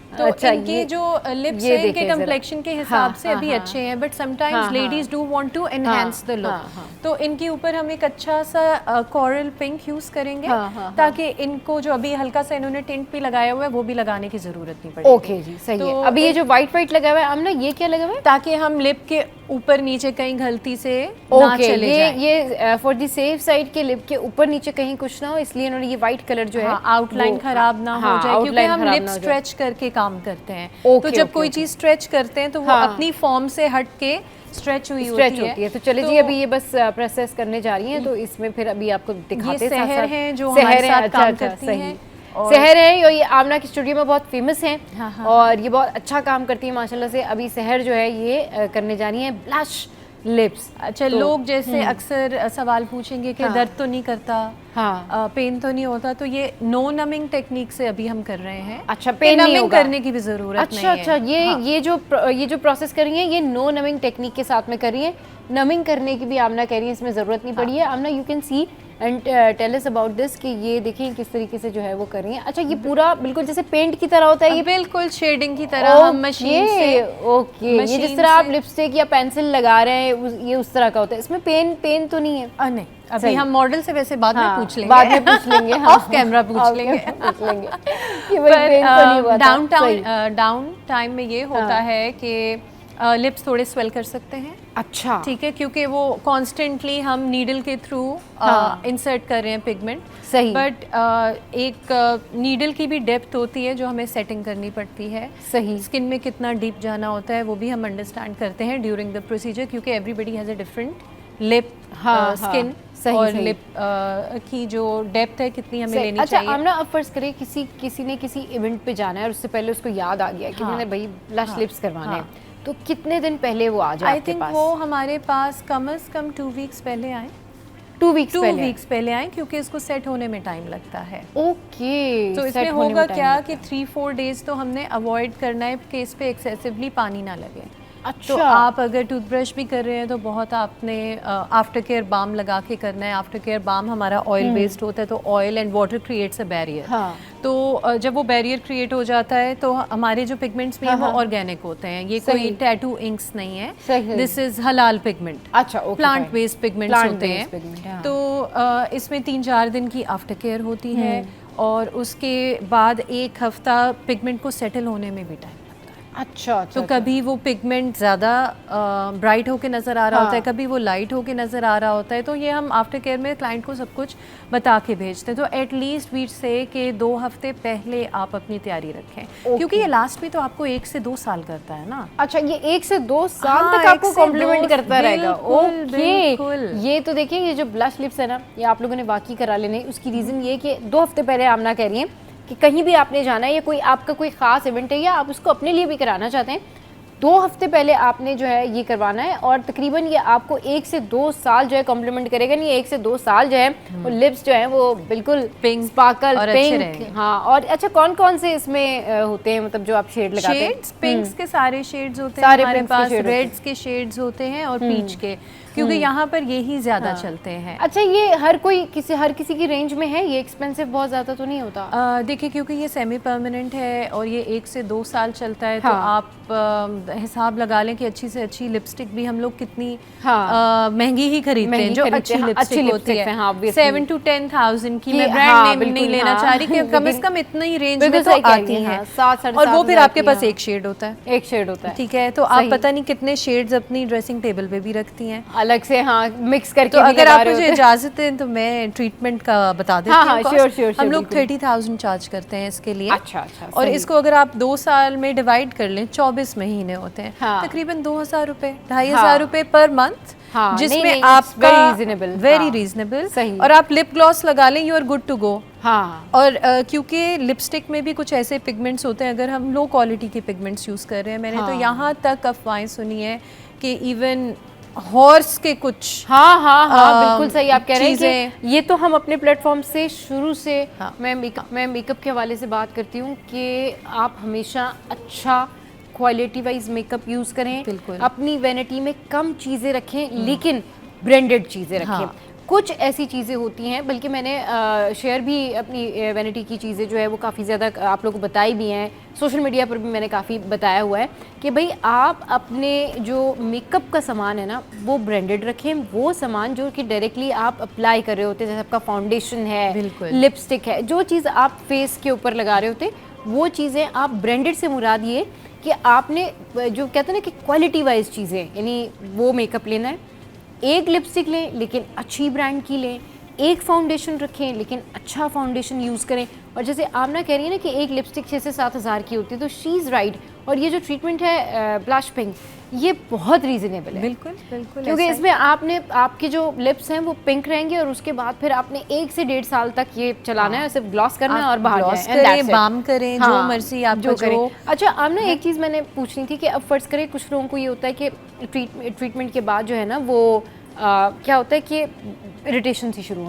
तो अच्छा, इनकी जो लिप्स हैं इनके कम्प्लेक्शन के हिसाब से अभी अच्छे हैं, but sometimes ladies do want to enhance the look. तो इनके ऊपर हम एक अच्छा सा कोरल पिंक यूज करेंगे, ताकि इनको जो अभी हल्का सा इन्होंने टिंट भी लगाया हुआ है वो भी लगाने की जरूरत नहीं पड़ेगी। ओके जी, सही है। अभी ये जो व्हाइट लगा हुआ है आमना, ये क्या लगा हुआ है? ताकि हम लिप के ऊपर नीचे कहीं गलती से ना चले जाएं। ये फॉर द सेफ साइड के लिप के ऊपर नीचे कहीं कुछ ना हो, इसलिए इन्होंने ये व्हाइट कलर जो है आउटलाइन खराब ना हो जाए, क्योंकि हम लिप स्ट्रेच करके काम करते हैं। तो जब कोई चीज स्ट्रेच करते हैं तो वो अपनी फॉर्म से हट के स्ट्रेच हुई होती है। तो चलिए जी, अभी ये बस प्रोसेस करने जा रही हैं, तो इसमें फिर अभी आपको दिखाते हैं। सहर हैं जो हमारे साथ काम करती हैं, सहर है, ये आमना की स्टूडियो में बहुत फेमस हैं और ये बहुत अच्छा काम करती है माशाल्लाह से। अभी सहर जो है ये करने जा रही है ब्लश लिप्स। अच्छा, तो लोग जैसे अक्सर सवाल पूछेंगे कि दर्द तो नहीं करता, पेन तो नहीं होता, तो ये नो नमिंग टेक्निक से अभी हम कर रहे हैं। अच्छा, पेन नहीं होगा, करने की भी जरूरत नहीं है। अच्छा, ये जो प्रोसेस कर रही है ये नो नमिंग टेक्निक के साथ में कर रही है, नमिंग करने की भी आमना कह रही है, इसमें जरूरत नहीं पड़ी है। Amna, you can see and tell us about this कि ये देखिए किस तरीके से जो है वो कर रही हैं। अच्छा, ये पूरा बिल्कुल जैसे पेंट की तरह होता है, ये बिल्कुल शेडिंग की तरह हम मशीन से। ओके, ये जिस तरह आप लिपस्टिक या पेंसिल लगा रहे हैं ये उस तरह का होता है, इसमें पेन तो नहीं है? नहीं, अभी हम मॉडल से वैसे बाद में पूछ लेंगे, बाद में पूछ लेंगे, ऑफ कैमरा पूछ लेंगे कि भाई पेन तो नहीं हुआ। डाउन टाइम में ये होता है कि लिप्स थोड़े स्वेल कर सकते हैं। अच्छा, ठीक है, क्योंकि वो कॉन्स्टेंटली हम नीडल के थ्रू इंसर्ट कर रहे हैं पिगमेंट। सही। बट एक नीडल की भी डेप्थ होती है जो हमें सेटिंग करनी पड़ती है। सही। स्किन में कितना डीप जाना होता है वो भी हम अंडरस्टैंड करते हैं ड्यूरिंग द प्रोसीजर, क्योंकि everybody has a different lip skin सही, और सही। लिप की जो डेप्थ है कितनी हमें लेनी अच्छा, चाहिए। आमना, अब फर्ज करें किसी ने किसी इवेंट पे जाना है और उससे पहले उसको याद आ गया कि मैंने भाई ब्लश लिप्स करवाने हैं, तो कितने दिन पहले वो आ जाए आई आपके थिंक पास? वो हमारे पास कम से कम 2 वीक्स पहले आए। 2 वीक्स 2 पहले? वीक्स पहले आए, क्योंकि इसको सेट होने में टाइम लगता है। ओके, तो इसमें होगा क्या कि 3-4 डेज तो हमने अवॉइड करना है कि इस पे एक्सेसिवली पानी ना लगे। अच्छा। तो आप अगर टूथब्रश भी कर रहे हैं तो बहुत आपने आफ्टर केयर बाम लगा के करना है। आफ्टर केयर बाम हमारा ऑयल बेस्ड होता है, तो oil and water creates a barrier. हाँ। तो जब वो बैरियर क्रिएट हो जाता है तो हमारे जो पिगमेंट्स भी हैं वो ऑर्गेनिक होते हैं, ये कोई टैटू इंक्स नहीं है। दिस इज हलाल पिगमेंट। अच्छा, ओके, प्लांट बेस्ड पिगमेंट्स होते हैं। हाँ। तो इसमें 3-4 दिन की आफ्टर केयर होती है और उसके बाद 1 हफ्ता पिगमेंट को सेटल होने में भी टाइम। अच्छा, तो कभी वो पिगमेंट ज़्यादा ब्राइट होके नज़र आ रहा होता है, कभी वो लाइट होके नज़र आ रहा होता है। तो ये हम आफ्टर केयर में क्लाइंट को सब कुछ बता के भेजते हैं। तो एटलीस्ट वी से कि 2 हफ्ते पहले आप अपनी तैयारी रखें, क्योंकि ये लास्ट भी तो आपको 1 से 2 साल करता है ना। अच्छा, ये 1 से 2 साल हाँ, तक आपको 1 से कॉम्प्लीमेंट 2 करता रहेगा। बिल्कुल। ओके, ये तो देखिए, ये जो ब्लश लिप्स है ना, ये आप लोगों ने वाकई करा लेने। उसकी रीज़न ये है कि 2 हफ्ते पहले आमना कह रही हैं कि कहीं भी आपने जाना है या कोई आपका कोई ख़ास इवेंट है या आप उसको अपने लिए भी कराना चाहते हैं, 2 हफ्ते पहले आपने जो है ये करवाना है। और तकरीबन ये आपको 1 से 2 साल जो है कॉम्प्लीमेंट करेगा। नहीं, 1 से 2 साल जो है वो लिप्स जो है वो बिल्कुल पिंक, स्पार्कल, और अच्छे पिंक। रहेंगे। हाँ, और अच्छा, कौन कौन से इसमें होते हैं, मतलब जो आप शेड लगाते हैं? शेड्स, पिंक्स के सारे शेड्स होते हैं सारे हमारे pinks के पास, shade होते हैं। रेड्स के शेड्स होते हैं और पीच के, क्योंकि यहाँ पर यही ज़्यादा चलते हैं। अच्छा, ये हर किसी की रेंज में है? ये एक्सपेंसिव बहुत ज़्यादा तो नहीं होता? देखिए, क्योंकि ये सेमी परमानेंट है और ये 1 से 2 साल चलता है, तो हाँ। आप हिसाब लगा लें कि अच्छी से अच्छी लिपस्टिक भी हम लोग कितनी हाँ। महंगी ही खरीदते हैं, जो अच्छी लिपस्टिक होती है। 7 to 10,000 की, मैं ब्रांड नेम नहीं लेना चाह रही, कि कम से कम इतना ही रेंज में तो आती है। और वो फिर आपके पास 1 शेड होता है। 1 शेड होता है, ठीक है। तो आप पता नहीं कितने शेड्स अपनी ड्रेसिंग टेबल पे भी रखती हैं अलग से। हाँ, मिक्स करके। तो अगर आप मुझे इजाजत दें तो मैं ट्रीटमेंट का बता देती हूँ। हाँ, श्योर। हम लोग 30,000 चार्ज करते हैं इसके लिए। अच्छा, और इसको अगर आप 2 साल में डिवाइड कर लें, 24 महीने होते हैं, हाँ। तकरीबन 2,000 रुपए, 2,500 रुपए पर मंथ। हाँ, जिसमें आपका वेरी रीजनेबल। सही। और आप लिप ग्लॉस लगा लें, you are good to go. हाँ। और क्योंकि लिपस्टिक में भी कुछ ऐसे पिगमेंट्स होते हैं, अगर हम लो क्वालिटी के पिगमेंट्स यूज़ कर रहे हैं, मैंने तो यहाँ तक अफवाहें सुनी है कि इवन हॉर्स के कुछ हाँ, बिल्कुल सही आप कह रहे हैं कि ये तो हम अपने प्लेटफॉर्म से शुरू से मैं मेकअप के हवाले से बात करती हूँ कि आप हमेशा अच्छा क्वालिटी वाइज मेकअप यूज़ करें। बिल्कुल। अपनी वैनिटी में कम चीज़ें रखें, लेकिन ब्रांडेड चीज़ें रखें। कुछ ऐसी चीज़ें होती हैं, बल्कि मैंने शेयर भी अपनी वैनिटी की चीज़ें जो है वो काफ़ी ज़्यादा आप लोगों को बताई भी हैं, सोशल मीडिया पर भी मैंने काफ़ी बताया हुआ है कि भाई आप अपने जो मेकअप का सामान है ना वो ब्रांडेड रखें। वो सामान जो कि डायरेक्टली आप अप्लाई कर रहे होते हैं, जैसे आपका फाउंडेशन है, लिपस्टिक है, जो चीज़ आप फेस के ऊपर लगा रहे होते, वो चीज़ें आप ब्रांडेड से मुराद ये कि आपने जो कहते हैं ना कि क्वालिटी वाइज चीज़ें, यानी वो मेकअप लेना है। एक लिपस्टिक लें लेकिन अच्छी ब्रांड की लें, एक फाउंडेशन रखें लेकिन अच्छा फाउंडेशन यूज़ करें। और जैसे आमना कह रही है ना कि एक लिपस्टिक 6 से 7 हज़ार की होती है, तो शी इज़ राइट। और ये जो ट्रीटमेंट है ब्लश पिंक, ये बहुत रीज़नेबल है। बिल्कुल, क्योंकि इसमें आपके जो लिप्स हैं वो पिंक रहेंगे और उसके बाद फिर आपने 1 से 1.5 साल तक ये चलाना है, सिर्फ ग्लॉस करना है और बाहर करें, बाम करें, जो मर्जी आप जो करें। अच्छा आमना, एक चीज़ मैंने पूछनी थी कि अब फर्ज करें कुछ लोगों को ये होता है कि ट्रीटमेंट के बाद जो है ना वो क्या होता है कि इरिटेशन सी शुरू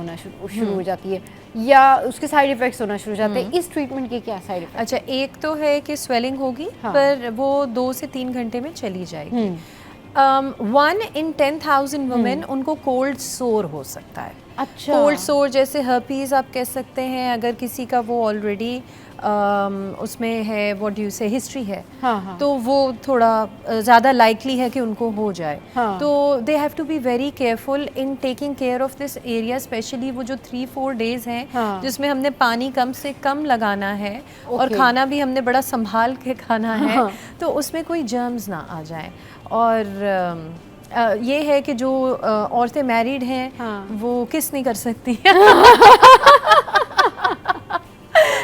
हो जाती है या उसके साइड इफ़ेक्ट्स होना शुरू हो जाते हैं। इस ट्रीटमेंट के क्या साइड इफ़ेक्ट्स? अच्छा, एक तो है कि स्वेलिंग होगी, पर वो 2 से 3 घंटे में चली जाएगी। 1 in 10,000 वुमेन उनको कोल्ड सोर हो सकता है। अच्छा। कोल्ड सोर जैसे हर्पीज आप कह सकते हैं, अगर किसी का वो ऑलरेडी उसमें है व्हाट यू से हिस्ट्री है, हाँ। तो वो थोड़ा ज़्यादा लाइकली है कि उनको हो जाए। हाँ। तो they have to be very careful in taking care of this area, specially वो जो 3-4 डेज़ हैं हाँ। जिसमें हमने पानी कम से कम लगाना है और खाना भी हमने बड़ा संभाल के खाना है, हाँ। तो उसमें कोई जर्म्स ना आ जाएं। और ये है कि जो औरतें मैरिड हैं वो किस नहीं कर सकती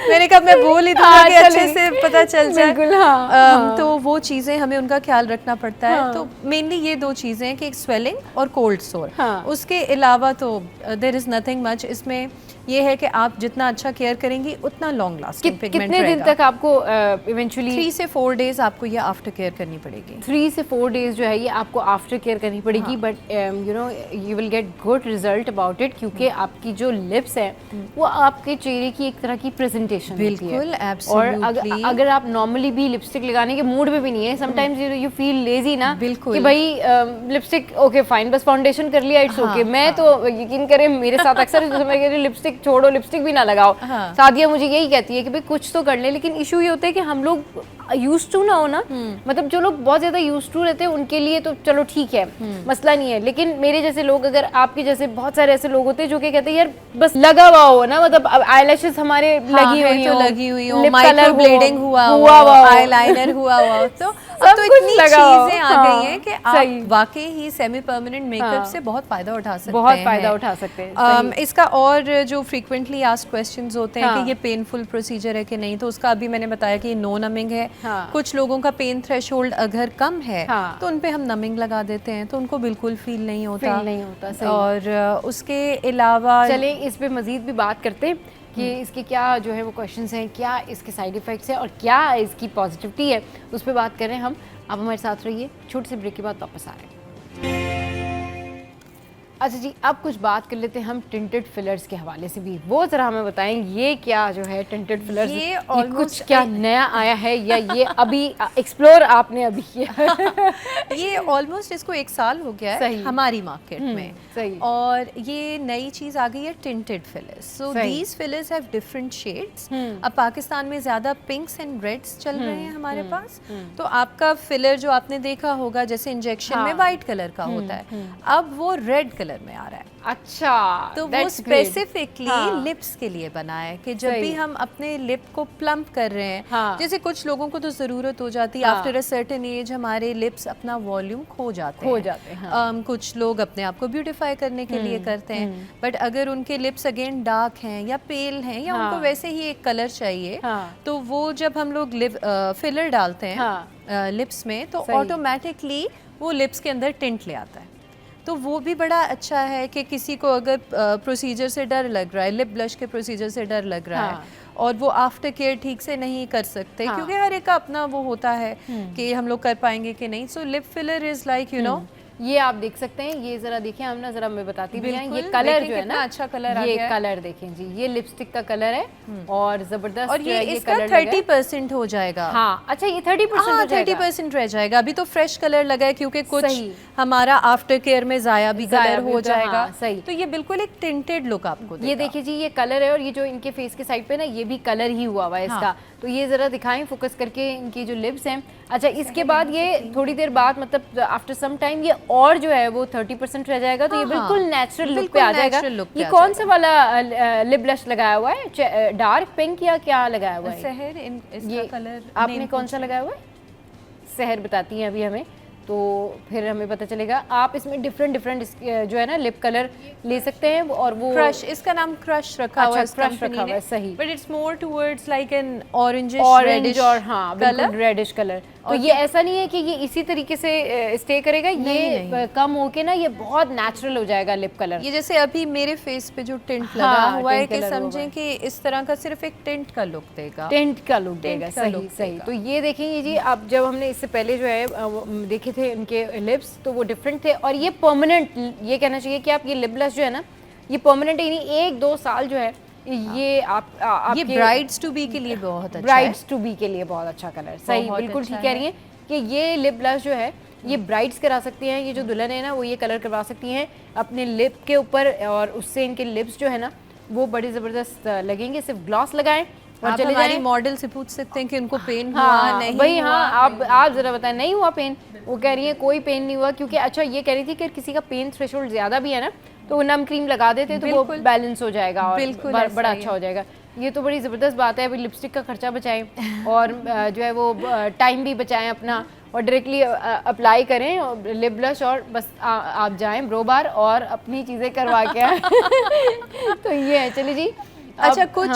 मैंने कहा मैं बोल ही दूंगा कि अच्छे से पता चल जाए। बिल्कुल, हाँ। तो वो चीज़ें हमें उनका ख्याल रखना पड़ता है। तो मेनली ये 2 चीज़ें हैं कि एक स्वेलिंग और कोल्ड सोर। उसके अलावा तो देयर इज़ नथिंग मच। इसमें ये है कि आप जितना अच्छा केयर करेंगी उतना लॉन्ग लास्टिंग पिगमेंट कितने दिन तक आपको इवेंचुअली 3 से 4 डेज आपको ये आफ्टर केयर करनी पड़ेगी। 3 से 4 डेज जो है ये आपको आफ्टर केयर करनी पड़ेगी, but you know you will get good result about it, क्योंकि आपकी जो लिप्स है वो आपके चेहरे की एक तरह की प्रेजेंटेशन होती है। बिल्कुल, और अगर आप नॉर्मली भी लिपस्टिक लगाने के मूड में भी नहीं है, समटाइम्स यू फील लेजी ना, बिल्कुल कि भाई लिपस्टिक ओके फाइन, बस फाउंडेशन कर लिया, इट्स ओके। मैं तो यकीन करें मेरे साथ अक्सर मैं कह रही लिपस्टिक छोड़ो, लिपस्टिक भी ना लगाओ। सादिया मुझे यही कहती है कि भाई कुछ तो कर ले, लेकिन इशू ये होता है कि हम लोग यूज्ड टू ना हो ना, मतलब जो लोग बहुत ज्यादा यूज्ड टू रहते हैं उनके लिए तो चलो ठीक है, मसला नहीं है, लेकिन मेरे जैसे लोग, अगर आपके जैसे बहुत सारे ऐसे लोग होते हैं जो कि कहते हैं यार बस लगा हुआ हो ना, मतलब आईलैशेस हमारे लगी हुई हो, माइक्रो ब्लेडिंग हुआ हो, आईलाइनर हुआ हो, तो अब तो इतनी चीजें आ गई हैं कि आप वाकई ही सेमी परमानेंट मेकअप से बहुत फायदा उठा सकते हैं। इसका और जो फ्रीक्वेंटली आस्क्ड क्वेश्चंस होते हैं कि ये पेनफुल प्रोसीजर है कि नहीं, तो उसका अभी मैंने बताया कि ये नो नमिंग है। कुछ लोगों का पेन थ्रेशोल्ड अगर कम है तो उन पे हम नमिंग लगा देते हैं, तो उनको बिल्कुल फील नहीं होता। और उसके अलावा चले इस पे मजीद भी बात करते हैं कि इसके क्या जो है वो क्वेश्चंस हैं, क्या इसके साइड इफ़ेक्ट्स हैं और क्या इसकी पॉजिटिविटी है, उस पर बात करें हम। आप हमारे साथ रहिए, छोटे से ब्रेक के बाद वापस आ रहे हैं। अच्छा जी, अब कुछ बात कर लेते हैं हम टिंटेड फिलर्स के हवाले से भी। वो ज़रा हमें बताएं ये क्या जो है टिंटेड फिलर्स, ये कुछ क्या नया आया है या ये अभी एक्सप्लोर आपने अभी किया? ये ऑलमोस्ट इसको 1 साल हो गया है हमारी मार्केट में। सही। और ये नई चीज़ आ गई है tinted fillers. So these fillers have different shades. अब पाकिस्तान में ज़्यादा पिंक्स एंड रेड्स चल रहे हैं हमारे पास। तो आपका फिलर जो आपने देखा होगा जैसे इंजेक्शन में वाइट कलर का होता है, अब वो रेड कलर में आ रहा है। अच्छा, तो वो स्पेसिफिकली लिप्स के लिए बना है कि जब भी हम अपने लिप को प्लम्प कर रहे हैं, जैसे कुछ लोगों को तो ज़रूरत हो जाती है आफ्टर अ सर्टेन एज, हमारे लिप्स अपना वॉल्यूम खो जाते हैं। कुछ लोग अपने आप को ब्यूटिफाई करने के लिए करते हैं, बट अगर उनके लिप्स अगेन डार्क हैं या पेल हैं या उनको वैसे ही एक कलर चाहिए, तो वो जब हम लोग फिलर डालते हैं लिप्स में, तो ऑटोमेटिकली वो लिप्स के अंदर टिंट ले आता है। तो वो भी बड़ा अच्छा है कि किसी को अगर प्रोसीजर से डर लग रहा है, लिप ब्लश के प्रोसीजर से डर लग रहा है और वो आफ्टर केयर ठीक से नहीं कर सकते, क्योंकि हर एक का अपना वो होता है कि हम लोग कर पाएंगे कि नहीं। So lip filler is like you know, ये आप देख सकते हैं, ये जरा देखें, हम ना जरा मैं बताती भी हैं, ये कलर जो है ना, अच्छा कलर ये कलर देखें जी, ये लिपस्टिक का कलर है और जबरदस्त, और ये इसका 30% हो जाएगा। हाँ, अच्छा ये 30% रह जाएगा। अभी तो फ्रेश कलर लगा है क्योंकि कुछ हमारा आफ्टर केयर में जाया भी कलर हो जाएगा। सही, तो ये बिल्कुल एक टिंटेड लुक आपको देगा। ये देखिए जी, ये कलर है और ये जो इनके फेस के साइड पे ना, ये भी कलर ही हुआ है इसका। तो ये जरा दिखाएं फोकस करके इनकी जो लिप्स हैं। अच्छा, इसके बाद ये थोड़ी देर बाद, मतलब आफ्टर सम टाइम, ये और जो है वो 30% रह जाएगा, तो ये बिल्कुल नेचुरल लुक पे आ जाएगा। ये कौन सा वाला लिप ब्लश लगाया हुआ है, डार्क पिंक या क्या लगाया हुआ है? सहर, इसका कलर आपने कौन सा लगाया हुआ है? सहर बताती हैं अभी हमें, तो फिर हमें पता चलेगा। आप इसमें डिफरेंट जो है ना लिप कलर ले सकते हैं, और वो क्रश, इसका नाम क्रश रखा हुआ है, क्रश रखा हुआ है, सही, but it's more towards like an orange और हाँ बिल्कुल रेडिश कलर। तो ये ऐसा नहीं है कि ये इसी तरीके से स्टे करेगा, ये कम होके ना ये बहुत नेचुरल हो जाएगा लिप कलर। ये जैसे अभी मेरे फेस पे जो टिंट लगा हुआ है, कि समझें कि इस तरह का सिर्फ एक टिंट का लुक देगा, सही। तो ये देखेंगे जी, अब जब हमने इससे पहले जो है देखे थे इनके लिप्स, तो वो डिफरेंट थे, और ये परमानेंट, ये कहना चाहिए कि आप ये लिप ब्लश जो है ना, ये परमानेंट ही नहीं, 1-2 साल जो है ये आप ये ब्राइड्स टू बी के लिए बहुत अच्छा है। ब्राइड्स टू बी के लिए बहुत अच्छा कलर, सही, बिल्कुल ठीक कह रही हैं कि ये लिप ब्लश जो है ये ब्राइड्स करा सकती हैं, ये जो दुल्हन है ना वो ये कलर करवा सकती हैं अपने लिप के ऊपर, और उससे इनके लिप्स जो है ना वो बड़े ज़बरदस्त लगेंगे। सिर्फ ग्लॉस लगाएं और आप चले हमारी जाएं। मॉडल से पूछ सकते हैं कि उनको पेन हुआ हाँ नहीं भाई, हुआ। हाँ आप ज़रा बताएं, नहीं हुआ पेन? वो कह रही है कोई पेन नहीं हुआ, क्योंकि अच्छा ये कह रही थी कि किसी का पेन थ्रेशोल्ड ज़्यादा भी है ना तो वो नम क्रीम लगा देते तो वो बैलेंस हो जाएगा और बिल्कुल बड़ा अच्छा हो जाएगा। ये तो बड़ी ज़बरदस्त बात है। अभी लिपस्टिक का खर्चा बचाएं और जो है वो टाइम भी बचाएं अपना, और डायरेक्टली अप्लाई करें और लिप ब्लश, और बस आप जाएं ब्रो बार और अपनी चीज़ें करवा के आएं। तो ये है। चलिए जी। अच्छा, कुछ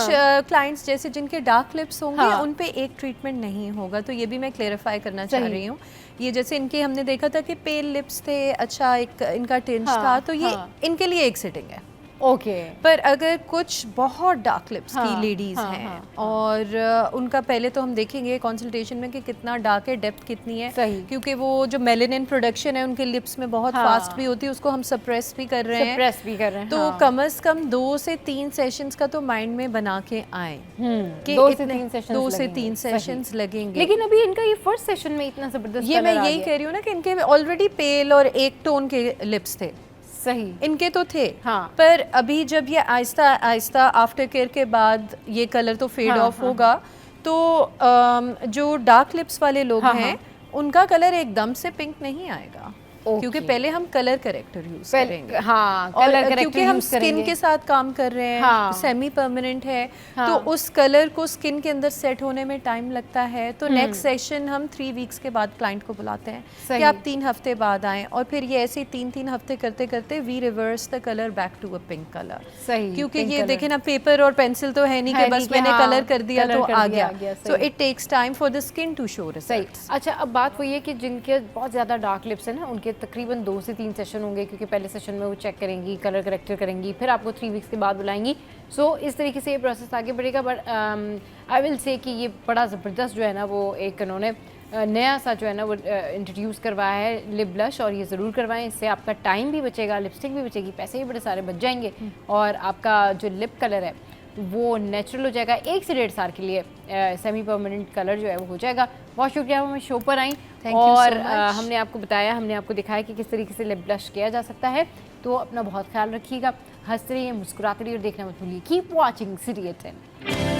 क्लाइंट्स जैसे जिनके डार्क लिप्स होंगे उन पे एक ट्रीटमेंट नहीं होगा, तो ये भी मैं क्लेरिफाई करना चाह रही हूँ। ये जैसे इनके हमने देखा था कि पेल लिप्स थे, अच्छा एक इनका टिंज था, तो ये इनके लिए एक सिटिंग है। ओके। पर अगर कुछ बहुत डार्क लिप्स की लेडीज हैं और उनका पहले तो हम देखेंगे कंसल्टेशन में कि कितना डार्क है, डेप्थ कितनी है, क्योंकि वो जो मेलेनिन प्रोडक्शन है उनके लिप्स में बहुत फास्ट भी होती है, उसको हम सप्रेस भी कर रहे हैं। तो कम से कम 2 से 3 सेशंस का तो माइंड में बना के आए कि 2 से 3 सेशंस लगेंगे। लेकिन अभी इनका ये फर्स्ट सेशन में इतना जबरदस्त, ये मैं यही कह रही हूँ ना कि इनके ऑलरेडी पेल और एक टोन के लिप्स थे। सही, इनके तो थे। पर अभी जब ये आहिस्ता आहिस्ता आफ्टर केयर के बाद ये कलर तो फेड ऑफ होगा, तो जो डार्क लिप्स वाले लोग हैं उनका कलर एकदम से पिंक नहीं आएगा, क्योंकि पहले हम कलर करेक्टर यूज करेंगे। कलर क्योंकि हम स्किन के साथ काम कर रहे हैं, सेमी परमानेंट है, तो उस कलर को स्किन के अंदर सेट होने में टाइम लगता है। तो नेक्स्ट सेशन हम 3 वीक्स के बाद क्लाइंट को बुलाते हैं कि आप 3 हफ्ते बाद आएं, और फिर ये ऐसे 3-3 हफ्ते करते करते we reverse the colour back to a pink colour. क्योंकि ये देखें ना, पेपर और पेंसिल तो है नहीं कि बस मैंने कलर कर दिया तो आ गया। So it takes time for the skin to show results. अच्छा, अब बात वही है कि जिनके बहुत ज़्यादा डार्क लिप्स है ना, उनके तकरीबन 2 से 3 सेशन होंगे, क्योंकि पहले सेशन में वो चेक करेंगी, कलर करेक्टर करेंगी, फिर आपको 3 वीक्स के बाद बुलाएंगी। सो इस तरीके से ये प्रोसेस आगे बढ़ेगा। बट आई विल से कि ये बड़ा ज़बरदस्त जो है ना वो एक उन्होंने नया सा जो है ना वो इंट्रोड्यूस करवाया है लिप ब्लश, और ये ज़रूर करवाएं। इससे आपका टाइम भी बचेगा, लिपस्टिक भी बचेगी, पैसे भी बड़े सारे बच जाएंगे, और आपका जो लिप कलर है वो नेचुरल हो जाएगा। 1 से 1.5 साल के लिए सेमी परमानेंट कलर जो है वो हो जाएगा। बहुत शुक्रिया हमें शो पर आई, और हमने आपको बताया, हमने आपको दिखाया कि किस तरीके से लिप ब्लश किया जा सकता है। तो अपना बहुत ख्याल रखिएगा, हंसते रहिए, मुस्कुराते रहिए, और देखना मत भूलिए। Keep watching City at 10।